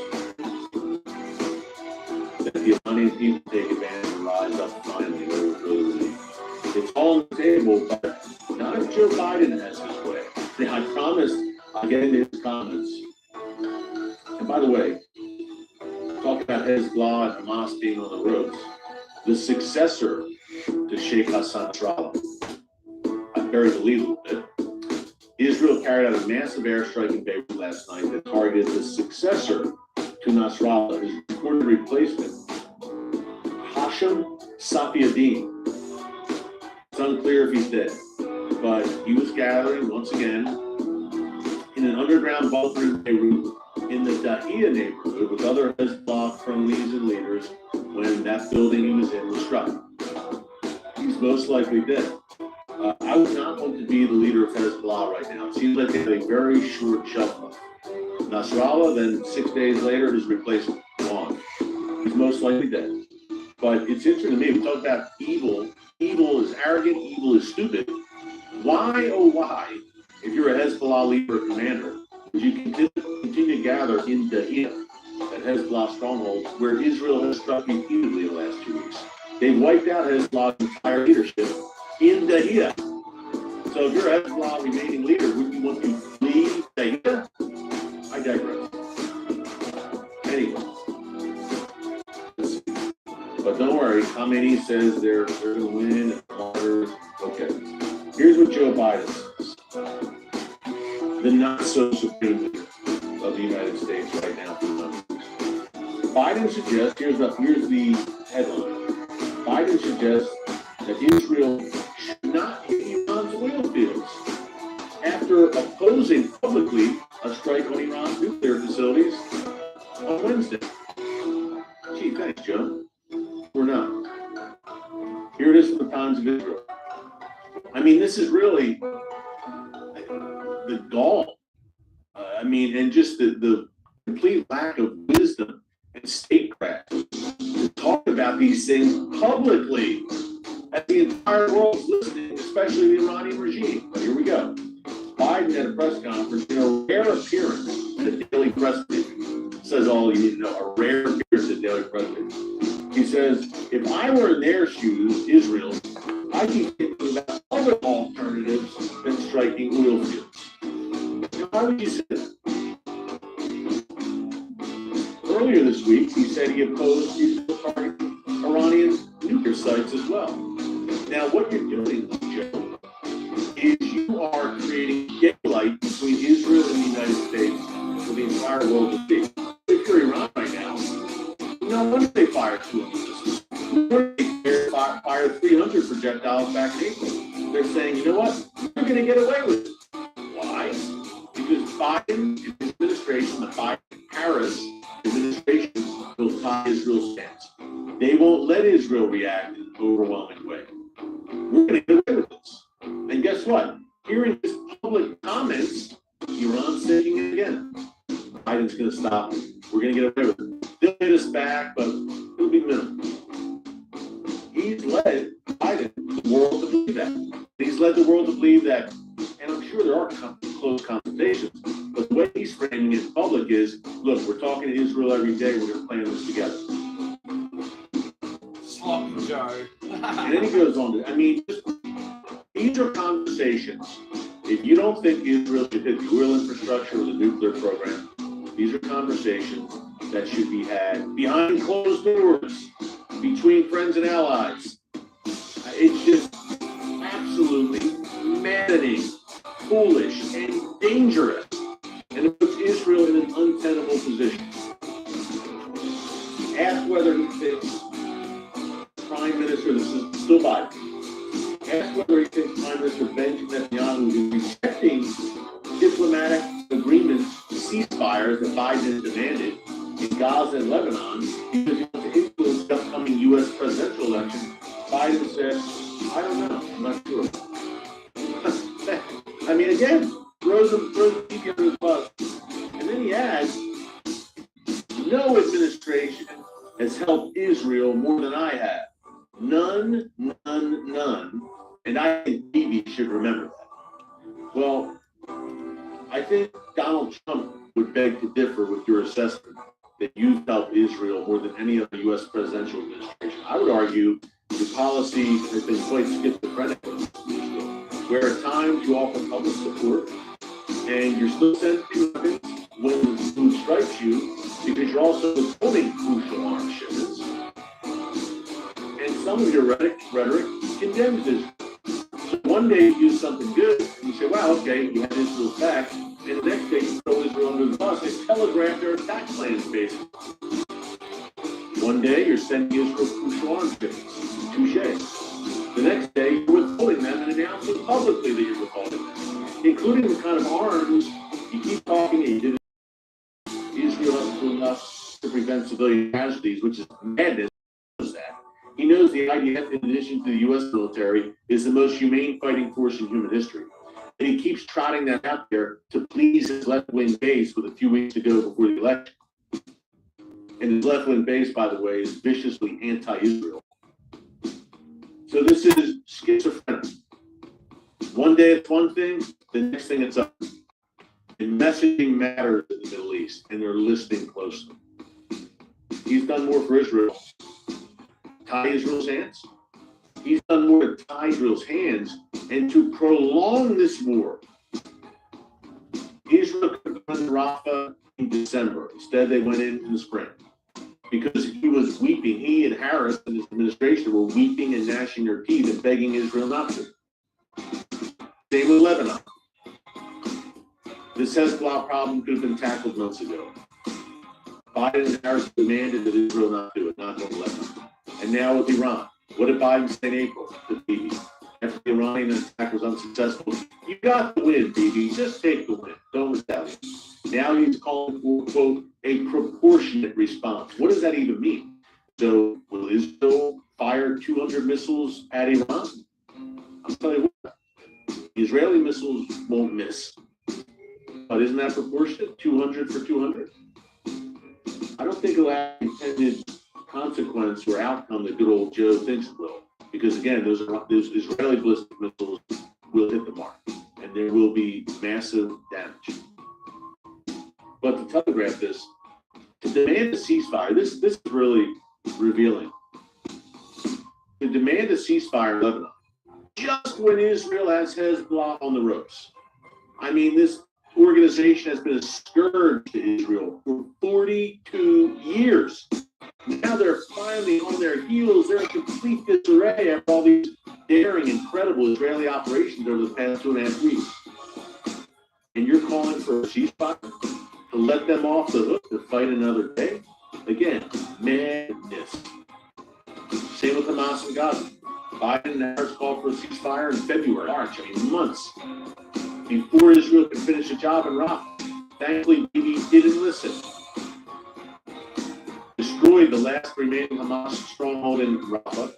that the Iranian people take advantage and rise up finally over the regime. It's all on the table, but not if Joe Biden has his way. Now, I promised I'll get into his comments. And by the way, talk about Hezbollah and Hamas being on the ropes. The successor to Sheikh Hassan Nasrallah, I buried the lead a little bit. Israel carried out a massive airstrike in Beirut last night that targeted the successor to Nasrallah, his reported replacement, Hashem Safiuddin. It's unclear if he's dead, but he was gathering once again in an underground bunker in Beirut in the Dahia neighborhood with other Hezbollah cronies and leaders when that building he was in was struck. He's most likely dead. I would not want to be the leader of Hezbollah right now. It seems like they have a very short shelf life. Nasrallah, then 6 days later, his replacement, gone. He's most likely dead. But it's interesting to me, we talk about evil. Evil is arrogant, evil is stupid. Why, oh why, if you're a Hezbollah leader or commander, would you continue to gather in Dahia, at Hezbollah strongholds where Israel has struck repeatedly in the last 2 weeks. They've wiped out Hezbollah's entire leadership in Dahiyah. So if you're a Hezbollah remaining leader, would you want to leave Dahiyah? I digress. Anyway. But don't worry, Khamenei says they're going to win. Okay. Here's what Joe Biden says. The not-so-supreme leader of the United States right now. Biden suggests, here's the headline. Biden suggests that Israel should not hit Iran's oil fields after opposing publicly a strike on Iran's nuclear facilities on Wednesday. Gee, thanks, Joe. We're not. Here it is from the Times of Israel. I mean, this is really the gall. And just the complete lack of wisdom and statecraft to talk about these things publicly as the entire world is listening, especially the Iranian regime. But here we go. Biden at a press conference, in a rare appearance at a daily press briefing, says all you need to know, a rare appearance at a daily press briefing. He says, if I were in their shoes, Israel, I'd be thinking about other alternatives than striking oil fields. Why would you say that? Earlier this week, he said he opposed Israel targeting Iranian nuclear sites as well. Now, what you're doing, Joe, is you are creating daylight between Israel and the United States for the entire world to see. If you're Iran right now, no wonder they fired 200 missiles. No wonder they fired 300 projectiles back in April. They're saying, you know what? We're going to get away with it. Why? Because Biden and his administration, the Biden-Harris administration, will tie Israel's stance. They won't let Israel react in an overwhelming way. We're going to get away with this. And guess what? Hearing his public comments, Iran's thinking it again. Biden's going to stop it. We're going to get away with it. They'll hit us back, but it'll be minimal. He's led Biden, the world to believe that. He's led the world to believe that, and I'm sure there are close conversations, but the way he's framing it in public is, look, we're talking to Israel every day, we're going to plan this together. Sloppy Joe. And then he goes on to, these are conversations. If you don't think Israel should hit the oil infrastructure or the nuclear program, these are conversations that should be had behind closed doors, between friends and allies. It's just absolutely maddening, foolish, and dangerous, and it puts Israel in an untenable position. Ask whether he thinks Prime Minister, this is still Biden, ask whether he thinks Prime Minister Benjamin Netanyahu is rejecting diplomatic agreements, ceasefires that Biden has demanded in Gaza and Lebanon because he wants to influence the upcoming U.S. presidential election. Biden said, I don't know, I'm not sure. Again, throws the people under the bus. And then he adds, no administration has helped Israel more than I have. None. And I think Bibi should remember that. Well, I think Donald Trump would beg to differ with your assessment that you've helped Israel more than any other U.S. presidential administration. I would argue your policy has been quite schizophrenic with Israel, where at times you offer public support and you're still sending weapons when the food strikes you because you're also withholding crucial arms shipments. And some of your rhetoric condemns Israel. So one day you do something good and you say, wow, okay, you had Israel's back. And the next day you throw Israel under the bus and telegraph their attack plans, basically. One day you're sending Israel crucial arms shipments. Touche. The next day you're withholding them and announcing publicly that you're withholding them, including the kind of arms you keep talking and you did. Israel doesn't do enough to prevent civilian casualties, which is madness. He knows that. He knows the IDF, in addition to the U.S. military, is the most humane fighting force in human history. And he keeps trotting that out there to please his left-wing base with a few weeks to go before the election. And his left-wing base, by the way, is viciously anti-Israel. So this is schizophrenic. One day it's one thing, the next thing it's up. And messaging matters in the Middle East, and they're listening closely. He's done more for Israel. Tie Israel's hands. He's done more to tie Israel's hands and to prolong this war. Israel could have gone to Rafah in December. Instead, they went in the spring because he was weeping. He and Harris and his administration were weeping and gnashing their teeth and begging Israel not to. Same with Lebanon. This Hezbollah problem could have been tackled months ago. Biden and Harris demanded that Israel not do it, not go to Lebanon. And now with Iran. What did Biden say in April to Bibi? After the Iranian attack was unsuccessful, you got the win, Bibi. Just take the win. Don't retaliate. Now he's calling for, quote, a proportionate response. What does that even mean? So will Israel fire 200 missiles at Iran? I'll tell you what, the Israeli missiles won't miss. But isn't that proportionate? 200 for 200? I don't think it'll have intended consequence or outcome that good old Joe thinks it will. Because again, those Israeli ballistic missiles will hit the mark and there will be massive damage. But to telegraph this, to demand a ceasefire, this is really revealing. To demand a ceasefire in Lebanon, just when Israel has Hezbollah on the ropes. I mean, this organization has been a scourge to Israel for 42 years. Now they're finally on their heels. They're in complete disarray after all these daring, incredible Israeli operations over the past 2.5 weeks. And you're calling for a ceasefire to let them off the hook to fight another day? Again, madness. Same with Hamas and Gaza. Biden and Harris called for a ceasefire in February, March, months before Israel could finish the job in Rafah. Thankfully, Bibi didn't listen. Destroyed the last remaining Hamas stronghold in Rafah.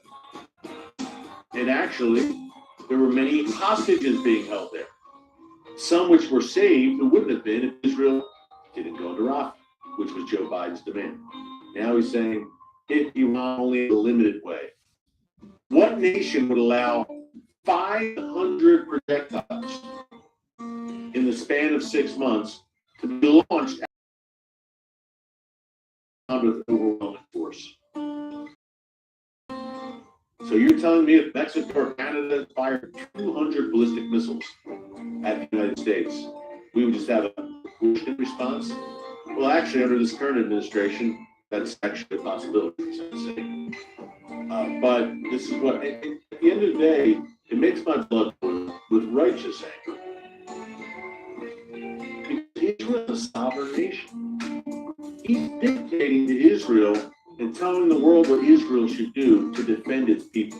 And actually, there were many hostages being held there. Some which were saved who wouldn't have been if Israel didn't go into Rafah, which was Joe Biden's demand. Now he's saying, hit Iran only in a limited way. What nation would allow 500 projectiles in the span of 6 months to be launched with overwhelming force? So you're telling me if Mexico or Canada fired 200 ballistic missiles at the United States, we would just have a proportionate response? Well, actually, under this current administration, that's actually a possibility. But this is what, at the end of the day, it makes my blood boil with righteous anger. Because Israel is a sovereign nation. He's dictating to Israel and telling the world what Israel should do to defend its people.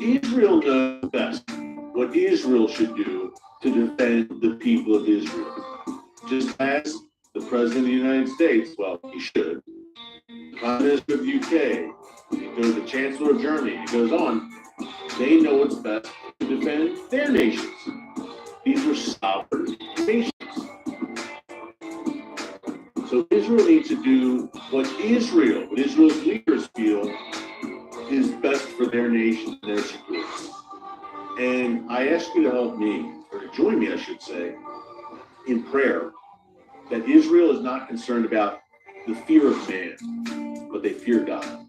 Israel knows best what Israel should do to defend the people of Israel. Just as the President of the United States, well, he should, the Prime Minister of the UK, the Chancellor of Germany, it goes on, they know what's best to defend their nations. These are sovereign nations. So Israel needs to do what Israel's leaders feel is best for their nation and their security. And I ask you to help me, or to join me, I should say, in prayer, that Israel is not concerned about the fear of man, but they fear God.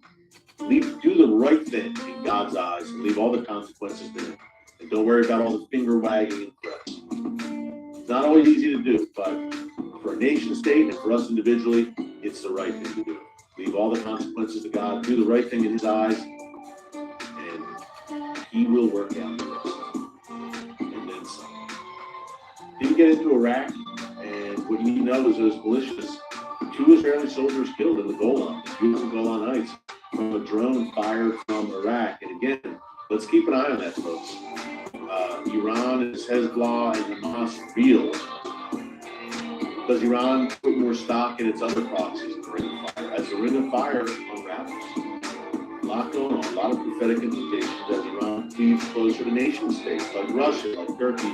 Do the right thing in God's eyes and leave all the consequences there. And don't worry about all the finger wagging and threats. It's not always easy to do, but for a nation state and for us individually, it's the right thing to do. Leave all the consequences to God, do the right thing in his eyes, and he will work out the rest. And then some. Didn't get into Iraq, and what you need to know is those militias, 2 Israeli soldiers killed in the Golan, beautiful Golan Heights, from a drone fired from Iraq. And again, let's keep an eye on that, folks. Iran is Hezbollah and Hamas real. Does Iran put more stock in its other proxies in the Ring of Fire? As the Ring of Fire unravels, a lot going on, a lot of prophetic implications as Iran cleaves closer to nation states like Russia, like Turkey.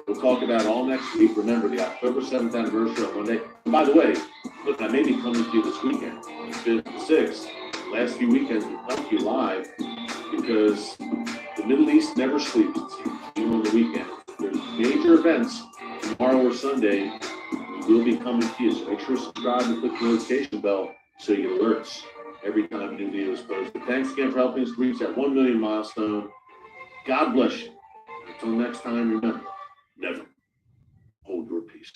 We'll talk about it all next week. Remember, the October 7th anniversary on Monday. And by the way, look, I may be coming to you this weekend, the 5th and 6th. Last few weekends, we'll come to you live because the Middle East never sleeps, even on the weekend. There's major events tomorrow or Sunday. will be coming to you. So make sure to subscribe and click the notification bell so you get alerts every time a new video is posted. Thanks again for helping us reach that 1 million milestone. God bless you. Until next time, remember, never hold your peace.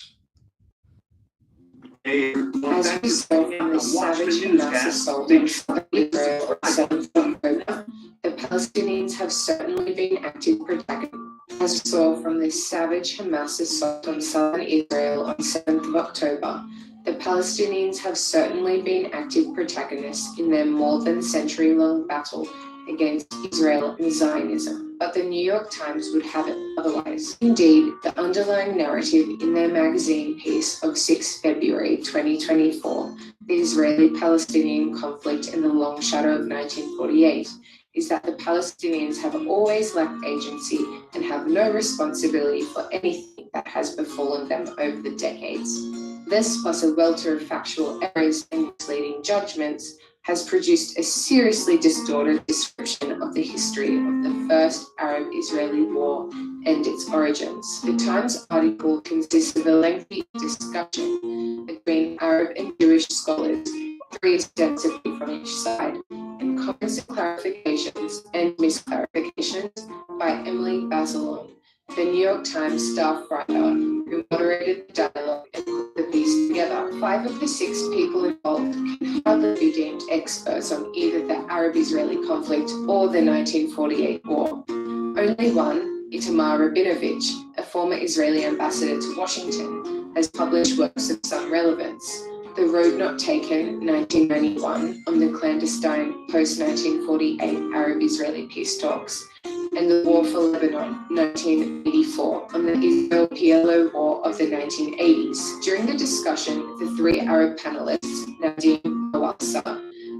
As we saw from the savage mass assault on Israel on 7th October, the Palestinians have certainly been active protagonists. As we saw from the savage Hamas assault on southern Israel on 7th of October, the Palestinians have certainly been active protagonists in their more than century-long battle against Israel and Zionism. But the New York Times would have it otherwise. Indeed, the underlying narrative in their magazine piece of 6 February 2024, The Israeli-Palestinian Conflict in the Long Shadow of 1948, is that the Palestinians have always lacked agency and have no responsibility for anything that has befallen them over the decades. This, plus a welter of factual errors and misleading judgments, has produced a seriously distorted description of the history of the First Arab-Israeli War and its origins. The Times article consists of a lengthy discussion between Arab and Jewish scholars, 3 extensively from each side, and comments and clarifications and misclarifications by Emily Bazelon, the New York Times staff writer who moderated the dialogue and put the piece together. 5 of the 6 people involved can hardly be deemed experts on either the Arab-Israeli conflict or the 1948 war. Only one, Itamar Rabinovich, a former Israeli ambassador to Washington, has published works of some relevance. The Road Not Taken, 1991, on the clandestine post-1948 Arab-Israeli peace talks, and The War for Lebanon, 1984, on the Israel-PLO War of the 1980s. During the discussion, the 3 Arab panelists, Nadim Awassa,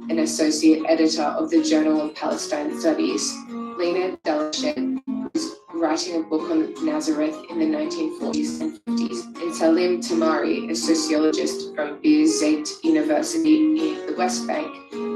an associate editor of the Journal of Palestine Studies, Lena Dalashed, who's writing a book on Nazareth in the 1940s and 50s, and Salim Tamari, a sociologist from Birzeit University in the West Bank,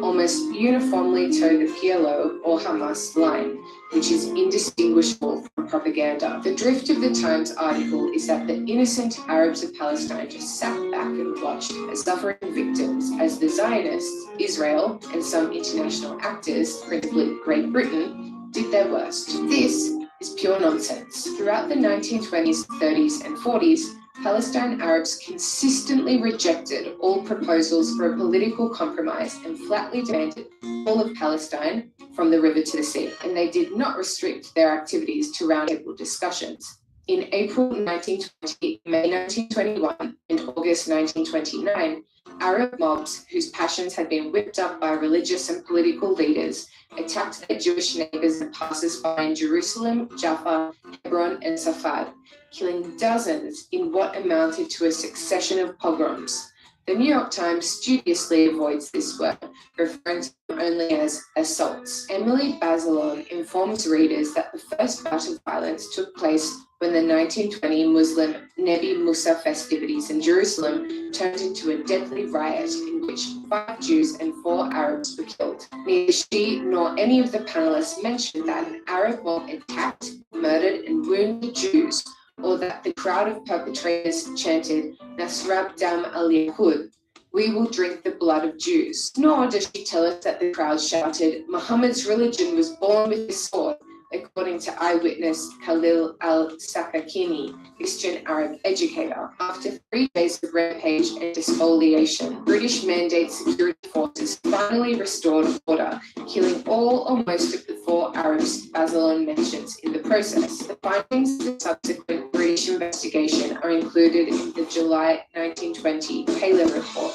almost uniformly toe the PLO or Hamas line, which is indistinguishable from propaganda. The drift of the Times article is that the innocent Arabs of Palestine just sat back and watched as suffering victims as the Zionists, Israel, and some international actors, principally Great Britain, did their worst. This is pure nonsense. Throughout the 1920s, 30s, and 40s, Palestine Arabs consistently rejected all proposals for a political compromise and flatly demanded all of Palestine from the river to the sea, and they did not restrict their activities to roundtable discussions. In April 1920, May 1921, and August 1929, Arab mobs whose passions had been whipped up by religious and political leaders attacked their Jewish neighbors and passers-by in Jerusalem, Jaffa, Hebron, and Safad, killing dozens in what amounted to a succession of pogroms. The New York Times studiously avoids this word, referring to them only as assaults. Emily Bazelon informs readers that the first bout of violence took place when the 1920 Muslim Nebi Musa festivities in Jerusalem turned into a deadly riot in which 5 Jews and 4 Arabs were killed. Neither she nor any of the panelists mentioned that an Arab mob attacked, murdered, and wounded Jews, or that the crowd of perpetrators chanted, Nasrab Dam al-Yahud, we will drink the blood of Jews. Nor does she tell us that the crowd shouted, Muhammad's religion was born with the sword, according to eyewitness Khalil al-Sakakini, Christian Arab educator. After 3 days of rampage and despoliation, British mandate security forces finally restored order, killing all or most of the 4 Arabs Bazelon mentions in the process. The findings of the subsequent British investigation are included in the July 1920 Palin report,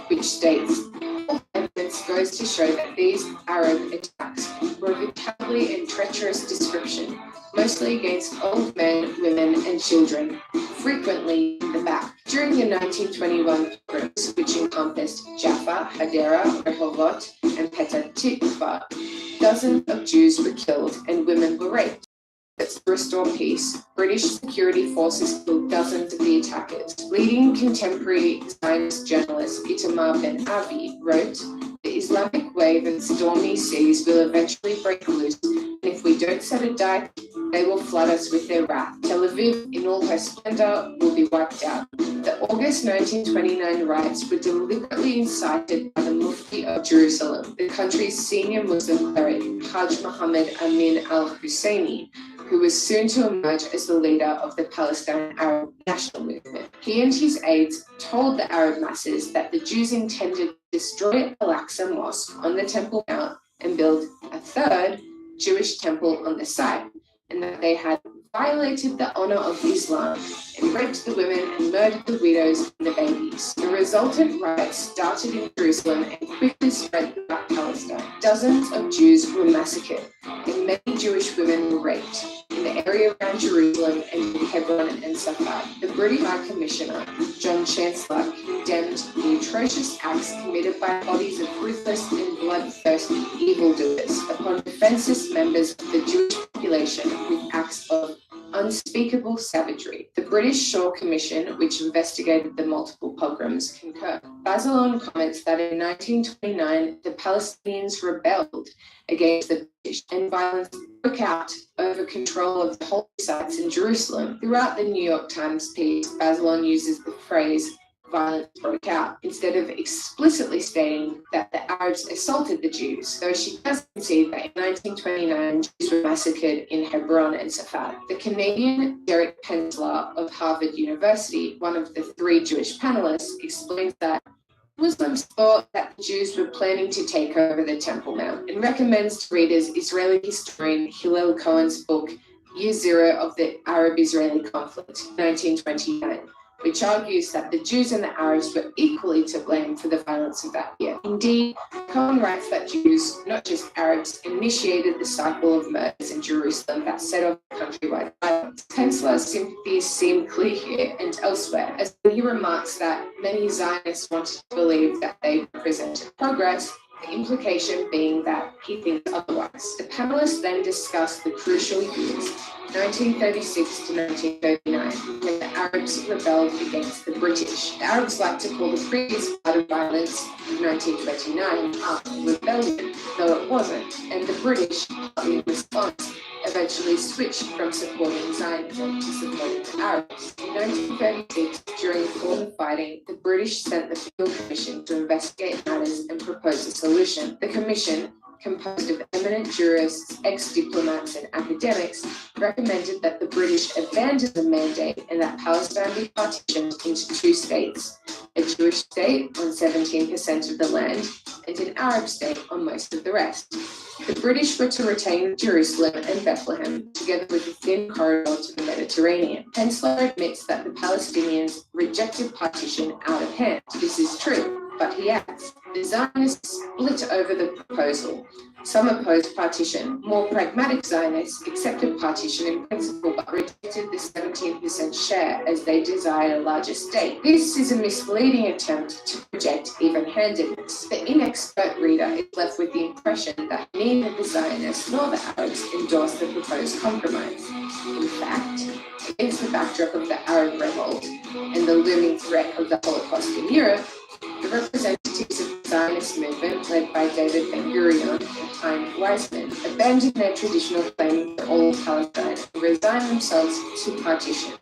which states, all evidence goes to show that these Arab attacks were of a cowardly and treacherous description, mostly against old men, women, and children, frequently in the back. During the 1921 pogroms, which encompassed Jaffa, Hadera, Rehovot, and Petah Tikva, dozens of Jews were killed and women were raped. To restore peace, British security forces killed dozens of the attackers. Leading contemporary Zionist journalist Itamar Ben-Avi wrote, the Islamic wave and stormy seas will eventually break loose, and if we don't set a They will flood us with their wrath. Tel Aviv, in all her splendor, will be wiped out. The August 1929 riots were deliberately incited by the Mufti of Jerusalem, the country's senior Muslim cleric, Hajj Muhammad Amin al-Husseini, who was soon to emerge as the leader of the Palestine Arab National Movement. He and his aides told the Arab masses that the Jews intended to destroy Al-Aqsa Mosque on the Temple Mount and build a third Jewish temple on the site, and that they had violated the honor of Islam and raped the women and murdered the widows and the babies. The resultant riots started in Jerusalem and quickly spread throughout Palestine. Dozens of Jews were massacred, and many Jewish women were raped in the area around Jerusalem and in Hebron and Safed. The British High Commissioner, John Chancellor, condemned the atrocious acts committed by bodies of ruthless and bloodthirsty evildoers upon defenseless members of the Jewish population with acts of unspeakable savagery. The British Shaw Commission, which investigated the multiple pogroms, concurred. Bazelon comments that in 1929, the Palestinians rebelled against the British and violence broke out over control of the holy sites in Jerusalem. Throughout the New York Times piece, Bazelon uses the phrase violence broke out, instead of explicitly stating that the Arabs assaulted the Jews, though she does concede that in 1929 Jews were massacred in Hebron and Safed. The Canadian Derek Penslar of Harvard University, one of the 3 Jewish panelists, explains that Muslims thought that the Jews were planning to take over the Temple Mount and recommends to readers Israeli historian Hillel Cohen's book Year Zero of the Arab-Israeli Conflict, 1929. Which argues that the Jews and the Arabs were equally to blame for the violence of that year. Indeed, Cohen writes that Jews, not just Arabs, initiated the cycle of murders in Jerusalem that set off countrywide violence. Penslar's sympathies seem clear here and elsewhere, as he remarks that many Zionists wanted to believe that they represented progress, the implication being that he thinks otherwise. The panelists then discuss the crucial years, 1936 to 1939, when the Arabs rebelled against the British. The Arabs like to call the previous part of violence of 1929 armed rebellion, though it wasn't, and the British, in response, eventually switched from supporting Zionism to supporting the Arabs. In 1936, during foreign fighting, the British sent the Field Commission to investigate matters and propose a solution. The commission, composed of eminent jurists, ex-diplomats and academics, recommended that the British abandon the mandate and that Palestine be partitioned into 2 states, a Jewish state on 17% of the land and an Arab state on most of the rest. The British were to retain Jerusalem and Bethlehem, together with a thin corridor to the Mediterranean. Penslar admits that the Palestinians rejected partition out of hand. This is true, but he adds, the Zionists split over the proposal. Some opposed partition. More pragmatic Zionists accepted partition in principle but rejected the 17% share as they desired a larger state. This is a misleading attempt to project even-handedness. The inexpert reader is left with the impression that neither the Zionists nor the Arabs endorsed the proposed compromise. In fact, against the backdrop of the Arab revolt and the looming threat of the Holocaust in Europe, the representatives of the Zionist movement, led by David Ben-Gurion and Chaim Weizmann, abandoned their traditional claim for all of Palestine and resigned themselves to partition,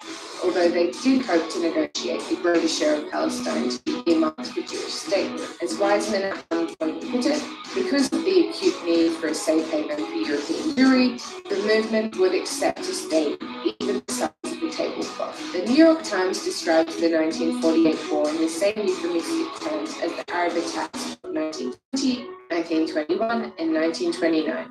although they did hope to negotiate a greater share of Palestine to be earmarked for Jewish statehood. As Weizmann at one point put it, because of the acute need for a safe haven for European Jewry, the movement would accept a state even besides the tablecloth. The New York Times describes the 1948 war in the same euphemistic terms as the Arab attacks of 1920, 1921, and 1929.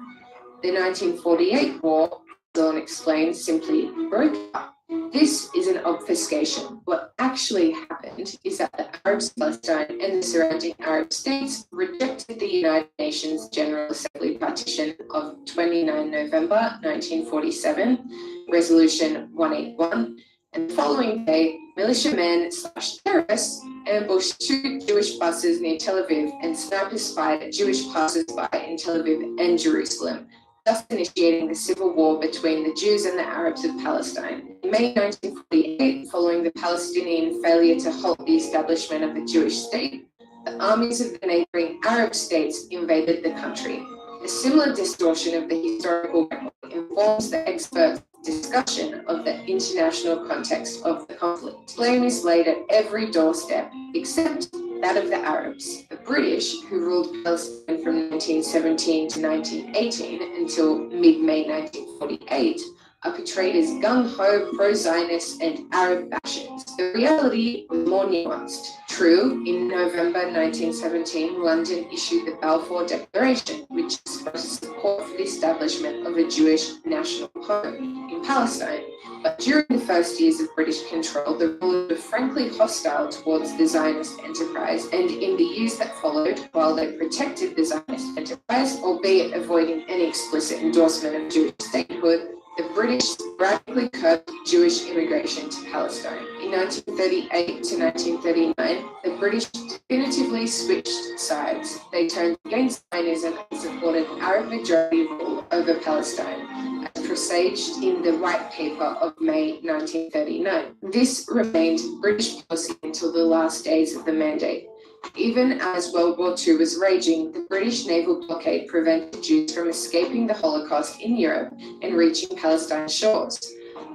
The 1948 war, Dawn explains, simply broke up. This is an obfuscation. What actually happened is that the Arabs, Palestine, and the surrounding Arab states rejected the United Nations General Assembly partition of 29 November 1947, Resolution 181, and the following day, militiamen/terrorists ambushed 2 Jewish buses near Tel Aviv and snipers fired at Jewish passers-by in Tel Aviv and Jerusalem, thus initiating the civil war between the Jews and the Arabs of Palestine. In May 1948, following the Palestinian failure to halt the establishment of a Jewish state, the armies of the neighboring Arab states invaded the country. A similar distortion of the historical record informs the experts discussion of the international context of the conflict. Blame is laid at every doorstep except that of the Arabs. The British, who ruled Palestine from 1917 to 1918 until mid-May 1948, are portrayed as gung-ho, pro-Zionist and Arab bashers. The reality was more nuanced. True, in November 1917, London issued the Balfour Declaration, which expressed support for the establishment of a Jewish national home in Palestine. But during the first years of British control, the rulers were frankly hostile towards the Zionist enterprise, and in the years that followed, while they protected the Zionist enterprise, albeit avoiding any explicit endorsement of Jewish statehood, the British radically curbed Jewish immigration to Palestine. In 1938 to 1939, the British definitively switched sides. They turned against Zionism and supported Arab majority rule over Palestine, as presaged in the White Paper of May 1939. This remained British policy until the last days of the mandate. Even as World War II was raging, the British naval blockade prevented Jews from escaping the Holocaust in Europe and reaching Palestine's shores.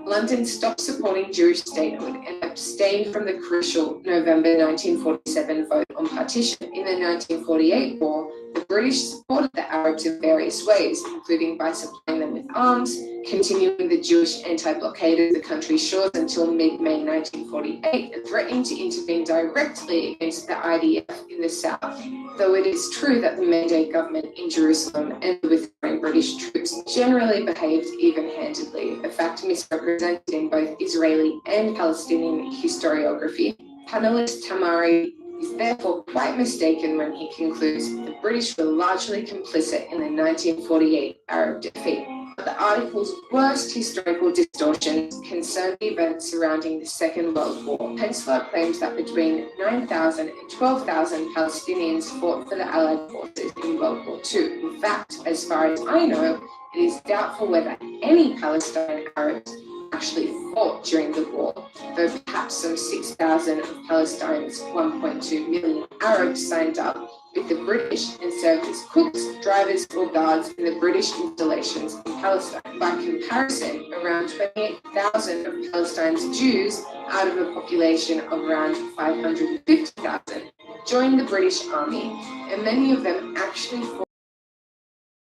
London stopped supporting Jewish statehood and abstained from the crucial November 1947 vote on partition. In the 1948 war, the British supported the Arabs in various ways, including by supplying them with arms, continuing the Jewish anti-blockade of the country's shores until mid-May 1948, and threatening to intervene directly against the IDF in the south. Though it is true that the Mandate government in Jerusalem and the withdrawing British troops generally behaved even-handedly, a fact misrepresented in both Israeli and Palestinian historiography, panelist Tamari is therefore quite mistaken when he concludes the British were largely complicit in the 1948 Arab defeat. But the article's worst historical distortions concern the events surrounding the Second World War. Hensler claims that between 9,000 and 12,000 Palestinians fought for the Allied forces in World War II. In fact, as far as I know, it is doubtful whether any Palestinian Arabs actually fought during the war, though perhaps some 6,000 of Palestine's 1.2 million Arabs signed up with the British and served as cooks, drivers or guards in the British installations in Palestine. By comparison, around 28,000 of Palestine's Jews, out of a population of around 550,000, joined the British Army, and many of them actually fought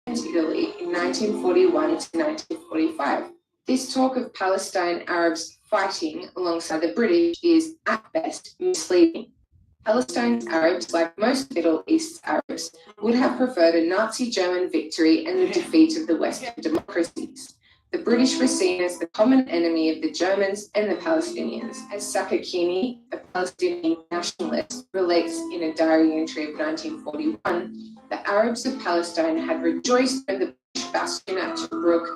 in Italy in 1941 to 1945. This talk of Palestine Arabs fighting alongside the British is, at best, misleading. Palestine's Arabs, like most Middle East Arabs, would have preferred a Nazi German victory and the defeat of the Western democracies. The British were seen as the common enemy of the Germans and the Palestinians. As Sakakini, a Palestinian nationalist, relates in a diary entry of 1941, the Arabs of Palestine had rejoiced when the British bastion at Tobruk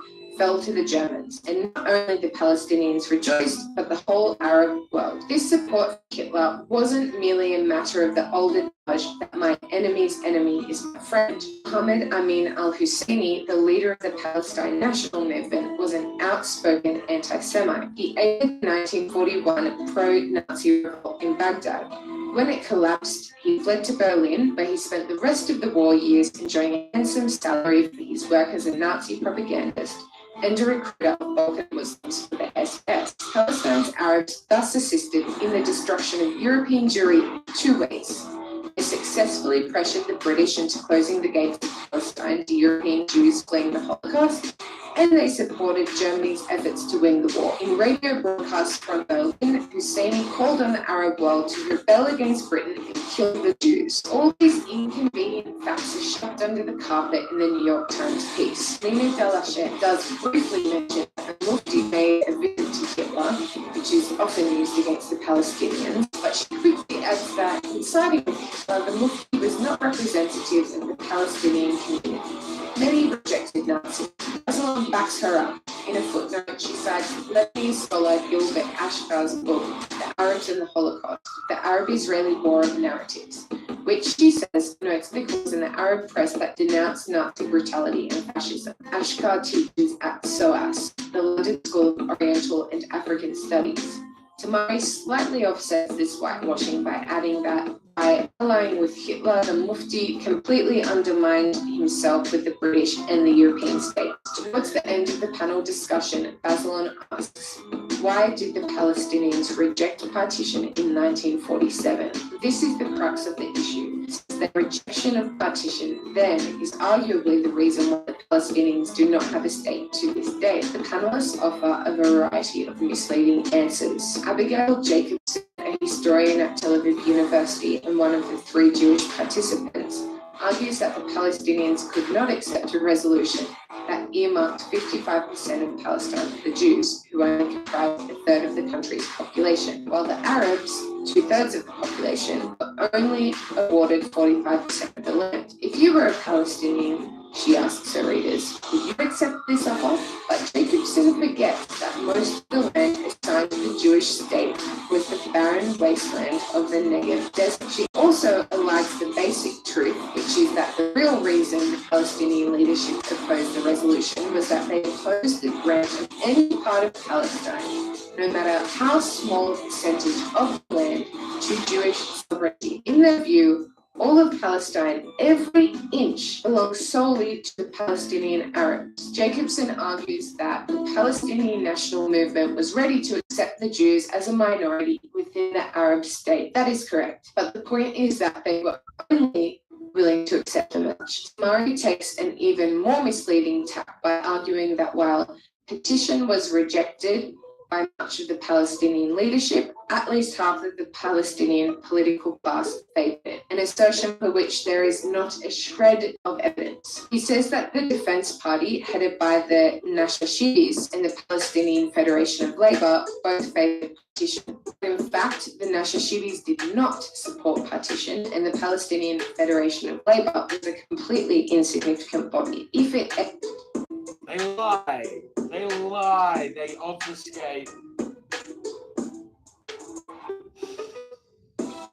fell to the Germans, and not only the Palestinians rejoiced, but the whole Arab world. This support for Hitler wasn't merely a matter of the old adage that my enemy's enemy is my friend. Mohammed Amin al-Husseini, the leader of the Palestine National Movement, was an outspoken anti-Semite. He aided the 1941 pro-Nazi revolt in Baghdad. When it collapsed, he fled to Berlin, where he spent the rest of the war years enjoying a handsome salary for his work as a Nazi propagandist and a recruiter of Balkan Muslims for the SS. Palestine's Arabs thus assisted in the destruction of European Jewry in two ways. They successfully pressured the British into closing the gates of Palestine to European Jews fleeing the Holocaust, and they supported Germany's efforts to win the war. In radio broadcasts from Berlin, Husseini called on the Arab world to rebel against Britain and kill the Jews. All these inconvenient facts are shoved under the carpet in the New York Times piece. Nina Delashet does briefly mention that the Mufti made a visit to Hitler, which is often used against the Palestinians, but she quickly adds that in siding with Hitler, the Mufti was not representative of the Palestinian community. Many rejected Nazis. Muslim backs her up. In a footnote, she cites Lebanese scholar Gilbert Ashkar's book, The Arabs and the Holocaust, The Arab-Israeli War of Narratives, which she says notes victims in the Arab press that denounce Nazi brutality and fascism. Ashkar teaches at SOAS, the London School of Oriental and African Studies. Tamari slightly offsets this whitewashing by adding that by allying with Hitler, the Mufti completely undermined himself with the British and the European states. Towards the end of the panel discussion, Bazelon asks, why did the Palestinians reject partition in 1947? This is the crux of the issue. The rejection of partition then is arguably the reason why the Palestinians do not have a state to this day. The panelists offer a variety of misleading answers. Abigail Jacobson, a historian at Tel Aviv University and one of the 3 Jewish participants, argues that the Palestinians could not accept a resolution that earmarked 55% of Palestine for the Jews, who only comprise a third of the country's population, while the Arabs, 2/3 of the population, were only awarded 45% of the land. If you were a Palestinian, she asks her readers, would you accept this offer? But Jacobson forgets that most of the land assigned to the Jewish state was the barren wasteland of the Negev desert. She also elides the basic truth, which is that the real reason the Palestinian leadership opposed the resolution was that they opposed the grant of any part of Palestine, no matter how small a percentage of the land, to Jewish sovereignty. In their view, all of Palestine, every inch, belongs solely to the Palestinian Arabs. Jacobson argues that the Palestinian national movement was ready to accept the Jews as a minority within the Arab state. That is correct. But the point is that they were only willing to accept them much. Murray takes an even more misleading tack by arguing that while petition was rejected by much of the Palestinian leadership, at least half of the Palestinian political class favored it, an assertion for which there is not a shred of evidence. He says that the Defense Party, headed by the Nashashibis and the Palestinian Federation of Labor, both favored partition. In fact, the Nashashibis did not support partition, and the Palestinian Federation of Labor was a completely insignificant body. If it They lie. They lie. They obfuscate.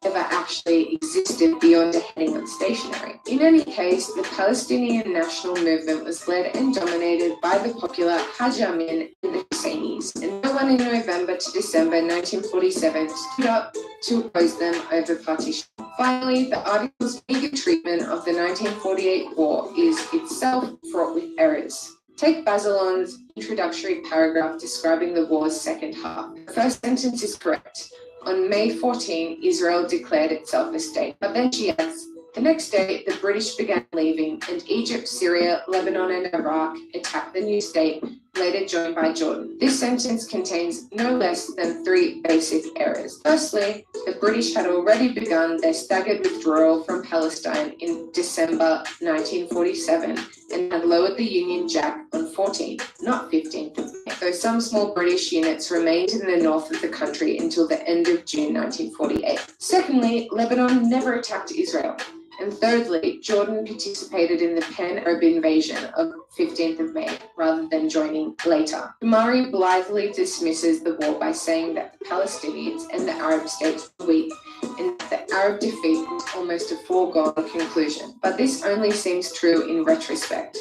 ever actually existed beyond a heading on stationery. In any case, the Palestinian national movement was led and dominated by the popular Haj Amin and the Husseinis, and no one in November to December 1947 stood up to oppose them over partition. Finally, the article's meager treatment of the 1948 war is itself fraught with errors. Take Bazelon's introductory paragraph describing the war's second half. The first sentence is correct. On May 14, Israel declared itself a state. But then she adds, the next day, the British began leaving, and Egypt, Syria, Lebanon, and Iraq attacked the new state, later joined by Jordan. This sentence contains no less than 3 basic errors. Firstly, the British had already begun their staggered withdrawal from Palestine in December 1947 and had lowered the Union Jack on 14th, not 15th of May, though some small British units remained in the north of the country until the end of June 1948. Secondly, Lebanon never attacked Israel. And thirdly, Jordan participated in the Pan-Arab invasion of 15th of May rather than joining later. Murray blithely dismisses the war by saying that the Palestinians and the Arab states were weak and that the Arab defeat was almost a foregone conclusion. But this only seems true in retrospect.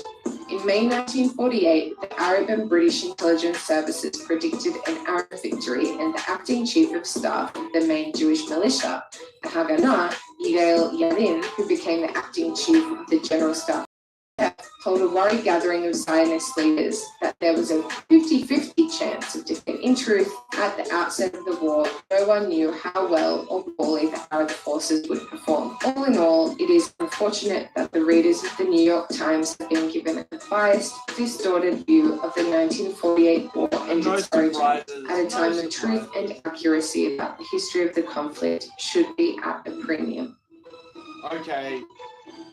In May 1948, the Arab and British intelligence services predicted an Arab victory, and the acting chief of staff of the main Jewish militia, the Haganah, Yigael Yadin, who became the acting chief of the general staff, told a worried gathering of Zionist leaders that there was a 50-50 chance of defeat. In truth, at the outset of the war, no one knew how well or poorly the Arab forces would perform. All in all, it is unfortunate that the readers of the New York Times have been given a biased, distorted view of the 1948 war and its origin, at a time when truth and accuracy about the history of the conflict should be at a premium. Okay,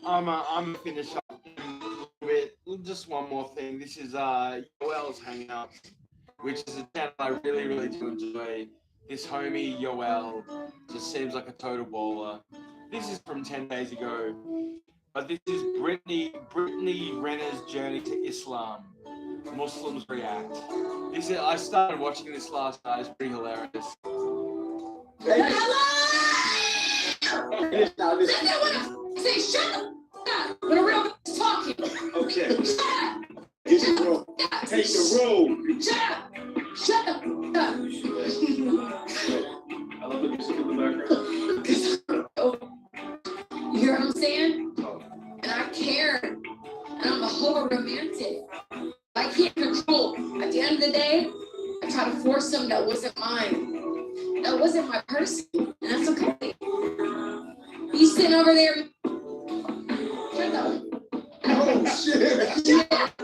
I'm gonna finish up in a little bit. Just one more thing. This is Yoel's Hangouts, which is a channel I really do enjoy. This homie Yoel just seems like a total baller. This is from 10 days ago, but this is Brittany Renner's journey to Islam. Muslims react. I started watching this last night. It's pretty hilarious. Say shut up! When a real talking. Okay. Take the road. Take the road. Shut up! Shut up! I love the music in the background. You hear what I'm saying? And I care. And I'm a whole romantic. Like That wasn't my person, and that's okay. You sitting over there. Shut up. Oh shit. Shut up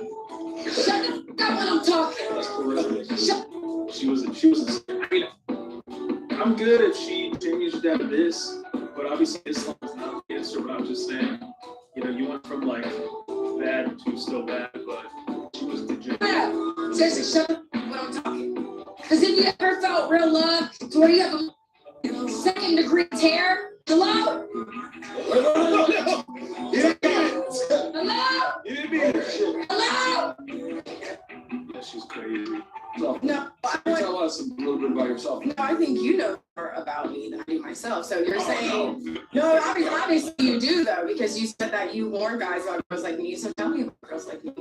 when I'm talking. Shut. She was. I mean, I'm good if she changed out of this, but obviously Islam is not the answer. But I'm just saying, you know, you went from like bad to still bad, but she was degenerate. Shut up. Seriously, shut up when I'm talking. Because if you ever felt real love to where you have a second degree tear, hello? No. You didn't get it. Hello? You didn't mean it. Hello? Yeah, she's crazy. So, No, tell us a little bit about yourself. no, I think you know more about me than I do myself. So you're saying, no, obviously you do though, because you said that you warn guys about girls like me. So tell me about girls like me.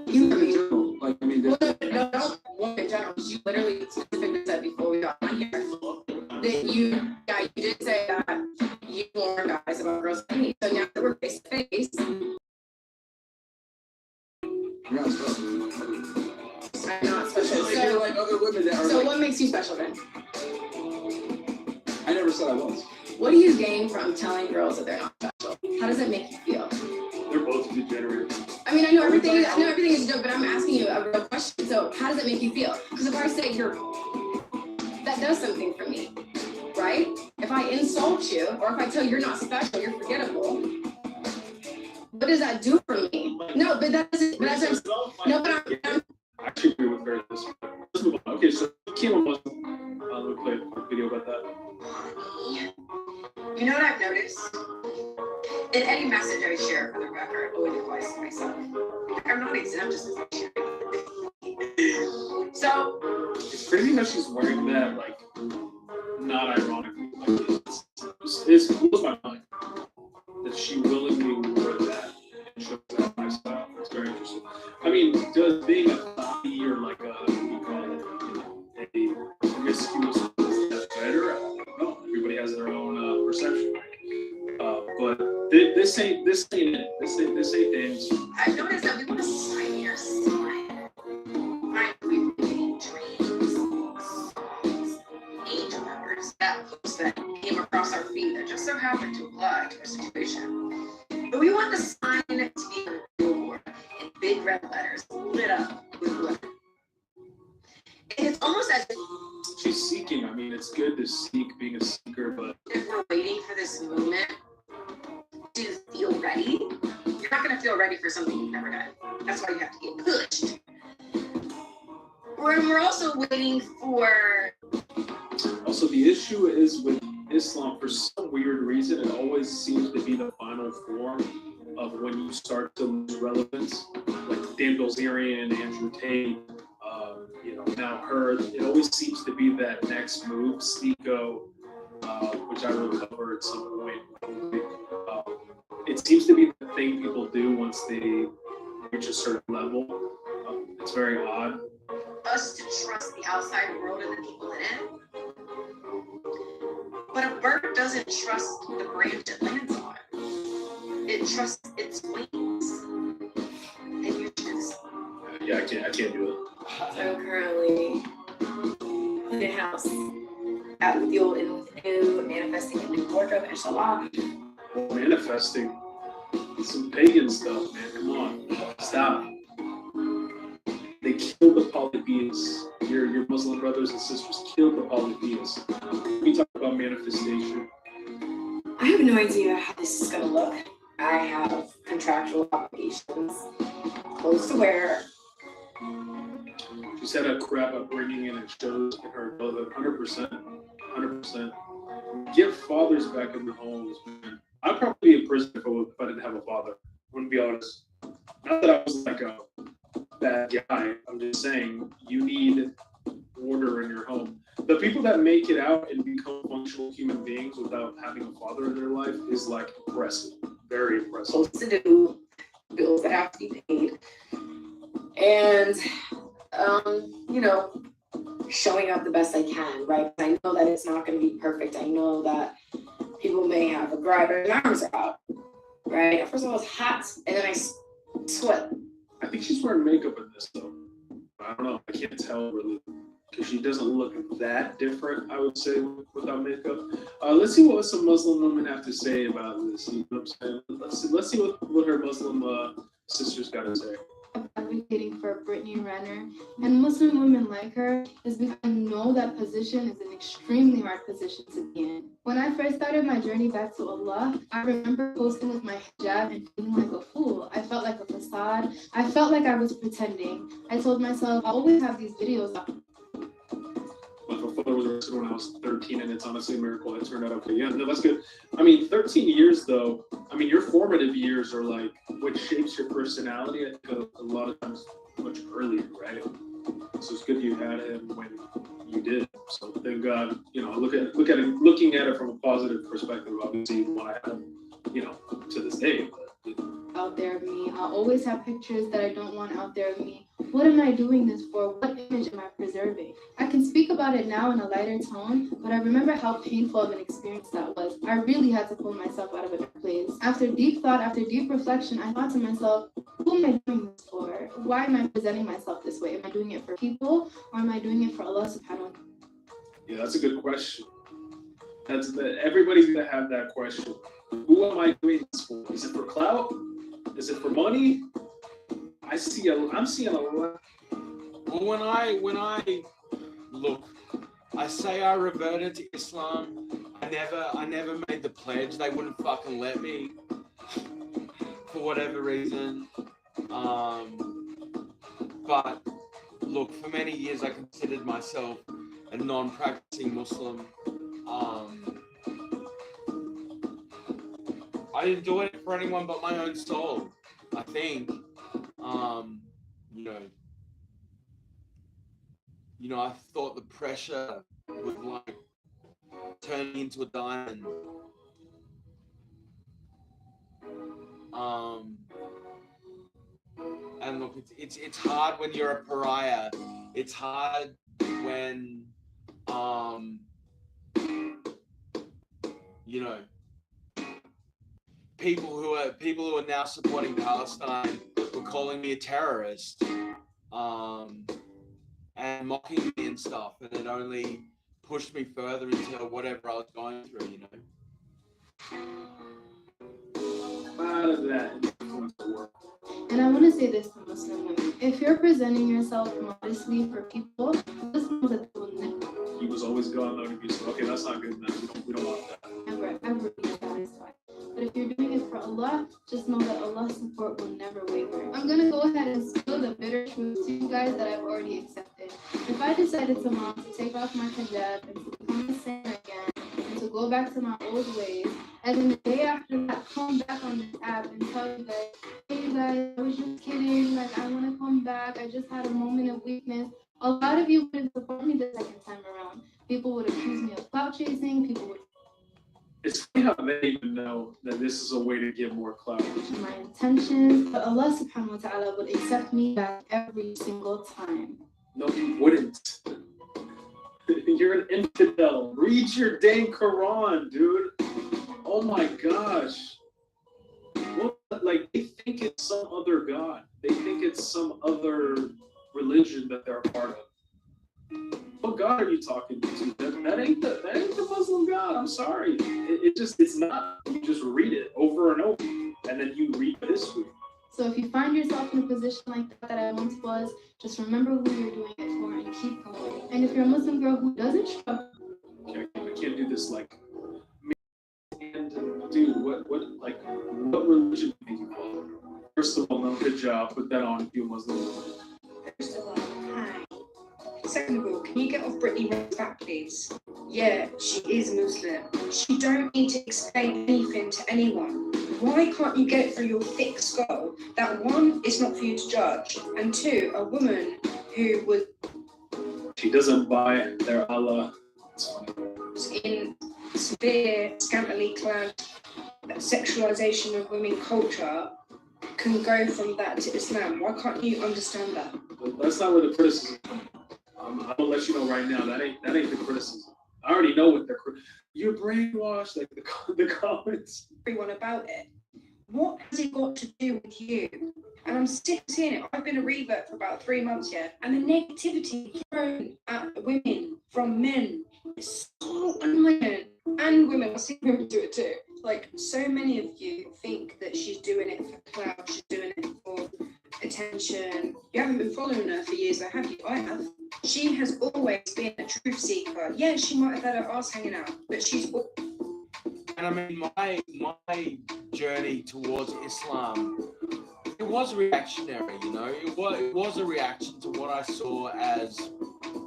You in general, like, I mean, Well, no, don't warn in general. You literally specifically said before we got on here that you did say that you warn guys about girls like me. So now that we're face to face, you're not special. I'm not special. Like, you're like other women that are So like, what makes you special then? I never said I was. What do you gain from telling girls that they're not special? How does it make you feel? They're both degenerate. I mean, I know everything is a joke, but I'm asking you a real question. So how does it make you feel? Because if I say that does something for me, right? If I insult you, or if I tell you you're not special, you're forgettable, what does that do for me? No, but that doesn't, no, but I'm I actually agree with her. Let's move on. Okay, so Kima was. Let me play a quick video about that. You know what I've noticed? In any message I share for the record, I always advise to myself. I'm not exempt just as I share. So It's crazy how she's wearing that, like, not ironically. Like, it blows my mind that she willingly wore that and shows that lifestyle. It's very interesting. I mean, does being a thotty or like a, what do you call it, a promiscuous, is that better? I don't know. Everybody has their own perception. But this ain't it. This ain't things. I've noticed that we want to sign your sign. Right? We've made dreams, angel numbers, that post that came across our feed that just so happened to apply to our situation. But we want the sign to be on a billboard in big red letters, lit up with glitter. And it's almost as if She's seeking. I mean, it's good to seek, being a seeker, but if we're waiting for this movement to feel ready, you're not going to feel ready for something you've never done. That's why you have to get pushed. We're also waiting for. also the issue is with Islam, for some weird reason, it always seems to be the final form of when you start to lose relevance. Like Dan Bilzerian, Andrew Tate, now her. It always seems to be that next move, Sneeko, which I will cover at some point. It seems to be the thing people do once they reach a certain level. It's very odd. Us to trust the outside world and the people in it. But a bird doesn't trust the branch it lands on. It trusts its wings. And you just. Yeah, I can't do it. I'm currently in a house out with the old and with the new, manifesting a new wardrobe, inshallah. Manifesting some pagan stuff, man. Come on, stop. They killed the polytheists. Your Muslim brothers and sisters killed the polytheists. We talk about manifestation. I have no idea how this is gonna look. I have contractual obligations close to where. She's had a crap upbringing and it shows in her brother 100%. Get fathers back in the homes, man. I'd probably be in prison if I didn't have a father. I wouldn't be honest. Not that I was like a bad guy. I'm just saying you need order in your home. The people that make it out and become functional human beings without having a father in their life is like impressive. Very impressive. Supposed to do bills that have to be paid. And showing up the best I can, right? I know that it's not going to be perfect. I know that people may have a gripe, but my arms are out, right? First of all, it's hot, and then I sweat. I think she's wearing makeup in this, though. I don't know. I can't tell really. because she doesn't look that different, I would say, without makeup. Let's see what some Muslim women have to say about this. You know what I'm saying? Let's see what her Muslim sisters got to say. Advocating for Brittany Renner and Muslim women like her is because I know that position is an extremely hard position to be in. When I first started my journey back to Allah, I remember posting with my hijab and feeling like a fool. I felt like a facade. I felt like I was pretending. I told myself, I always have these videos up. My father was arrested when I was 13, and it's honestly a miracle it turned out okay. Yeah, no, that's good. I mean, 13 years though. I mean, your formative years are like what shapes your personality. I think a lot of times much earlier, right? So it's good you had him when you did. So thank God. You know, looking at it from a positive perspective. Obviously, you want to have him, you know, to this day. Out there of me. I'll always have pictures that I don't want out there of me. What am I doing this for? What image am I preserving? I can speak about it now in a lighter tone, but I remember how painful of an experience that was. I really had to pull myself out of a dark place. After deep thought, after deep reflection, I thought to myself, who am I doing this for? Why am I presenting myself this way? Am I doing it for people, or am I doing it for Allah subhanahu wa ta'ala? Yeah, that's a good question. Everybody's gonna have that question. Who am I doing this for? Is it for clout? Is it for money? I'm seeing a lot. Well, when I look, I say I reverted to Islam. I never made the pledge. They wouldn't fucking let me for whatever reason. But look, for many years I considered myself a non-practicing Muslim. I didn't do it for anyone but my own soul. I think, I thought the pressure would like turn me into a diamond. And look, it's hard when you're a pariah. It's hard when, people who are now supporting Palestine were calling me a terrorist, and mocking me and stuff, and it only pushed me further into whatever I was going through, Out of that. And I want to say this to Muslim women. If you're presenting yourself modestly for people, just know that they will never. He was always gone though to be so. Okay, that's not good enough. We don't want that. Ever be satisfied. But if you're doing it for Allah, just know that Allah's support will never waver. I'm going to go ahead and spill the bitter truth to you guys that I've already accepted. If I decided tomorrow to take off my hijab and to become a sinner again, and to go back to my old ways, and then the day after that, come back on this app and tell you guys, hey guys, I was just kidding, like I want to come back, I just had a moment of weakness. A lot of you wouldn't support me the second time around. People would accuse me of clout chasing, people would. It's funny how they even know that this is a way to get more clout. My intentions, but Allah subhanahu wa ta'ala would accept me back every single time. No, he wouldn't. You're an infidel. Read your dang Quran, dude. Oh my gosh. What, like, they think it's some other God. They think it's some other religion that they're a part of. What God are you talking to? That ain't the Muslim God. I'm sorry. It's not. You just read it over and over, and then you read the history. So if you find yourself in a position like that I once was, just remember who you're doing it for and keep going. And if you're a Muslim girl who doesn't struggle, I can't do this like. And dude, what religion do you follow? First of all, no, good job. Put that on if you're a Muslim. First of all, hi. Second of all, can you get off Brittany Renner's back, please? Yeah, she is Muslim. She don't need to explain anything to anyone. Why can't you get it through your thick skull that one, it's not for you to judge, and two, a woman who was. She doesn't buy their Allah. In severe, scantily clad sexualization of women culture can go from that to Islam. Why can't you understand that? That's not where the criticism comes from. I'm gonna let you know right now that ain't the criticism. I already know what they're. You're brainwashed, like the comments. Everyone about it. What has it got to do with you? And I'm sick of seeing it. I've been a revert for about 3 months yet, and the negativity thrown at women from men is so annoying. And women, I've seen women do it too. Like, so many of you think that she's doing it for clout, she's doing it for attention. You haven't been following her for years, though, have you? I have. She has always been a truth seeker. Yeah, she might have had her ass hanging out, but she's. And I mean, my journey towards Islam, it was reactionary, you know. It was a reaction to what I saw as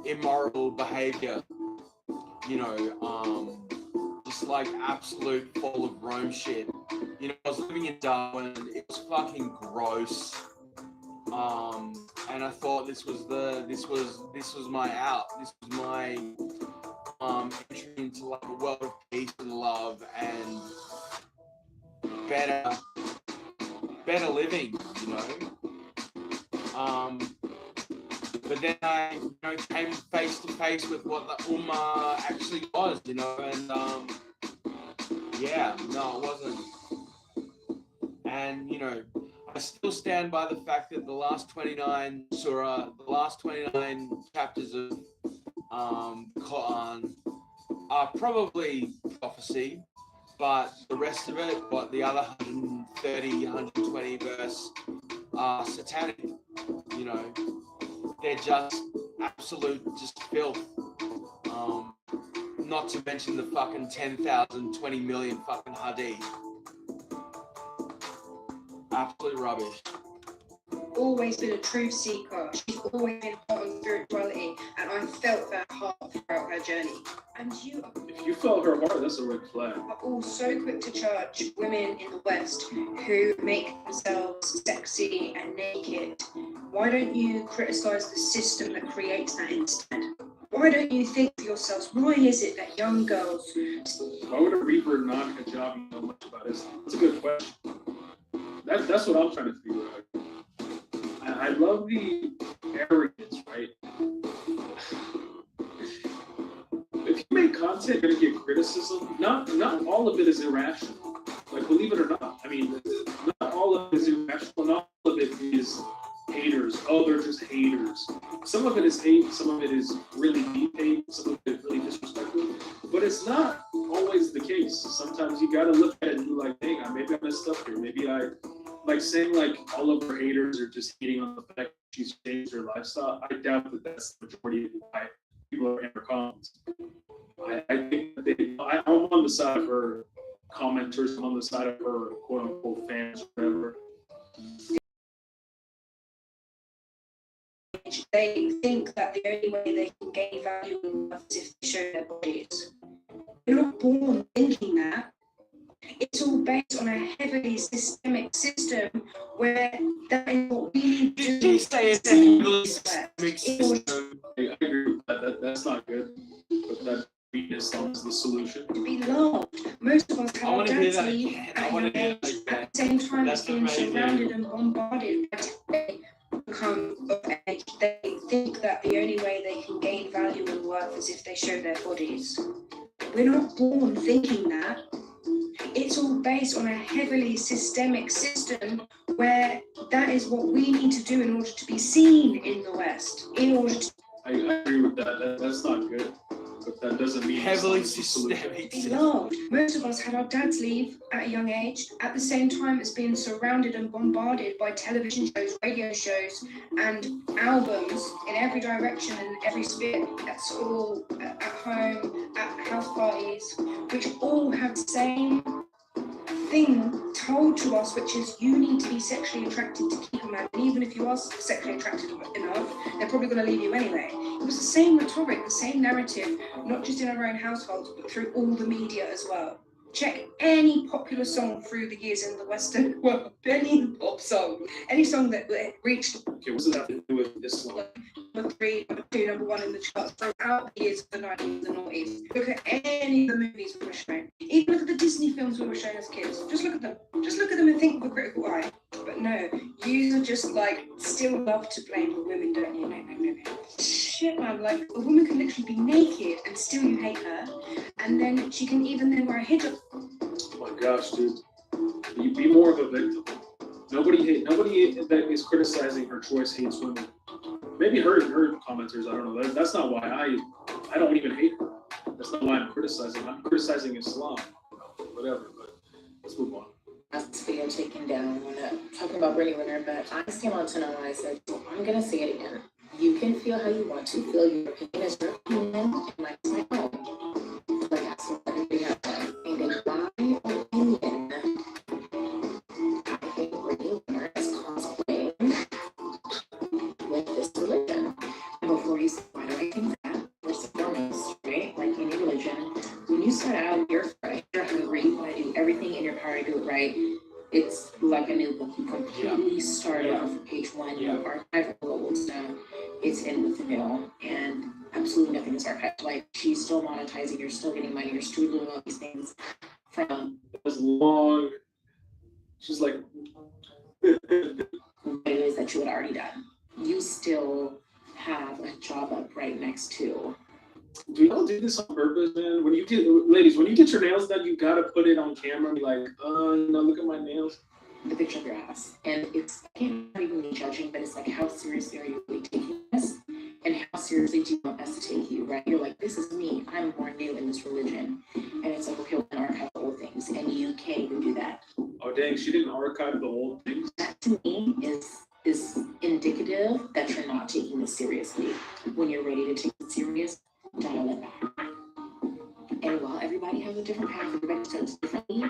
immoral behavior, you know, just like absolute fall of Rome shit. You know, I was living in Darwin, it was fucking gross. And I thought this was my out. This was my entry into like a world of peace and love and better living, you know. But then I, you know, came face to face with what the Ummah actually was, you know, and yeah, no, it wasn't. And you know, I still stand by the fact that the last 29 surah, the last 29 chapters of Quran are probably prophecy, but the rest of it, what the other 130, 120 verse are satanic, you know. They're just absolute, just filth. Not to mention the fucking 10,000, 20 million fucking hadith. Absolute rubbish. Always been a truth seeker. She's always been hot on spirituality, and I felt that heart throughout her journey. And you If you felt her heart, that's a red flag. are all so quick to judge women in the West who make themselves sexy and naked. Why don't you criticize the system that creates that instead? Why don't you think for yourselves, why is it that young girls... Why would a revert not hijab know much about it? That's a good question. That's what I'm trying to figure out. I love the arrogance, right? If you make content, you're gonna get criticism. Not all of it is irrational. Like, believe it or not. I mean, not all of it is irrational. Not all of it is haters. Oh, they're just haters. Some of it is hate. Some of it is really deep hate. Some of it is really disrespectful. But it's not always the case. Sometimes you gotta look at it and be like, hey, maybe I messed up here. Maybe I, like saying like all of her haters are just hating on the fact that she's changed her lifestyle. I doubt that that's the majority of why people are in her comments. I think that I'm on the side of her commenters. I'm on the side of her quote unquote fans, whatever. They think that the only way they can gain value in life is if they show their bodies. You're not born thinking that. It's all based on a heavily systemic system where that is what we need to do. Say it's a heavily systemic system. I agree with that. That's not good. But that Islam is the solution. To be loved. Most of us have our dads leave I want to hear that again. at the same time as That's being amazing. surrounded and bombarded by they become of age. They think that the only way they can gain value and worth is if they show their bodies. We're not born thinking that. It's all based on a heavily systemic system where that is what we need to do in order to be seen in the West. In order to I agree with that. That's not good. But that doesn't mean heavily it's not the systemic. be loved. Most of us had our dads leave at a young age, at the same time as being surrounded and bombarded by television shows, radio shows, and albums in every direction and every sphere, at school, at home, at house parties, which all have the same thing told to us, which is you need to be sexually attracted to keep a man, and even if you are sexually attracted enough, they're probably going to leave you anyway. It was the same rhetoric, the same narrative, not just in our own households, but through all the media as well. Check any popular song through the years in the Western world, any pop song, any song that reached. Okay, what's that to do with Islam? Number 3, number 2, number 1 in the charts throughout the years of the 90s and the noughties. Look at any of the movies we were shown. Even look at the Disney films we were shown as kids. Just look at them. Just look at them and think with a critical eye. But no, you just like still love to blame the women, don't you? No. Shit, man. Like a woman can literally be naked and still you hate her, and then she can even then wear a hijab. Oh my gosh, dude. Be more of a victim. Nobody that is criticizing her choice hates women. Maybe her commenters, I don't know. That's not why I don't even hate her. That's not why I'm criticizing. I'm criticizing Islam. Whatever, but let's move on. Last video taken down when talking about Brittany Renner, but I came on to know when I said, I'm gonna say it again. You can feel how you want to feel. Your opinion is your opinion, and mine is my own. Like that's what everybody has done. And in my opinion, I think Brittany Renner is cosplaying with this religion. And before you say, why do I think that? First and foremost, right? Like any religion, when you start out, you're fresh, you're hungry, you want to do everything in your power to do it right. It's like a new book. You completely start over from page one. You archive all the old stuff. It's in with the new, and absolutely nothing is archived. Like she's still monetizing, you're still getting money, you're still doing all these things from as long. She's like what it is that you had already done. You still have a job up right next to. Do y'all do this on purpose, man? When you get, ladies, when you get your nails done, you gotta put it on camera and be like, no, look at my nails. The picture of your ass. And it's, I can't even be judging, but it's like, how seriously are you really taking this? And how seriously do you want us to take you, right? You're like, this is me. I'm more new in this religion. And it's like, okay, we're gonna archive old things. And you can't even do that. Oh, dang, she didn't archive the old things? That to me is indicative that you're not taking this seriously. When you're ready to take it serious, dial it back. And while everybody has a different path, everybody starts differently.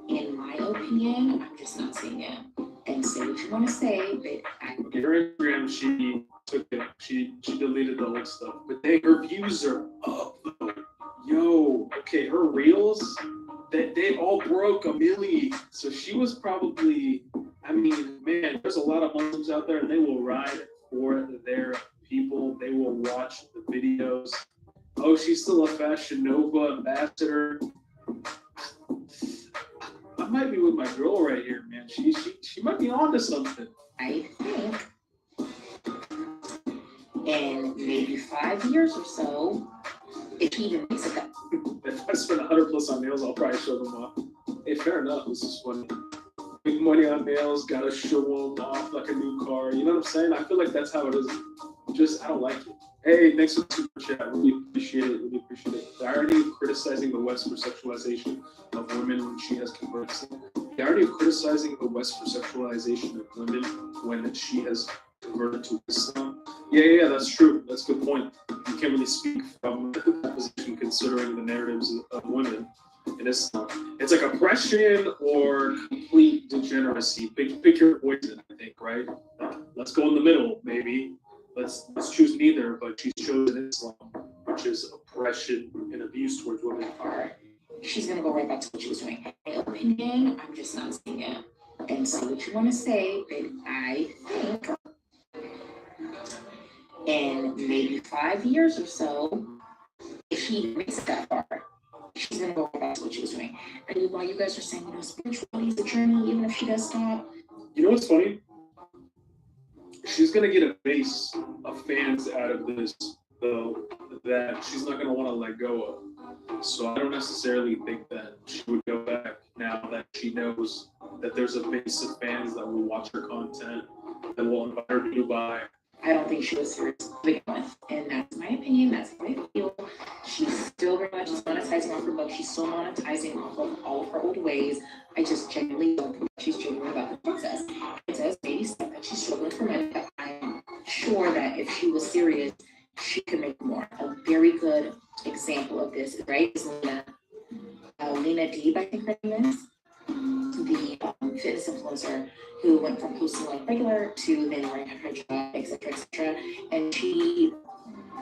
In my opinion, I'm just not seeing it. And say what you want to say, but okay, her Instagram, she took it. She deleted the old stuff. But dang, her views are up though. Yo, okay, her reels, they all broke 1 million. So she was probably, I mean, man, there's a lot of Muslims out there and they will ride for their people. They will watch the videos. Oh, she's still a Fashion Nova ambassador. I might be with my girl right here, man. She might be onto something. I think in maybe 5 years or so, if he even makes it up. If I spend 100 plus on nails, I'll probably show them off. Hey, fair enough. This is funny. Big money on nails, gotta show them off like a new car. You know what I'm saying? I feel like that's how it is. Just, I don't like it. Hey, thanks for the super chat. Really appreciate it. Really appreciate it. The irony of criticizing the West for sexualization of women when she has converted. The irony of criticizing the West for sexualization of women when she has converted to Islam. Yeah, that's true. That's a good point. You can't really speak from that position considering the narratives of women in Islam. It's like oppression or complete degeneracy. Pick your poison, I think, right? Let's go in the middle, maybe. Let's choose neither, but she's chosen Islam, which is oppression and abuse towards women. She's gonna go right back to what she was doing. In my opinion, I'm just not seeing it. And say what you want to say, but I think in maybe 5 years or so, if she makes it that far, she's gonna go back to what she was doing. And while you guys are saying, spirituality is a journey, even if she does stop. You know what's funny? She's gonna get a base of fans out of this, though, that she's not gonna want to let go of. So I don't necessarily think that she would go back now that she knows that there's a base of fans that will watch her content, that will invite her to Dubai. I don't think she was serious to begin with. And that's my opinion, that's how I feel. She's still very much monetizing off her book. She's still monetizing off of all of her old ways. I just genuinely don't think she's genuine about the process. It does maybe say that she's struggling for money, but I'm sure that if she was serious, she could make more. A very good example of this, right, is Lena Deeb, I think her name is, the fitness influencer who went from posting like regular to then wearing her job, etc., etc. And she,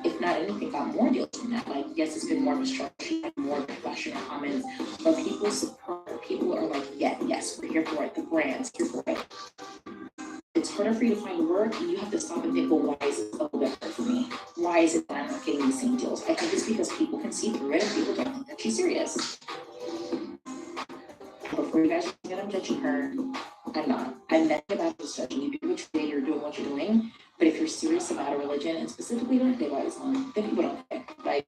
if not anything, got more deals from that. Like, yes, it's been more of a struggle. She had more passionate comments, but people support her. People are like, yes, we're here for it. The brand's here for it. It's harder for you to find work, and you have to stop and think, well, why is it a little bit hard for me? Why is it that I'm not getting the same deals? I think it's because people can see through it and people don't think that she's serious. Before you guys think that I'm judging her, I'm not. I'm not about just judging you. Do what you're doing what you're doing. But if you're serious about a religion, and specifically don't play by Islam, then people don't play. Like,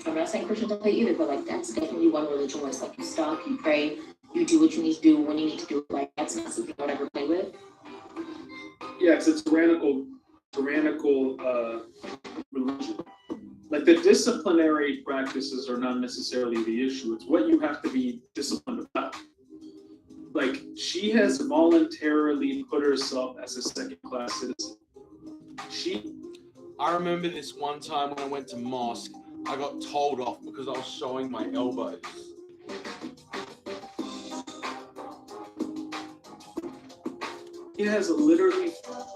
I'm not saying Christians don't play either, but like that's definitely one religion where it's like you stop, you pray, you you do what you need to do when you need to do it. Like, that's not something I would ever play with. Yeah, it's a tyrannical religion. Like, the disciplinary practices are not necessarily the issue. It's what you have to be disciplined about. Like, she has voluntarily put herself as a second-class citizen. I remember this one time when I went to mosque, I got told off because I was showing my elbows. She has literally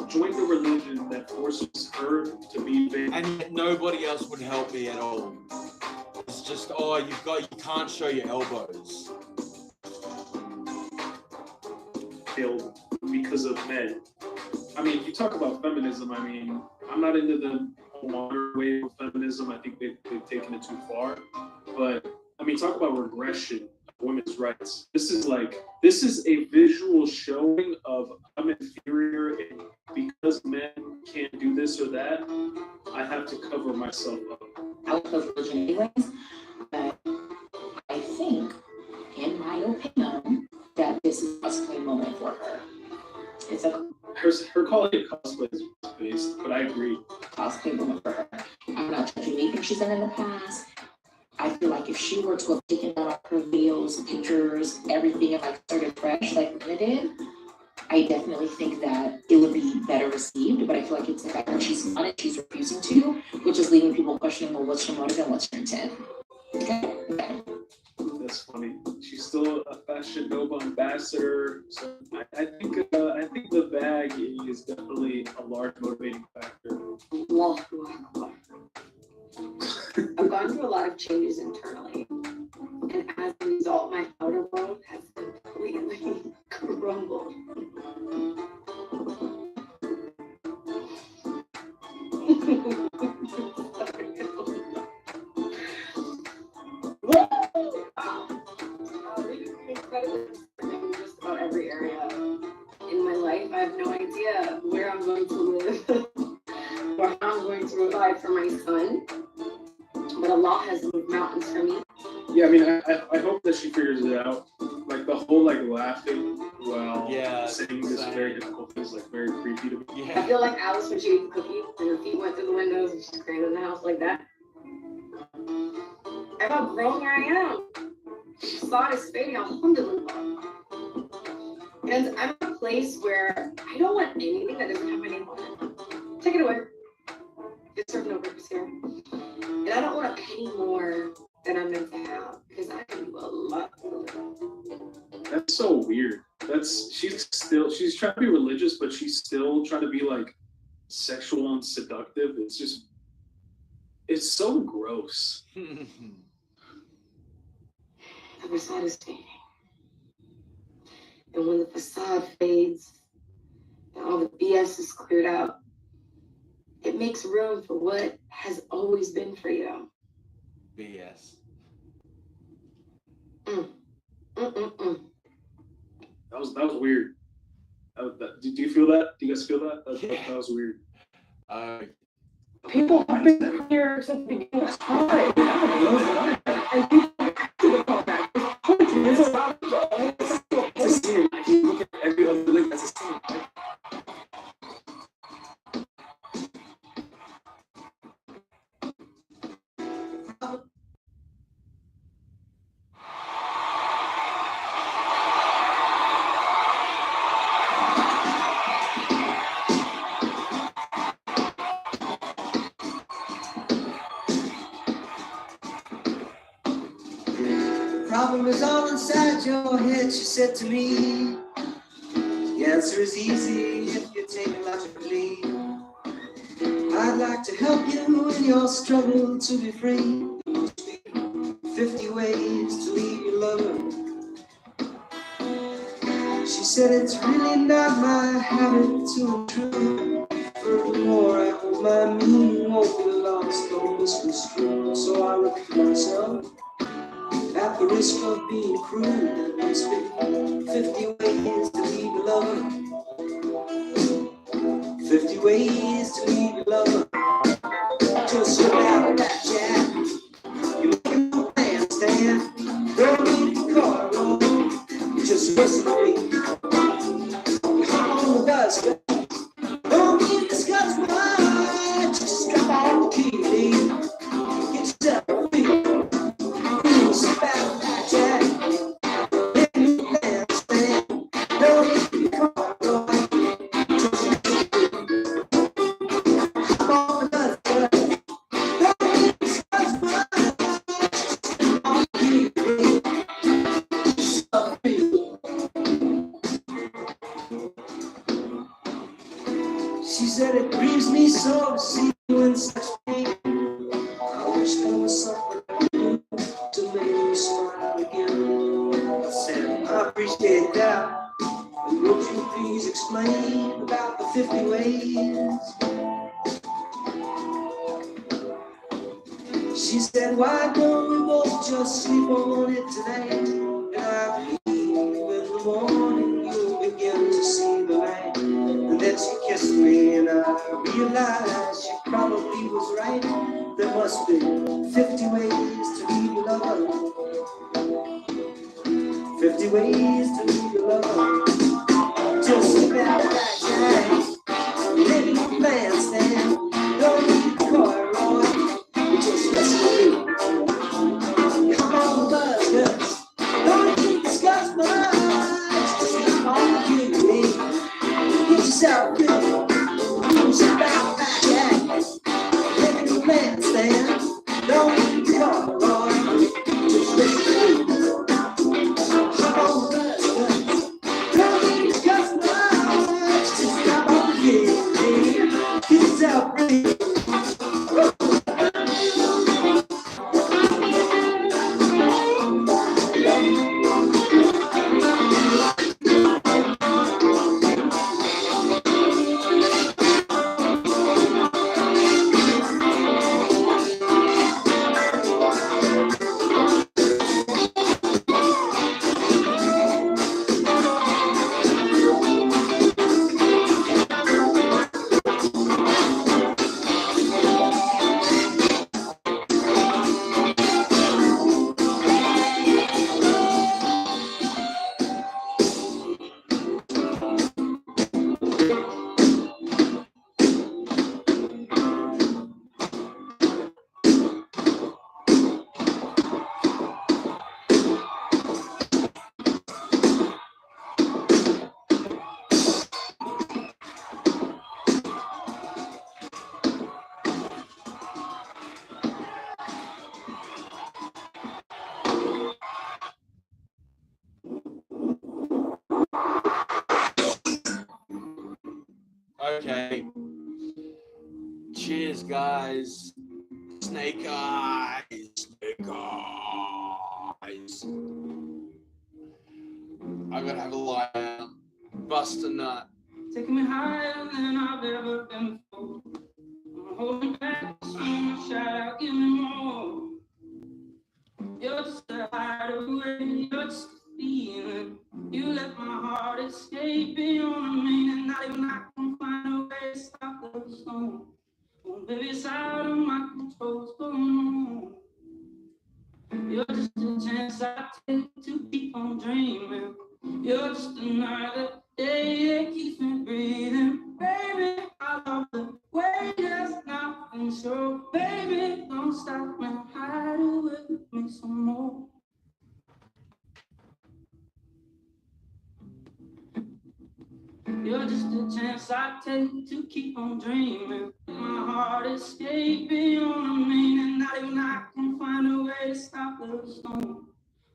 joined a religion that forces her to be big, and yet nobody else would help me at all. It's just, you can't show your elbows. Killed because of men. I mean, you talk about feminism. I mean, I'm not into the modern wave of feminism. I think they've taken it too far. But I mean, talk about regression of women's rights. This is a visual showing of I'm inferior, and because men can't do this or that, I have to cover myself up. Out of religion anyways, but I think, in my opinion, that this is a cosplay moment for her. It's a her calling it cosplay is based, but I agree. Cosplay moment for her. I'm not judging anything she's done in the past. I feel like if she were to have taken down her videos, pictures, everything, and like started fresh like Lena did, I definitely think that it would be better received. But I feel like it's the fact that she's not it, she's refusing to, which is leaving people questioning, well, what's your motive and what's your intent? Okay. That's funny. She's still a Fashion Nova ambassador. So I think the bag is definitely a large motivating factor. I've gone through a lot of changes internally, and as a result, my outer world has completely crumbled. Just about every area in my life. I have no idea where I'm going to live or how I'm going to provide for my son. But Allah has moved mountains for me. Yeah, I mean, I hope that she figures it out. Like the whole laughing while saying this very difficult thing is very creepy to me. I feel like Alice when she ate the cookie and her feet went through the windows and she's crazy in the house like that. I felt grown where I am. Saad is fading, alhamdulillah. And I'm in a place where I don't want anything that doesn't have my name on it. Take it away. It's served no purpose here. And I don't want a penny more than I'm meant to have because I can do a lot. That's so weird. She's trying to be religious, but she's still trying to be sexual and seductive. It's so gross. The facade is fading. And when the facade fades and all the BS is cleared out, it makes room for what has always been freedom. BS. That was weird. Do you feel that? Do you guys feel that? That was weird. People have been here since the beginning of time. And people have to call that. It's a lot of it's a sin. I keep looking at every other link as a sin. Problem is all inside your head, she said to me. The answer is easy if you take it logically. I'd like to help you in your struggle to be free. 50 ways to leave your lover. She said it's really not my habit to intrude. Furthermore, I hope my meaning won't be lost or misconstrued. So I repeat myself. At the risk of being crude and spit 50 ways to leave your lover. 50 ways to leave your lover. Just slip out of that jack. You make no handstand. Don't need to call her on. You listen to me. Come on, guys. Don't be discussed why. Just drop off the key, leave. Get yourself a feel. Sit back, Jack. Let me dance, man. Don't let me come on, boy. Just come on, guys. Don't be discussed why. I'll keep it. She said it grieves me so to see you in such pain. I wish there was something I could do to make you smile again. I said, I appreciate that. But would you please explain about the 50 ways? She said, why don't we both just sleep on it tonight? And I believe in the morning you'll begin to see the light. And then she kissed me and I realized she probably was right. There must be 50 ways to leave your lover. 50 ways to leave your lover. Just sit back, Jack. Let me dance, stand. Don't need to call Roy. Just listen to me. Come on, buzzers. Don't need to discuss much. Just come on, give me. Get yourself good. Sit back, Jack. Let me dance, stand. Don't need to call Roy. Just listen to me. Come on, buzzers. Don't need to discuss much. Just come on, give me. Get yourself free. Okay. Cheers, guys. Snake eyes. Snake eyes. I gotta have a lie down. Bust a nut. Taking me higher than I've ever been before. I'm holding back, so much out, give me more. You're just a hideaway, you're just a feeling. You let my heart escape beyond the meaning. Not even I can find a way to stop the storm. Oh, baby, it's out of my control, what's going on? You're just a chance I take to keep on dreaming. You're just another day that keeps me breathing. Baby, I love the way there's nothing so. Baby, don't stop me, hide away with me some more. You're just a chance I take to keep on dreaming. My heart escaping on the meaning. Not even I can find a way to stop the storm.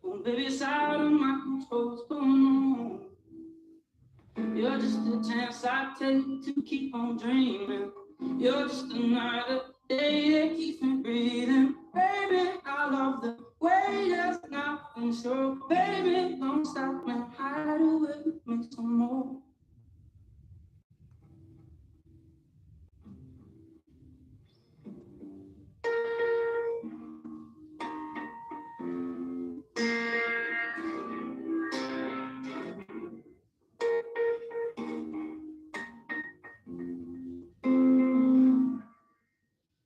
Oh, baby, it's out of my control, what's going on? You're just a chance I take to keep on dreaming. You're just another day that keeps me breathing. Baby, I love the way there's nothing so. Baby, don't stop me, hide away with me some more.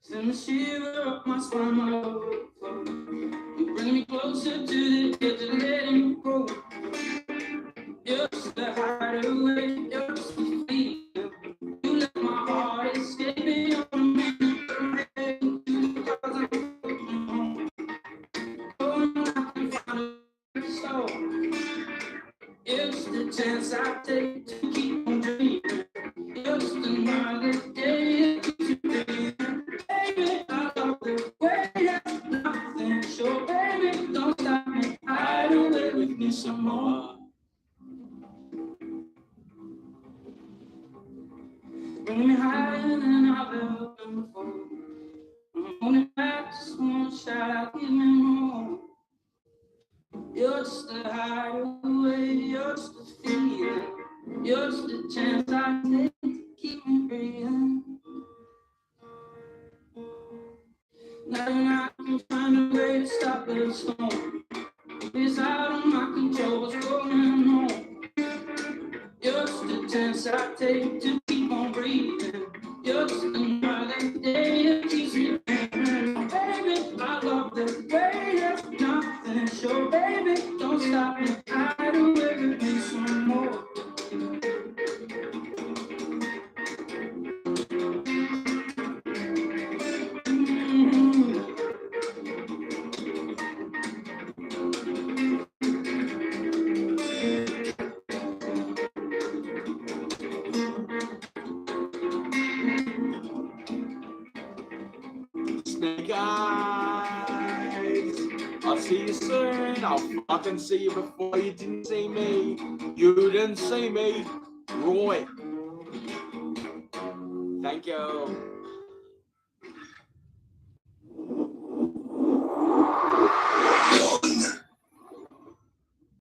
Send the shiver up my spine all over the floor. You bring me closer to the edge of letting go. chance I take to keep on dreaming. Just another day to keep breathing. Baby, I love the way that nothing. So baby, don't stop me. Hide away with me some more. Bring me higher than I've ever been before. I'm holding back just one shot, give me more. You're just a hideaway, you're just a feeling. You're just a chance I take to keep me breathing. Now I can find a way to stop the storm. It's out of my control, what's going on? You're just a chance I take to keep on breathing. You're just another day that keeps me breathing. Baby, I love the way there's nothing. So baby, don't stop me. Hide away with me some more. Snake eyes. I'll see you soon. I'll fucking see you before you didn't see me. You didn't see me. Roy. Thank you.